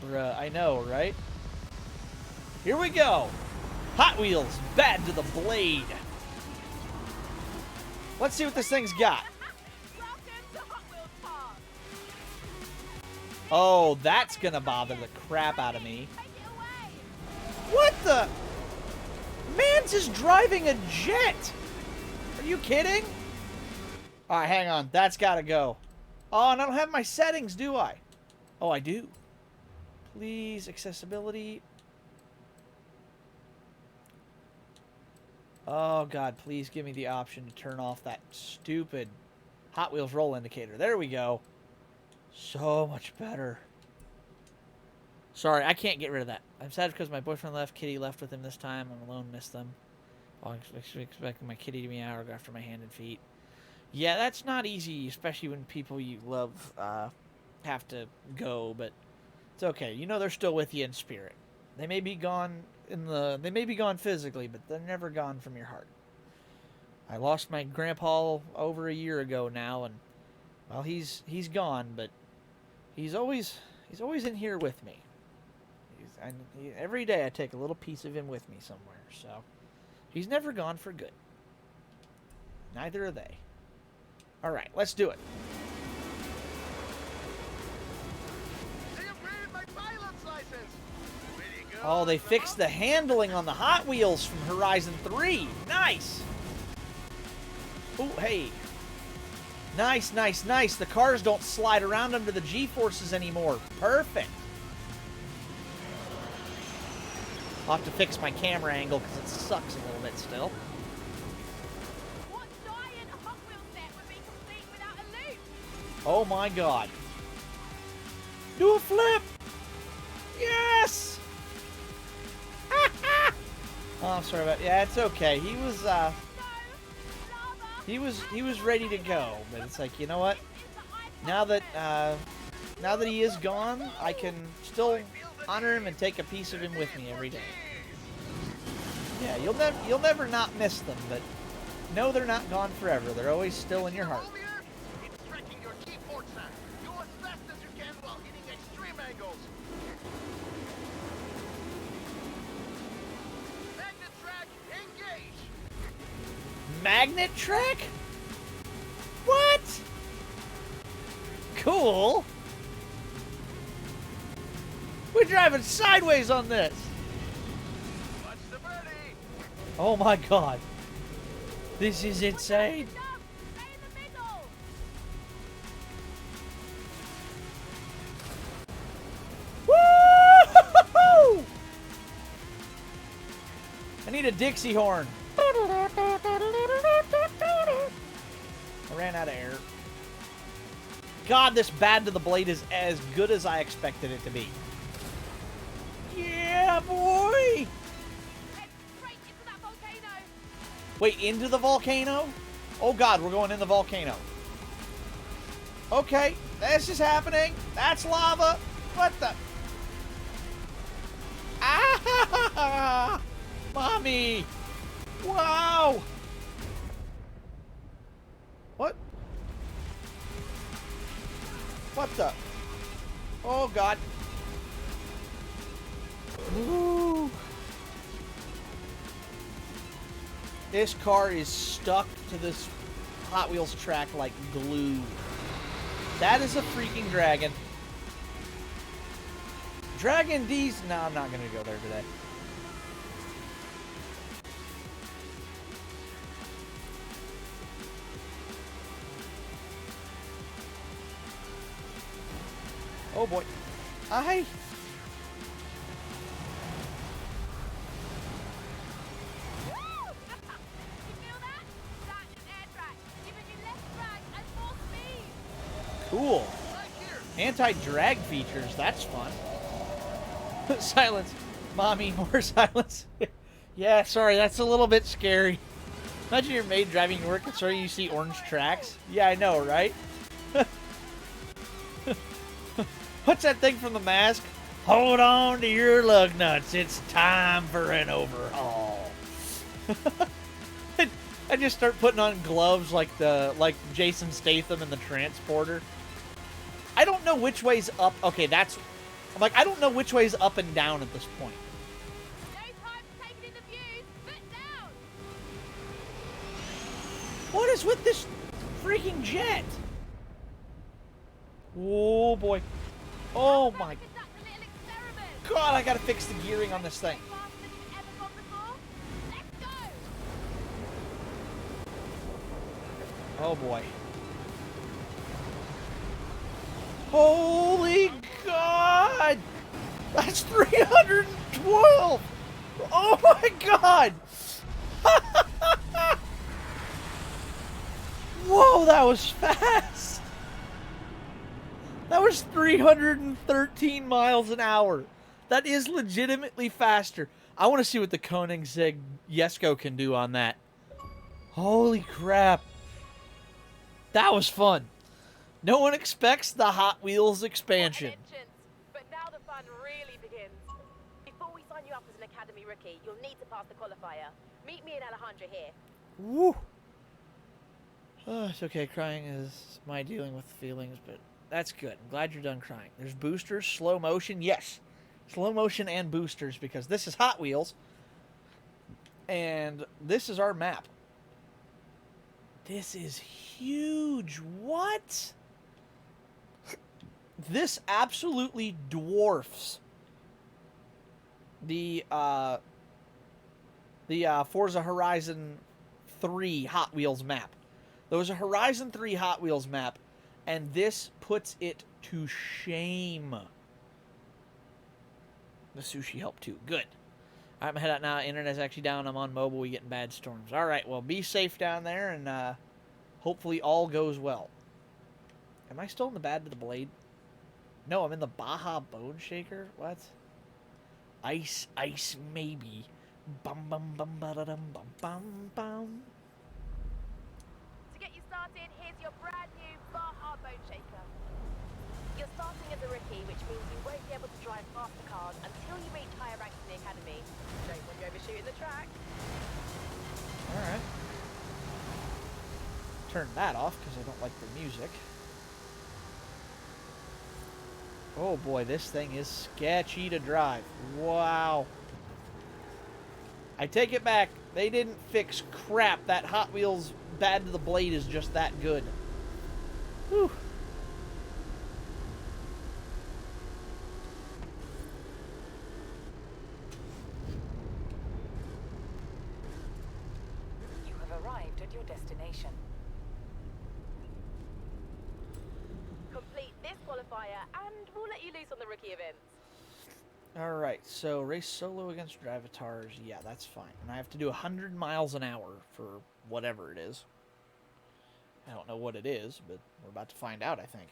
Bruh, I know, right? Here we go. Hot Wheels, bad to the blade. Let's see what this thing's got. Oh, that's gonna bother the crap out of me. What the? Man's just driving a jet. Are you kidding? All right, hang on. That's gotta go. Oh, and I don't have my settings, do I? Oh, I do. Please, accessibility. Oh, God, please give me the option to turn off that stupid Hot Wheels roll indicator. There we go. So much better. Sorry, I can't get rid of that. I'm sad because my boyfriend left. Kitty left with him this time. I'm alone, missed them. I'm expecting my kitty to be out or go after my hand and feet. Yeah, that's not easy, especially when people you love have to go, but it's okay. You know they're still with you in spirit. They may be gone they may be gone physically, but they're never gone from your heart. I lost my grandpa over a year ago now, and well, he's gone, but he's always in here with me. Every day I take a little piece of him with me somewhere, so he's never gone for good. Neither are they. All right, let's do it. Oh, they fixed the handling on the Hot Wheels from Horizon 3. Nice. Oh, hey. Nice, nice, nice. The cars don't slide around under the G-forces anymore. Perfect. I'll have to fix my camera angle because it sucks a little bit still. What giant Hot Wheels set would be complete without a loop? Oh my god. Do a flip! Yes! Oh, I'm sorry about. Yeah, it's okay. He was ready to go, but it's like, you know what? Now that he is gone, I can still honor him and take a piece of him with me every day. Yeah, you'll never not miss them, but no, they're not gone forever. They're always still in your heart. It's stretching your G-force out. Go as fast as you can while hitting extreme angles. Magnet track, engage. Magnet track? What? Cool. We're driving sideways on this. Watch the birdie. Oh my god. This is insane. Woo! I need a Dixie horn. I ran out of air. God, this bad to the blade is as good as I expected it to be. Yeah, boy! Wait, into the volcano? Oh god, we're going in the volcano. Okay, this is happening. That's lava. What the? Ah! Mommy! Wow! What? What the? Oh god. Ooh. This car is stuck to this Hot Wheels track like glue. That is a freaking dragon. Dragon D's. No, I'm not going to go there today. Oh boy. I. Cool. Anti-drag features, that's fun. Silence. Mommy, more silence. Yeah, sorry, that's a little bit scary. Imagine your maid driving to work and sorry you see orange tracks. Yeah, I know, right? What's that thing from The Mask? Hold on to your lug nuts. It's time for an overhaul. I just start putting on gloves like Jason Statham in The Transporter. I don't know which way's up. Okay, I'm like, I don't know which way's up and down at this point. No time for taking in the views. Foot down. What is with this freaking jet? Oh boy. Oh my god, I gotta fix the gearing on this thing. Oh boy. Holy god! That's 312! Oh my god! Whoa, that was fast! That was 313 miles an hour. That is legitimately faster. I want to see what the Koenigsegg Jesko can do on that. Holy crap. That was fun. No one expects the Hot Wheels expansion. But now the fun really begins. Before we sign you up as an Academy rookie, you'll need to pass the qualifier. Meet me and Alejandra here. Woo. Oh, it's okay. Crying is my dealing with feelings, but that's good. I'm glad you're done crying. There's boosters, slow motion. Yes. Slow motion and boosters because this is Hot Wheels. And this is our map. This is huge. What? This absolutely dwarfs the Forza Horizon 3 Hot Wheels map. There was a Horizon 3 Hot Wheels map, and this puts it to shame. The sushi helped too. Good. I'm head out now. Internet's actually down. I'm on mobile. We getting bad storms. All right. Well, be safe down there, and hopefully all goes well. Am I still in the Bad to the Blade? No, I'm in the Baja Bone Shaker. What? Ice, maybe. Bum bum bum ba da dum bum bum bum. To get you started, here's your brand new Baja Boat Shaker. You're starting as a rookie, which means you won't be able to drive faster cars until you reach higher ranks in the academy. Don't want you overshooting the track. Alright. Turn that off because I don't like the music. Oh boy, this thing is sketchy to drive. Wow. I take it back. They didn't fix crap. That Hot Wheels Bad to the Blade is just that good. Whew. You have arrived at your destination. Complete this qualifier, and we'll let you loose on the rookie events. Alright, so race solo against Drivatars. Yeah, that's fine. And I have to do 100 miles an hour for whatever it is. I don't know what it is, but we're about to find out, I think.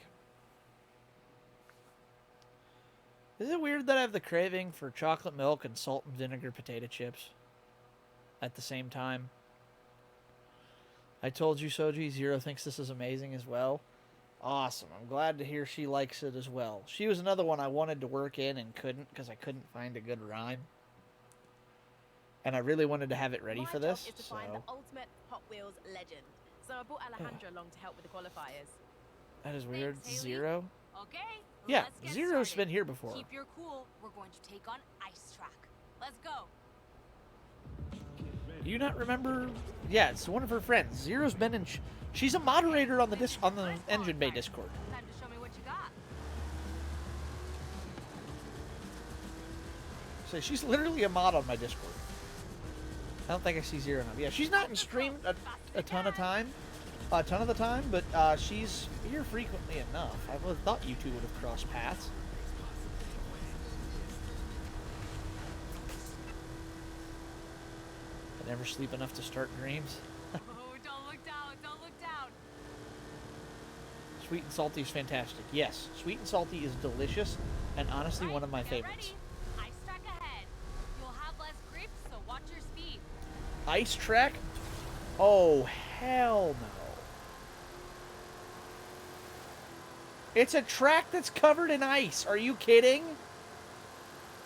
Is it weird that I have the craving for chocolate milk and salt and vinegar potato chips at the same time? I told you, Soji, Zero thinks this is amazing as well. Awesome. I'm glad to hear she likes it as well. She was another one I wanted to work in and couldn't because I couldn't find a good rhyme. And I really wanted to have it ready for this. My job is to find the ultimate Hot Wheels legend. So I brought Alejandro along to help with the qualifiers. That is weird. Thanks, Haley. Zero? Okay. Yeah, let's get Zero's started. been here before. Keep your cool. We're going to take on Ice Track. Let's go. Do you not remember? Yeah, it's one of her friends. Zero's been in. She's a moderator on the Engine Bay Discord. Time to show me what you got. So she's literally a mod on my Discord. I don't think I see Zero now. Yeah, she's not in stream a ton of the time, but she's here frequently enough. I would have thought you two would have crossed paths. I never sleep enough to start dreams. Oh, don't look down. Don't look down. Sweet and salty is fantastic. Yes, sweet and salty is delicious, and honestly one of my favorites. Ice Track ahead. You'll have less creep, so watch your speed. Ice Track? Oh, hell no. It's a track that's covered in ice. Are you kidding?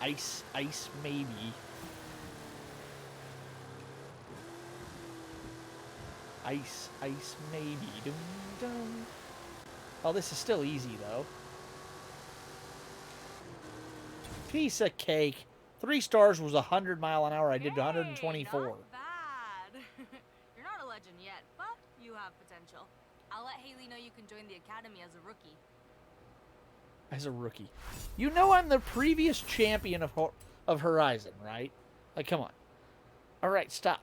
Ice, maybe. Ice, maybe. Dum, dum. Oh, this is still easy, though. Piece of cake. 3 stars was 100 mile an hour. I did 124. Not bad. You're not a legend yet, but you have potential. I'll let Haley know you can join the academy as a rookie. As a rookie. You know I'm the previous champion of Horizon, right? Like, come on. Alright, stop.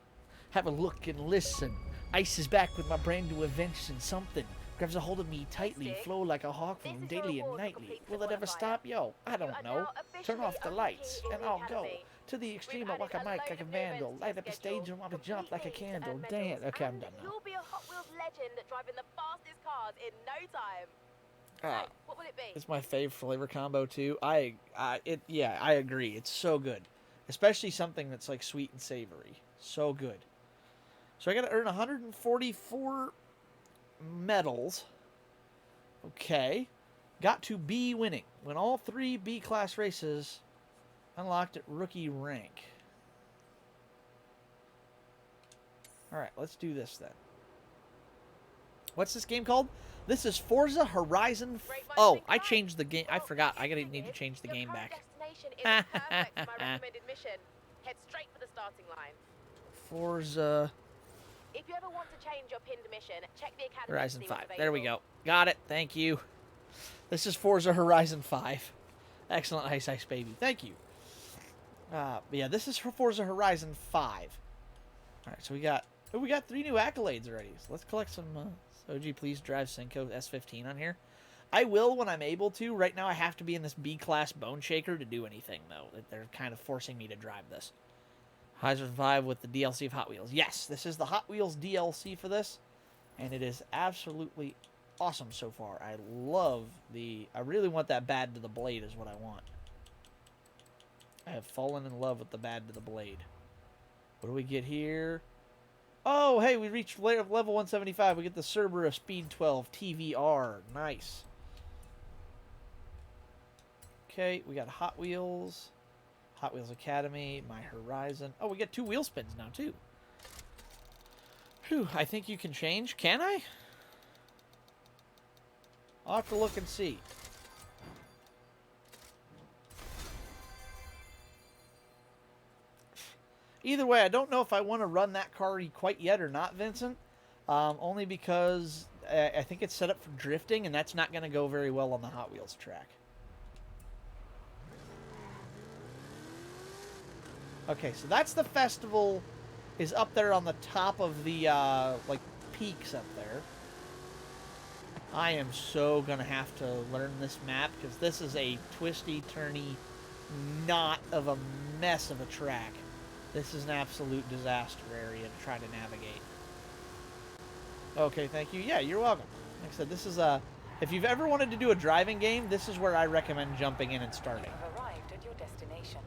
Have a look and listen. Ice is back with my brand new invention. Something grabs a hold of me tightly, flow like a hawk from daily and nightly. Will it ever stop? Yo, I don't know. Turn off the lights and I'll go to the extreme. I walk a mic like a vandal, light up a stage and want to jump like a candle. Damn. Okay, I'm done now. You'll be a Hot Wheels legend driving the fastest cars in no time. What will it be? It's my fave flavor combo too. I agree. It's so good, especially something that's like sweet and savory. So good. So I got to earn 144 medals. Okay, got to B winning. Win all 3 B class races. Unlocked at rookie rank. All right, let's do this then. What's this game called? This is Forza Horizon. Oh, I changed the game. I forgot. I need to change the game back. Destination is perfect for my recommended mission. Head straight for the starting line. Forza If you ever want to change your pinned mission, check the academy. Horizon 5. There we go. Got it. Thank you. This is Forza Horizon 5. Excellent Ice Baby. Thank you. Yeah, this is for Forza Horizon 5. All right, so we got 3 new accolades already. So let's collect some. Soji, please drive Senko S15 on here. I will when I'm able to. Right now, I have to be in this B-class Bone Shaker to do anything, though. They're kind of forcing me to drive this. Heiser 5 with the DLC of Hot Wheels. Yes, this is the Hot Wheels DLC for this, and it is absolutely awesome so far. I love I really want that bad to the blade is what I want. I have fallen in love with the bad to the blade. What do we get here? Oh, hey, we reached level 175. We get the Cerberus Speed 12 TVR. Nice. Okay, we got Hot Wheels. Hot Wheels Academy, My Horizon. Oh, we get 2 wheel spins now, too. Whew, I think you can change. Can I? I'll have to look and see. Either way, I don't know if I want to run that car quite yet or not, Vincent. Only because I think it's set up for drifting, and that's not going to go very well on the Hot Wheels track. Okay, so that's the festival is up there on the top of the, like, peaks up there. I am so going to have to learn this map, because this is a twisty, turny, knot of a mess of a track. This is an absolute disaster area to try to navigate. Okay, thank you. Yeah, you're welcome. Like I said, this is a... If you've ever wanted to do a driving game, this is where I recommend jumping in and starting. You have arrived at your destination.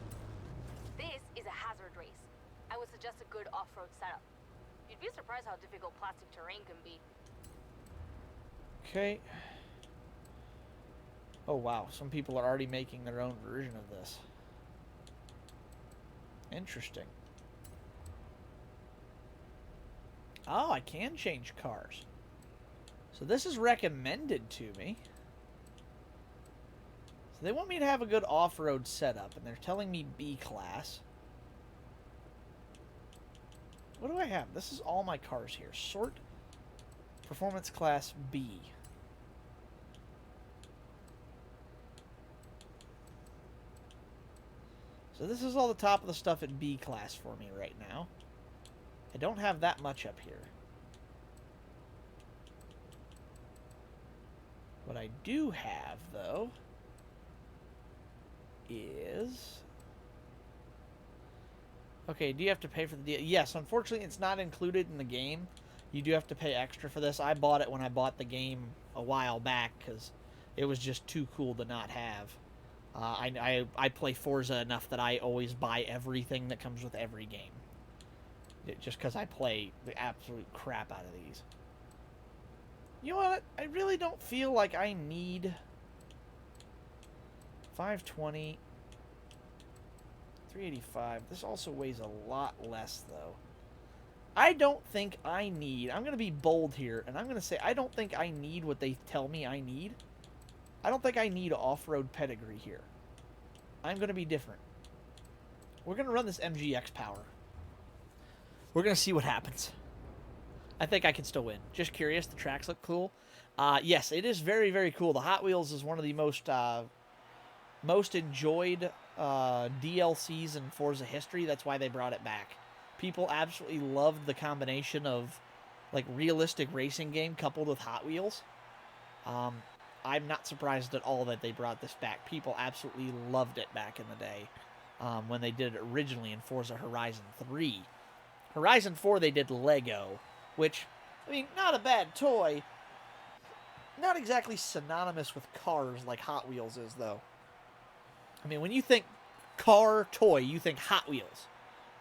This is a hazard race. I would suggest a good off-road setup. You'd be surprised how difficult plastic terrain can be. Okay. Oh, wow. Some people are already making their own version of this. Interesting. Oh, I can change cars. So this is recommended to me. So they want me to have a good off-road setup, and they're telling me B class. What do I have? This is all my cars here. Sort performance class B. So this is all the top of the stuff in B class for me right now. I don't have that much up here. What I do have, though, is... Okay, do you have to pay for the deal? Yes, unfortunately, it's not included in the game. You do have to pay extra for this. I bought it when I bought the game a while back because it was just too cool to not have. I play Forza enough that I always buy everything that comes with every game. Just because I play the absolute crap out of these. You know what? I really don't feel like I need 520, 385. This also weighs a lot less, though. I don't think I need... I'm going to be bold here, and I'm going to say I don't think I need what they tell me I need. I don't think I need off-road pedigree here. I'm going to be different. We're going to run this MGX power. We're going to see what happens. I think I can still win. Just curious. The tracks look cool. Yes, it is very, very cool. The Hot Wheels is one of the most enjoyed DLCs in Forza history. That's why they brought it back. People absolutely loved the combination of like realistic racing game coupled with Hot Wheels. I'm not surprised at all that they brought this back. People absolutely loved it back in the day when they did it originally in Forza Horizon 3. Horizon 4 they did Lego, which, I mean, not a bad toy. Not exactly synonymous with cars like Hot Wheels is, though. I mean, when you think car toy, you think Hot Wheels.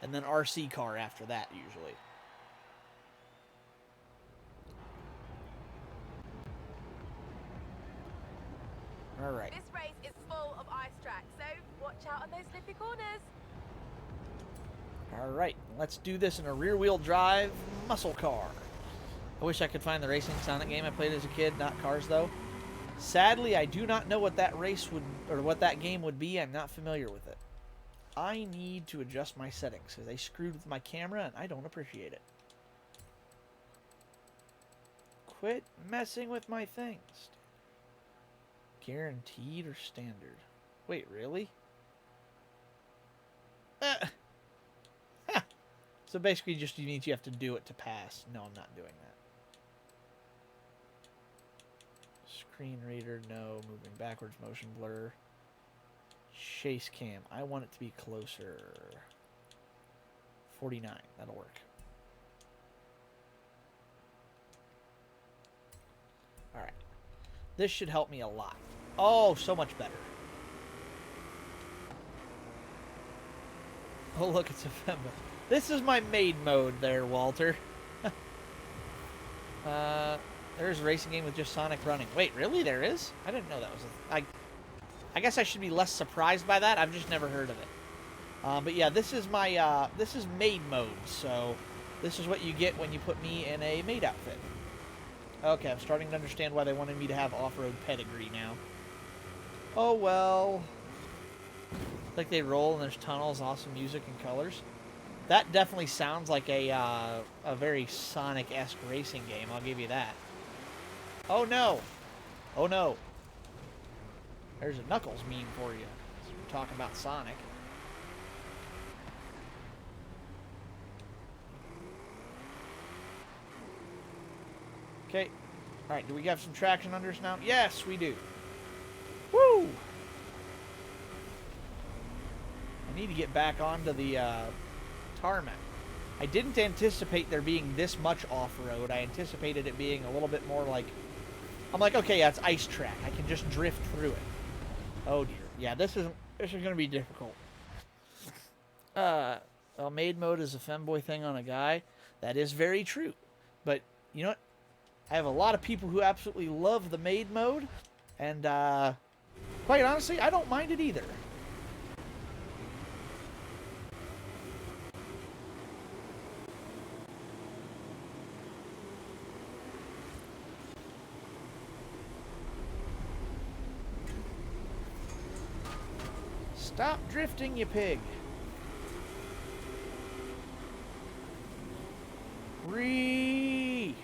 And then RC car after that, usually. All right. This race is full of ice tracks, so watch out on those slippy corners. All right, let's do this in a rear-wheel drive muscle car. I wish I could find the Racing Sonic game I played as a kid, not Cars, though. Sadly, I do not know what that race would, or what that game would be. I'm not familiar with it. I need to adjust my settings because they screwed with my camera and I don't appreciate it. Quit messing with my things. Guaranteed or standard? Wait, really? So basically just means you have to do it to pass. No, I'm not doing that. Screen reader, no. Moving backwards, motion blur. Chase cam. I want it to be closer. 49. That'll work. All right. This should help me a lot. Oh, so much better. Oh, look, it's a femma. This is my maid mode there, Walter. There's a racing game with just Sonic running. Wait, really? There is? I didn't know that was a... I guess I should be less surprised by that. I've just never heard of it. But yeah, this is my, this is maid mode, so this is what you get when you put me in a maid outfit. Okay, I'm starting to understand why they wanted me to have off-road pedigree now. Oh, well. Like they roll and there's tunnels, awesome music and colors. That definitely sounds like a very Sonic-esque racing game, I'll give you that. Oh, no. Oh, no. There's a Knuckles meme for you. So we're talking about Sonic. Okay. Alright, do we have some traction under us now? Yes, we do. Woo! I need to get back onto the tarmac. I didn't anticipate there being this much off-road. I anticipated it being a little bit more like... I'm like, okay, yeah, it's ice track. I can just drift through it. Oh, dear. Yeah, this is going to be difficult. Well, maid mode is a femboy thing on a guy. That is very true. But, you know what? I have a lot of people who absolutely love the maid mode. And, quite honestly, I don't mind it either. Stop drifting, you pig. Ree.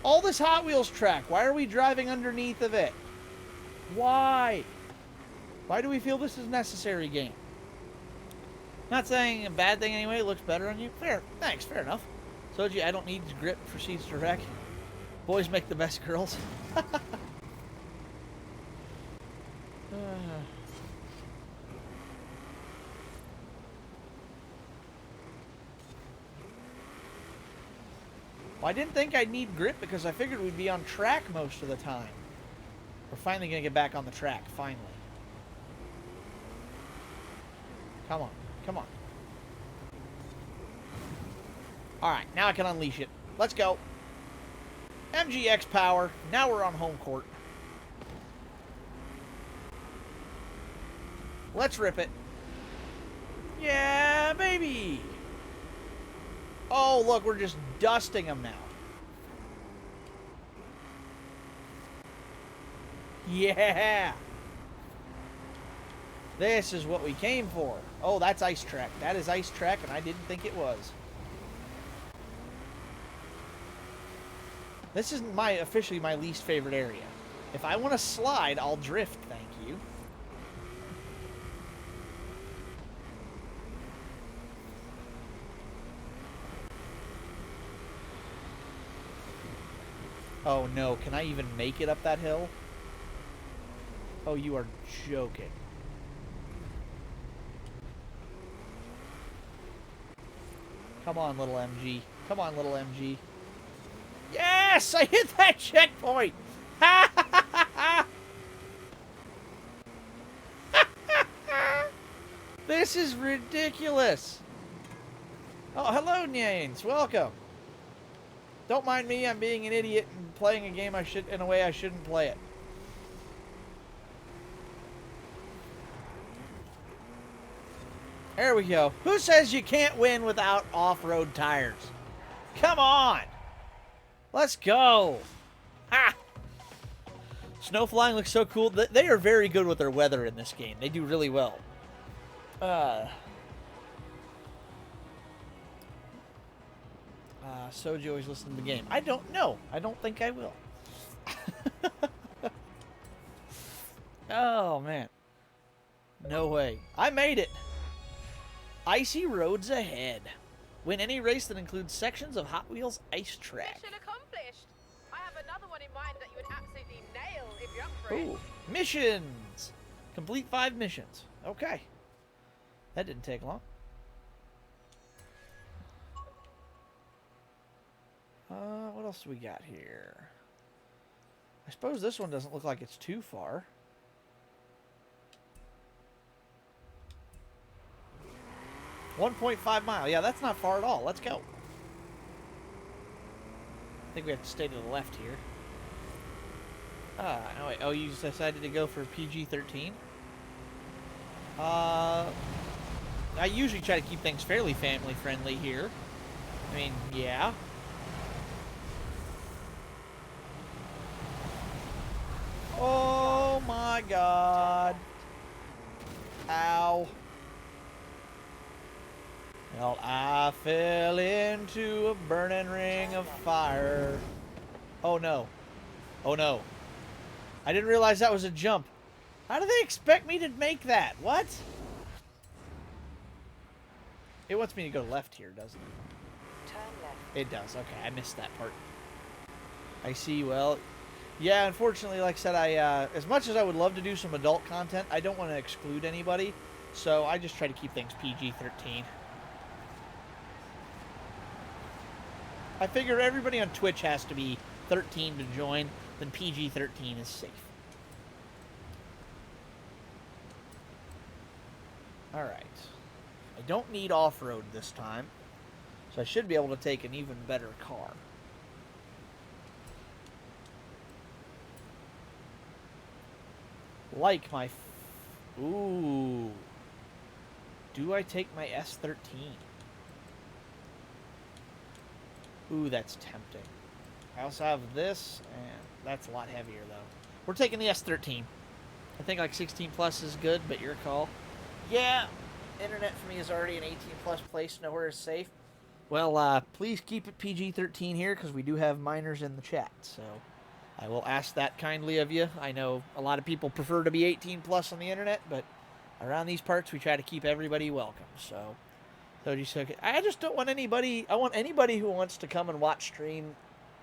All this Hot Wheels track, why are we driving underneath of it? Why? Why do we feel this is necessary, game? Not saying a bad thing anyway, it looks better on you. Fair. Thanks, fair enough. Soji, I don't need grip for seats to wreck. Boys make the best girls. Well, I didn't think I'd need grip because I figured we'd be on track most of the time. We're finally going to get back on the track, finally. Come on, come on. Alright, now I can unleash it. Let's go. MGX power. Now we're on home court. Let's rip it. Yeah, baby. Oh, look, we're just dusting them now. Yeah! This is what we came for. Oh, that's ice track. That is ice track, and I didn't think it was. This is officially my least favorite area. If I want to slide, I'll drift, thank you. Oh no, can I even make it up that hill? Oh, you are joking. Come on, little MG. Come on, little MG. Yes! I hit that checkpoint! This is ridiculous! Oh, hello, Nyanes. Welcome. Don't mind me, I'm being an idiot and playing a game in a way I shouldn't play it. There we go. Who says you can't win without off-road tires? Come on! Let's go! Ha! Snow flying looks so cool. They are very good with their weather in this game. They do really well. Soji always listens to the game. I don't know. I don't think I will. Oh, man. No way. I made it. Icy roads ahead. Win any race that includes sections of Hot Wheels Ice Track. Mission accomplished. I have another one in mind that you would absolutely nail if you're up for it. Ooh, missions. Complete 5 missions. Okay. That didn't take long. What else do we got here? I suppose this one doesn't look like it's too far. .5 mile. Yeah, that's not far at all. Let's go. I think we have to stay to the left here. No, wait. Oh, you decided to go for PG-13? I usually try to keep things fairly family-friendly here. I mean, yeah. Oh my god. Ow. Well, I fell into a burning ring of fire. Oh no. Oh no. I didn't realize that was a jump. How do they expect me to make that? What? It wants me to go left here, doesn't it? Turn left. It does. Okay, I missed that part. I see. Well, yeah, unfortunately, like I said, as much as I would love to do some adult content, I don't want to exclude anybody, so I just try to keep things PG-13. I figure everybody on Twitch has to be 13 to join, then PG-13 is safe. Alright. I don't need off-road this time, so I should be able to take an even better car. Like my... Ooh. Do I take my S13? Ooh, that's tempting. I also have this, and that's a lot heavier, though. We're taking the S13. I think like 16 plus is good, but your call. Yeah, internet for me is already an 18 plus place. Nowhere is safe. Well, please keep it PG-13 here, because we do have minors in the chat, so I will ask that kindly of you. I know a lot of people prefer to be 18 plus on the internet, but around these parts, we try to keep everybody welcome, so... I just don't want anybody... I want anybody who wants to come and watch stream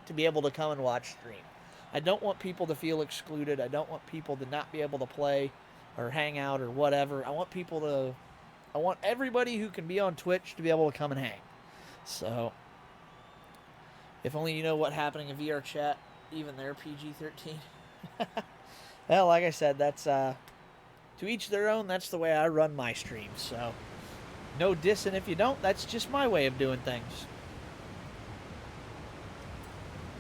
to be able to come and watch stream. I don't want people to feel excluded. I don't want people to not be able to play or hang out or whatever. I want people to... I want everybody who can be on Twitch to be able to come and hang. So, if only you know what's happening in VR chat, even they're PG-13. Well, like I said, that's... to each their own. That's the way I run my streams, so... No dissing if you don't. That's just my way of doing things.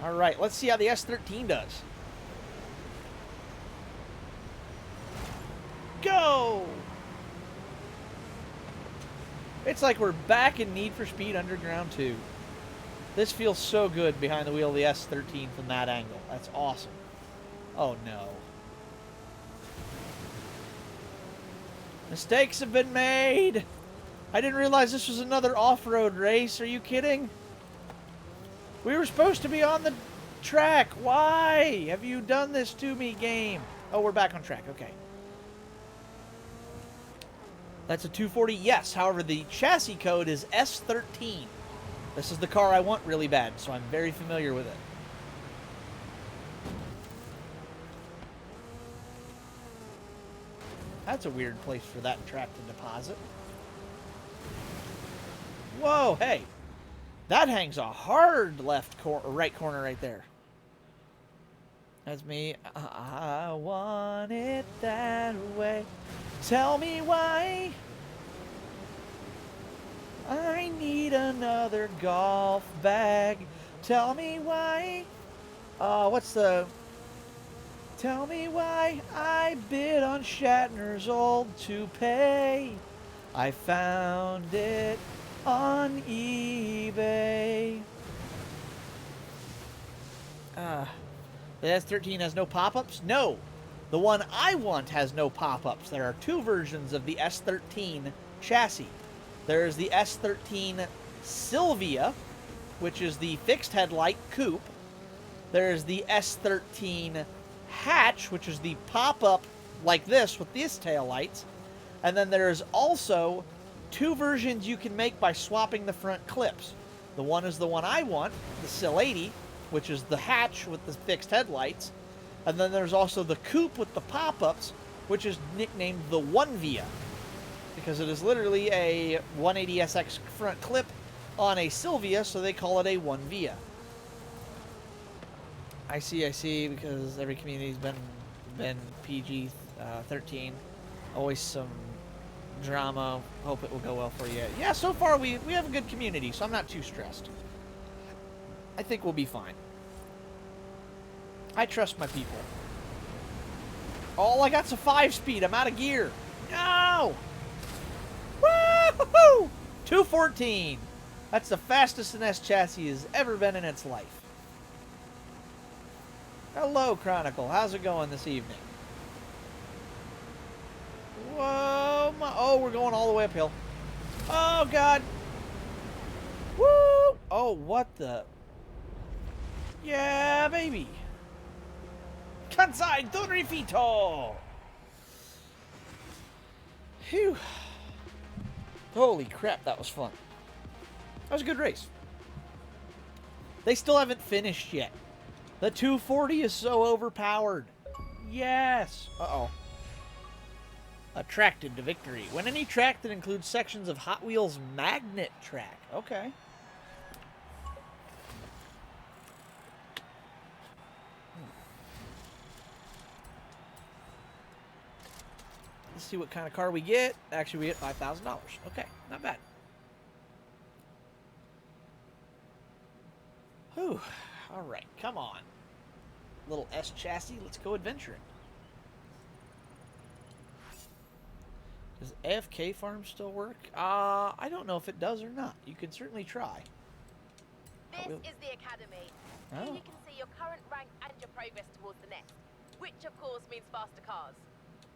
Alright, let's see how the S13 does. Go! It's like we're back in Need for Speed Underground 2. This feels so good behind the wheel of the S13 from that angle. That's awesome. Oh no. Mistakes have been made! I didn't realize this was another off-road race. Are you kidding? We were supposed to be on the track. Why have you done this to me, game? Oh, we're back on track. Okay. That's a 240. Yes. However, the chassis code is S13. This is the car I want really bad, so I'm very familiar with it. That's a weird place for that track to deposit. Whoa, hey. That hangs a hard right corner right there. That's me. I want it that way. Tell me why. I need another golf bag. Tell me why. What's the... Tell me why I bid on Shatner's old toupee. I found it on eBay. The S13 has no pop-ups? No. The one I want has no pop-ups. There are two versions of the S13 chassis. There's the S13 Sylvia, which is the fixed headlight coupe. There's the S13 Hatch, which is the pop-up like this with these taillights. And then there's also two versions you can make by swapping the front clips. The one is the one I want, the SIL 80, which is the hatch with the fixed headlights. And then there's also the coupe with the pop-ups, which is nicknamed the 1Via, because it is literally a 180SX front clip on a Sylvia, so they call it a 1Via. I see, because every community's been PG-13. Always some drama. Hope it will go well for you. Yeah, so far we have a good community, so I'm not too stressed. I think we'll be fine. I trust my people. All I got's a 5-speed. I'm out of gear. No! Woo-hoo-hoo! 214. That's the fastest an S chassis has ever been in its life. Hello, Chronicle. How's it going this evening? Whoa! Oh, we're going all the way uphill. Oh, God. Woo! Oh, what the? Yeah, baby. Kansai Dorifito! Phew. Holy crap, that was fun. That was a good race. They still haven't finished yet. The 240 is so overpowered. Yes. Uh-oh. Attracted to victory. When any track that includes sections of Hot Wheels Magnet Track. Okay. Let's see what kind of car we get. Actually, we get $5,000. Okay, not bad. Whew. All right, come on. Little S chassis. Let's go adventuring. Does AFK Farm still work? I don't know if it does or not. You can certainly try. This is the Academy. Here you can see your current rank and your progress towards the next, which of course means faster cars.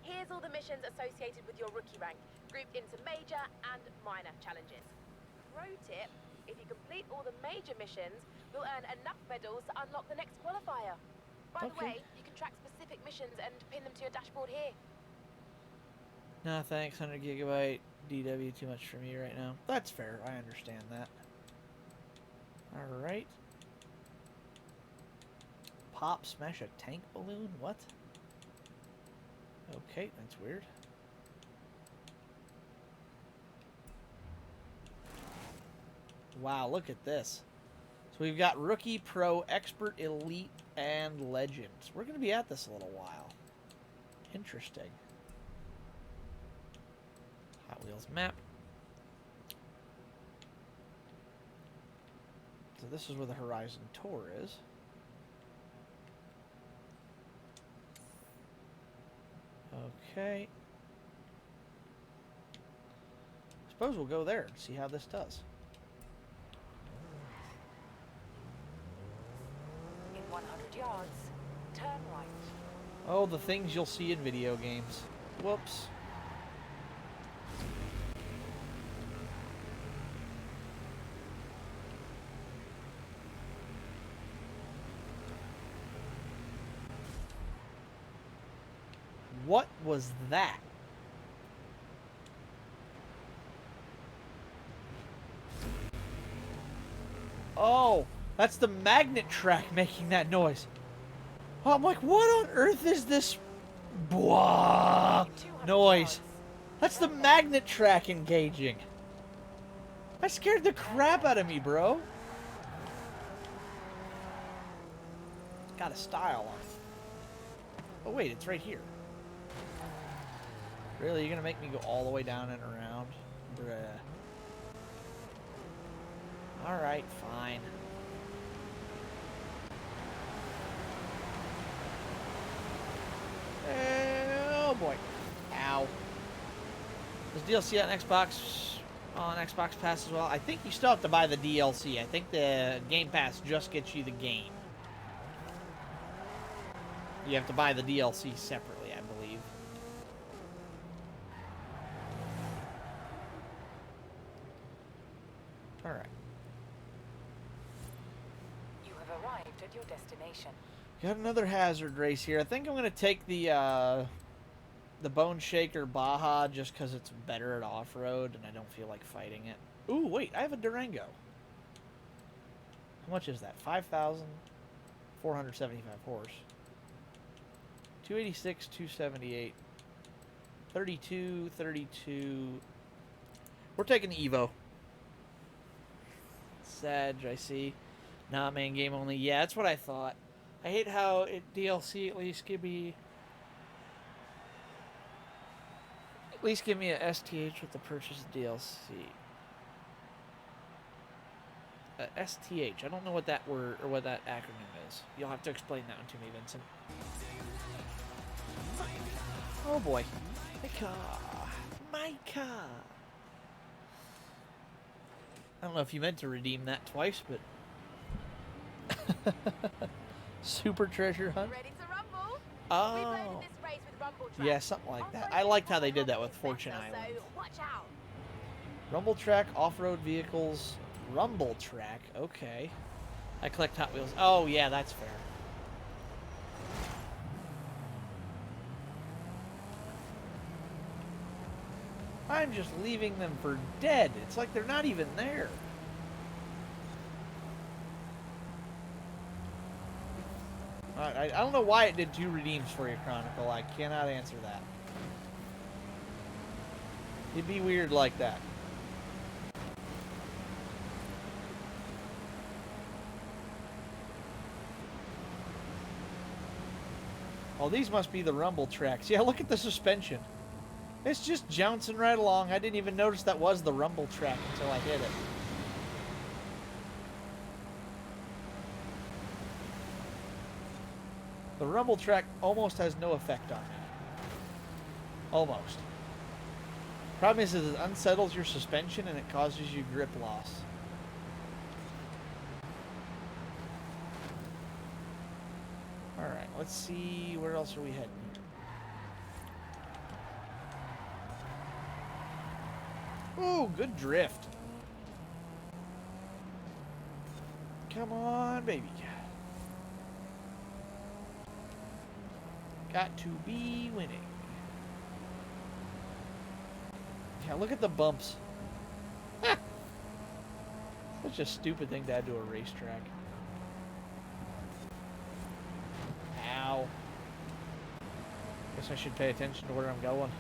Here's all the missions associated with your rookie rank, grouped into major and minor challenges. Pro tip, if you complete all the major missions, you'll earn enough medals to unlock the next qualifier. By the way, you can track specific missions and pin them to your dashboard here. No, thanks. 100 gigabyte DW, too much for me right now. That's fair. I understand that. All right. Pop, smash a tank balloon? What? Okay, that's weird. Wow, look at this. So we've got Rookie, Pro, Expert, Elite, and Legends. We're going to be at this a little while. Interesting. Hot Wheels map. So this is where the Horizon Tour is. Okay. Suppose we'll go there and see how this does. In 100 yards, turn right. Oh, the things you'll see in video games. Whoops. What was that? Oh, that's the magnet track making that noise. Oh, I'm like, what on earth is this noise? That's the magnet track engaging. That scared the crap out of me, bro. It's got a style on it. Oh, wait, it's right here. Really? You're gonna make me go all the way down and around? Bruh. Alright, fine. Oh boy. Ow. There's DLC on Xbox Pass as well. I think you still have to buy the DLC. I think the Game Pass just gets you the game. You have to buy the DLC separately, I believe. Alright. You have arrived at your destination. Got another hazard race here. I think I'm going to take the the Bone Shaker Baja just because it's better at off-road and I don't feel like fighting it. Ooh, wait, I have a Durango. How much is that? 5,475 horse. 286, 278. 32, 32. We're taking the Evo. Sag, I see. Not main game only. Yeah, that's what I thought. I hate how it DLC at least give me a STH with the purchase of DLC. STH. I don't know what that word or what that acronym is. You'll have to explain that one to me, Vincent. Oh boy. My car. My car. I don't know if you meant to redeem that twice, but... Super treasure hunt? Ready to rumble? Oh. We've loaded this race with rumble track. Yeah, something like that. I liked how they did that with Fortune Island. So watch out. Rumble track, off-road vehicles, rumble track. Okay. I collect Hot Wheels. Oh, yeah, that's fair. I'm just leaving them for dead. It's like they're not even there. I don't know why it did 2 redeems for you, Chronicle. I cannot answer that. It'd be weird like that. Oh, these must be the rumble tracks. Yeah, look at the suspension. It's just jouncing right along. I didn't even notice that was the rumble track until I hit it. The rumble track almost has no effect on me. Almost. Problem is it unsettles your suspension and it causes you grip loss. Alright, let's see, where else are we heading? Ooh, good drift. Come on, baby. Got to be winning. Yeah, look at the bumps. Such a stupid thing to add to a racetrack. Ow. Guess I should pay attention to where I'm going.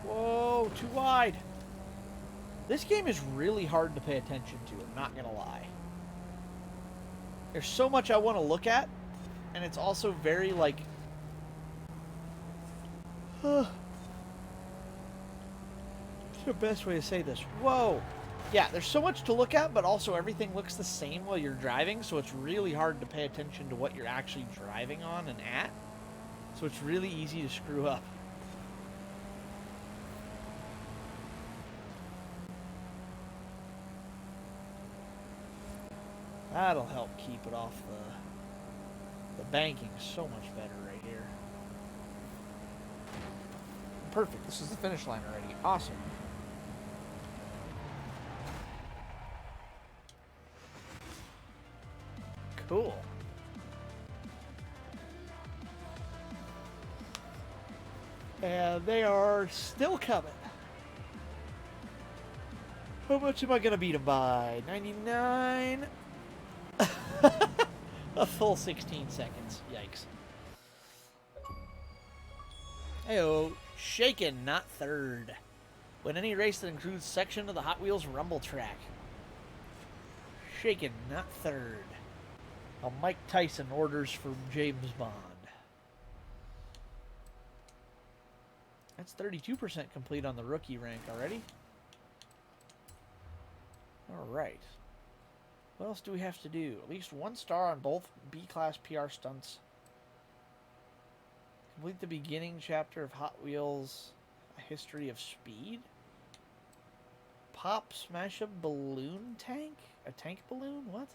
Whoa, too wide. This game is really hard to pay attention to, I'm not gonna lie. There's so much I want to look at, and it's also very, like... What's the best way to say this? Whoa! Yeah, there's so much to look at, but also everything looks the same while you're driving, so it's really hard to pay attention to what you're actually driving on and at. So it's really easy to screw up. That'll help keep it off the banking so much better right here. Perfect. This is the finish line already. Awesome. Cool. And they are still coming. How much am I going to beat them by? 99? A full 16 seconds. Yikes. Heyo. Shaken, not third. Win any race that includes section of the Hot Wheels Rumble track. Shaken, not third. A Mike Tyson orders from James Bond. That's 32% complete on the rookie rank already. Alright. What else do we have to do? At least 1 star on both B-Class PR stunts. Complete the beginning chapter of Hot Wheels, A History of Speed. Pop smash a balloon tank? A tank balloon? What?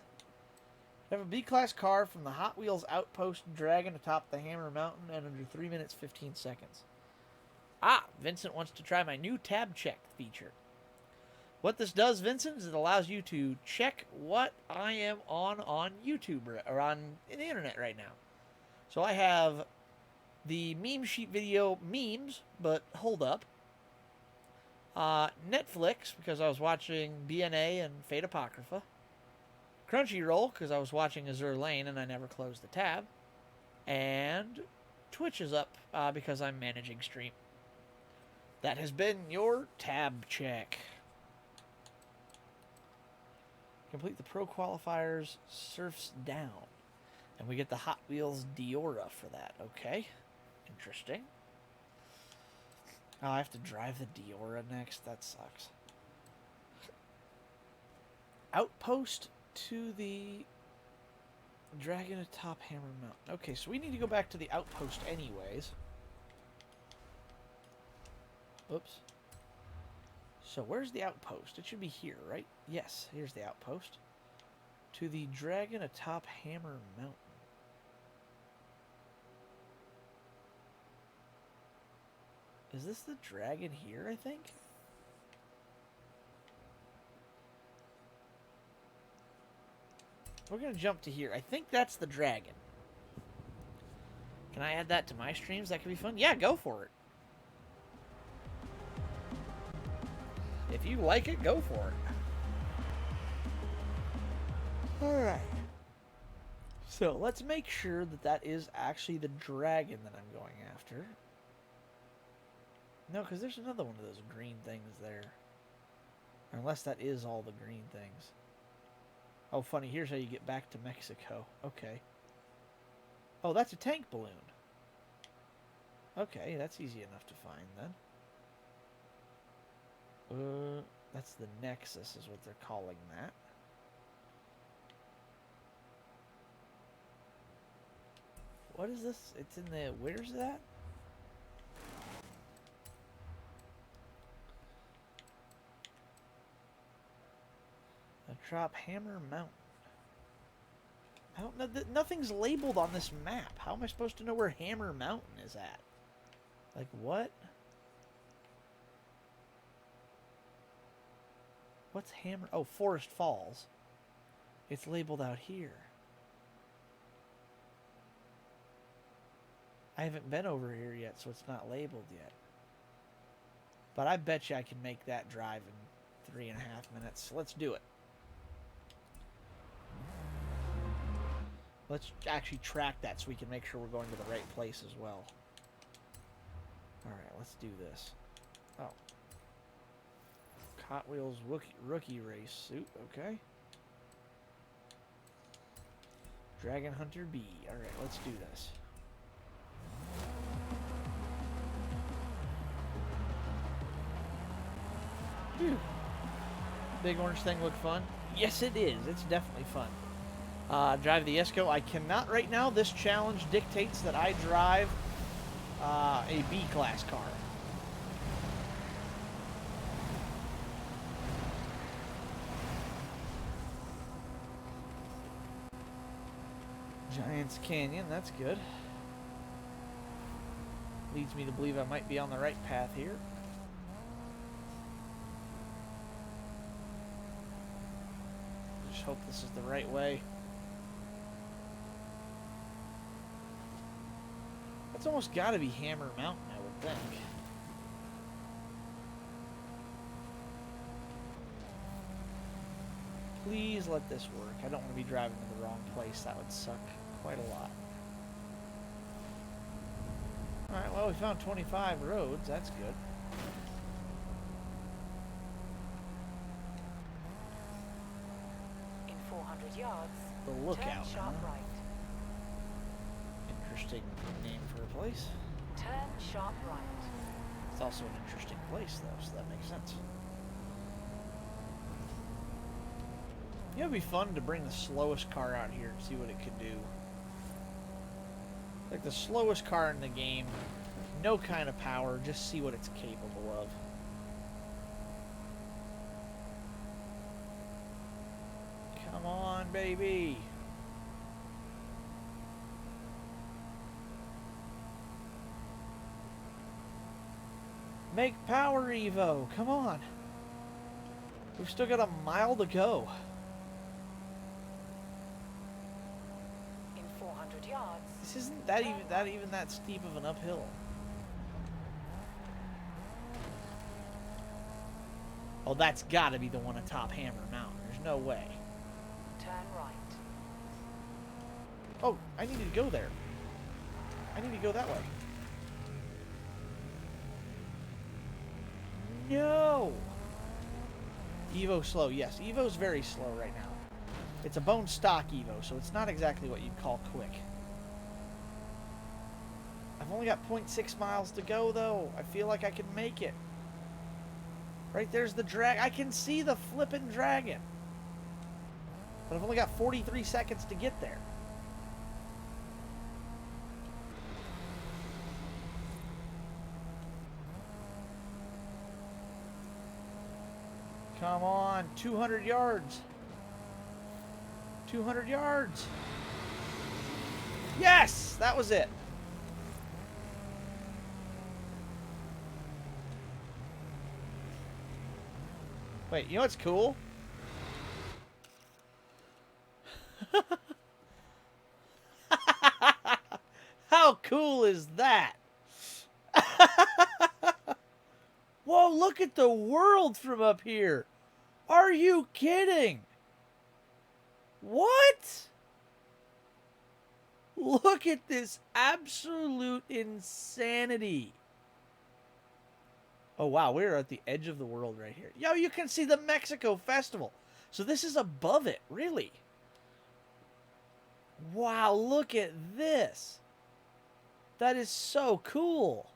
Have a B-Class car from the Hot Wheels Outpost Dragon atop the Hammer Mountain in under 3 minutes 15 seconds. Ah, Vincent wants to try my new tab check feature. What this does, Vincent, is it allows you to check what I am on YouTube or on the internet right now. So I have the meme sheet video memes, but hold up. Netflix, because I was watching BNA and Fate Apocrypha. Crunchyroll, because I was watching Azure Lane and I never closed the tab. And Twitch is up because I'm managing stream. That has been your tab check. Complete the pro qualifiers, surfs down. And we get the Hot Wheels Diora for that. Okay. Interesting. Oh, I have to drive the Diora next. That sucks. Outpost to the Dragon atop Hammer Mountain. Okay, so we need to go back to the outpost anyways. Oops. So where's the outpost? It should be here, right? Yes, here's the outpost. To the Dragon atop Hammer Mountain. Is this the dragon here, I think? We're going to jump to here. I think that's the dragon. Can I add that to my streams? That could be fun. Yeah, go for it. If you like it, go for it. Alright. So, let's make sure that that is actually the dragon that I'm going after. No, because there's another one of those green things there. Unless that is all the green things. Oh, funny. Here's how you get back to Mexico. Okay. Oh, that's a tank balloon. Okay, that's easy enough to find then. That's the Nexus is what they're calling that. What is this? It's in the... Where's that? Drop Hammer Mountain. I don't know. Nothing's labeled on this map. How am I supposed to know where Hammer Mountain is at? Like, what? What's Hammer? Oh, Forest Falls. It's labeled out here. I haven't been over here yet, so it's not labeled yet. But I bet you I can make that drive in 3.5 minutes. So let's do it. Let's actually track that so we can make sure we're going to the right place as well. Alright, let's do this. Oh. Hot Wheels rookie race suit, okay. Dragon Hunter B. Alright, let's do this. Phew. Big orange thing look fun? Yes, it is. It's definitely fun. Drive the Esco. I cannot right now. This challenge dictates that I drive a B-class car. Giants Canyon, that's good. Leads me to believe I might be on the right path here. Just hope this is the right way. That's almost got to be Hammer Mountain, I would think. Please let this work. I don't want to be driving to the wrong place. That would suck quite a lot. Alright, well, we found 25 roads. That's good. In 400 yards, The Lookout, turn sharp huh? right. Interesting name for a place. Turn sharp right. It's also an interesting place, though, so that makes sense. You know, it'd be fun to bring the slowest car out here and see what it could do. Like the slowest car in the game, no kind of power, just see what it's capable of. Come on, baby. Make power, Evo. Come on. We've still got a mile to go. In 400 yards. This isn't even that steep of an uphill. Oh, that's got to be the one atop Hammer Mountain. There's no way. Turn right. Oh, I needed to go there. I need to go that way. No! Evo slow. Yes, Evo's very slow right now. It's a bone stock Evo, so it's not exactly what you'd call quick. I've only got 0.6 miles to go, though. I feel like I can make it. Right there's the drag. I can see the flippin' dragon. But I've only got 43 seconds to get there. Come on, 200 yards. 200 yards. Yes, that was it. Wait, you know what's cool? How cool is that? Whoa, look at the world from up here. Are you kidding? What? Look at this absolute insanity. Oh, wow, we're at the edge of the world right here. Yo, you can see the Mexico Festival. So this is above it, really. Wow, look at this. That is so cool.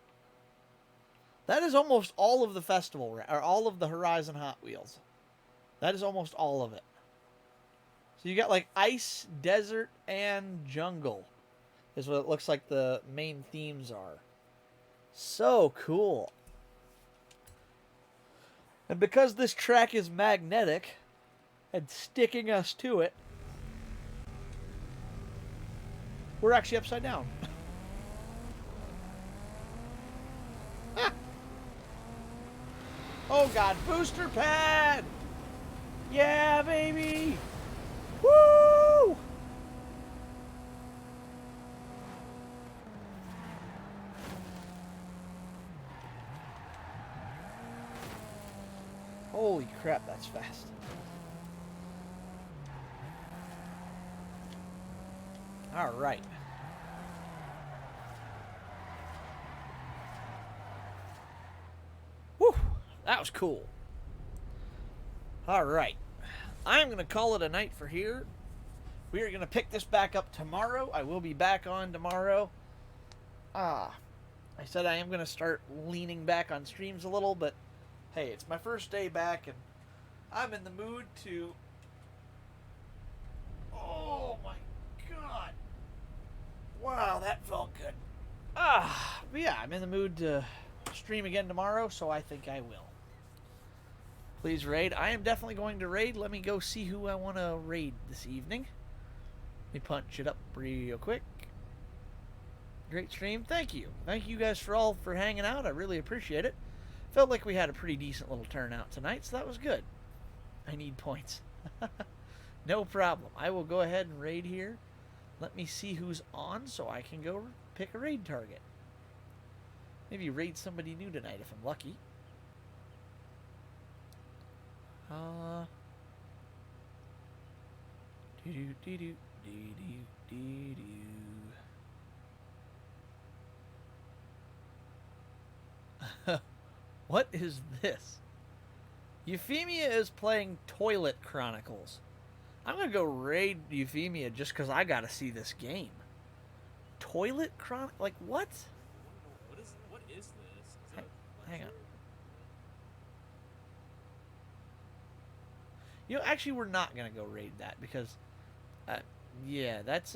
That is almost all of the festival, or all of the Horizon Hot Wheels. That is almost all of it. So you got like ice, desert, and jungle is what it looks like the main themes are. So cool. And because this track is magnetic and sticking us to it, we're actually upside down. Ah. Oh God, booster pad! Yeah, baby! Woo! Holy crap, that's fast. All right. Whew, that was cool. All right. I'm going to call it a night for here. We are going to pick this back up tomorrow. I will be back on tomorrow. I said I am going to start leaning back on streams a little, but hey, it's my first day back, and I'm in the mood to... Oh, my God. Wow, that felt good. But yeah, I'm in the mood to stream again tomorrow, so I think I will. Please raid. I am definitely going to raid. Let me go see who I want to raid this evening. Let me punch it up real quick. Great stream. Thank you. Thank you guys for hanging out. I really appreciate it. Felt like we had a pretty decent little turnout tonight, so that was good. I need points. No problem. I will go ahead and raid here. Let me see who's on so I can go pick a raid target. Maybe raid somebody new tonight if I'm lucky. What is this? Euphemia is playing Toilet Chronicles. I'm gonna go raid Euphemia just because I gotta see this game. Toilet Chronicles? Like what? What is this? Hang on. You know, actually, we're not gonna go raid that because, yeah, that's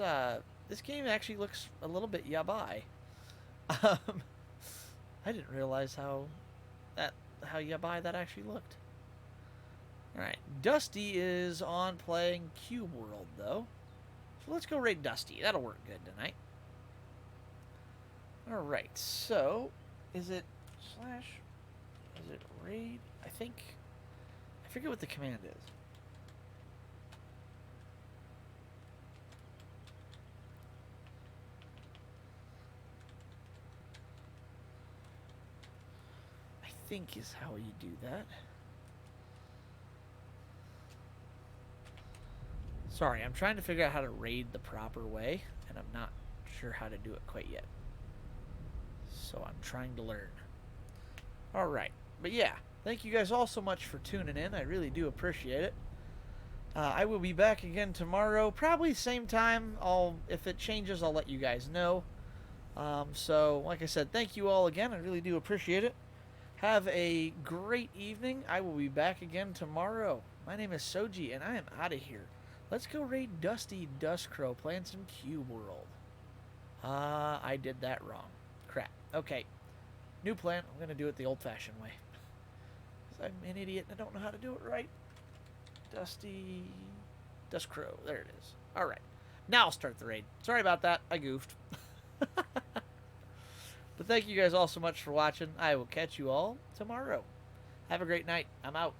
this game actually looks a little bit yabai. I didn't realize how yabai that actually looked. All right, Dusty is on playing Cube World though, so let's go raid Dusty. That'll work good tonight. All right, so is it slash? Is it raid? I forget what the command is. I think is how you do that. Sorry, I'm trying to figure out how to raid the proper way, and I'm not sure how to do it quite yet. So I'm trying to learn. Alright, but yeah, thank you guys all so much for tuning in. I really do appreciate it. I will be back again tomorrow, probably same time. If it changes, I'll let you guys know. So, like I said, thank you all again. I really do appreciate it. Have a great evening. I will be back again tomorrow. My name is Soji, and I am out of here. Let's go raid Dusty Dustcrow playing some Cube World. I did that wrong. Crap. Okay. New plan. I'm going to do it the old-fashioned way. Because I'm an idiot and I don't know how to do it right. Dusty Dustcrow. There it is. Alright. Now I'll start the raid. Sorry about that. I goofed. But thank you guys all so much for watching. I will catch you all tomorrow. Have a great night. I'm out.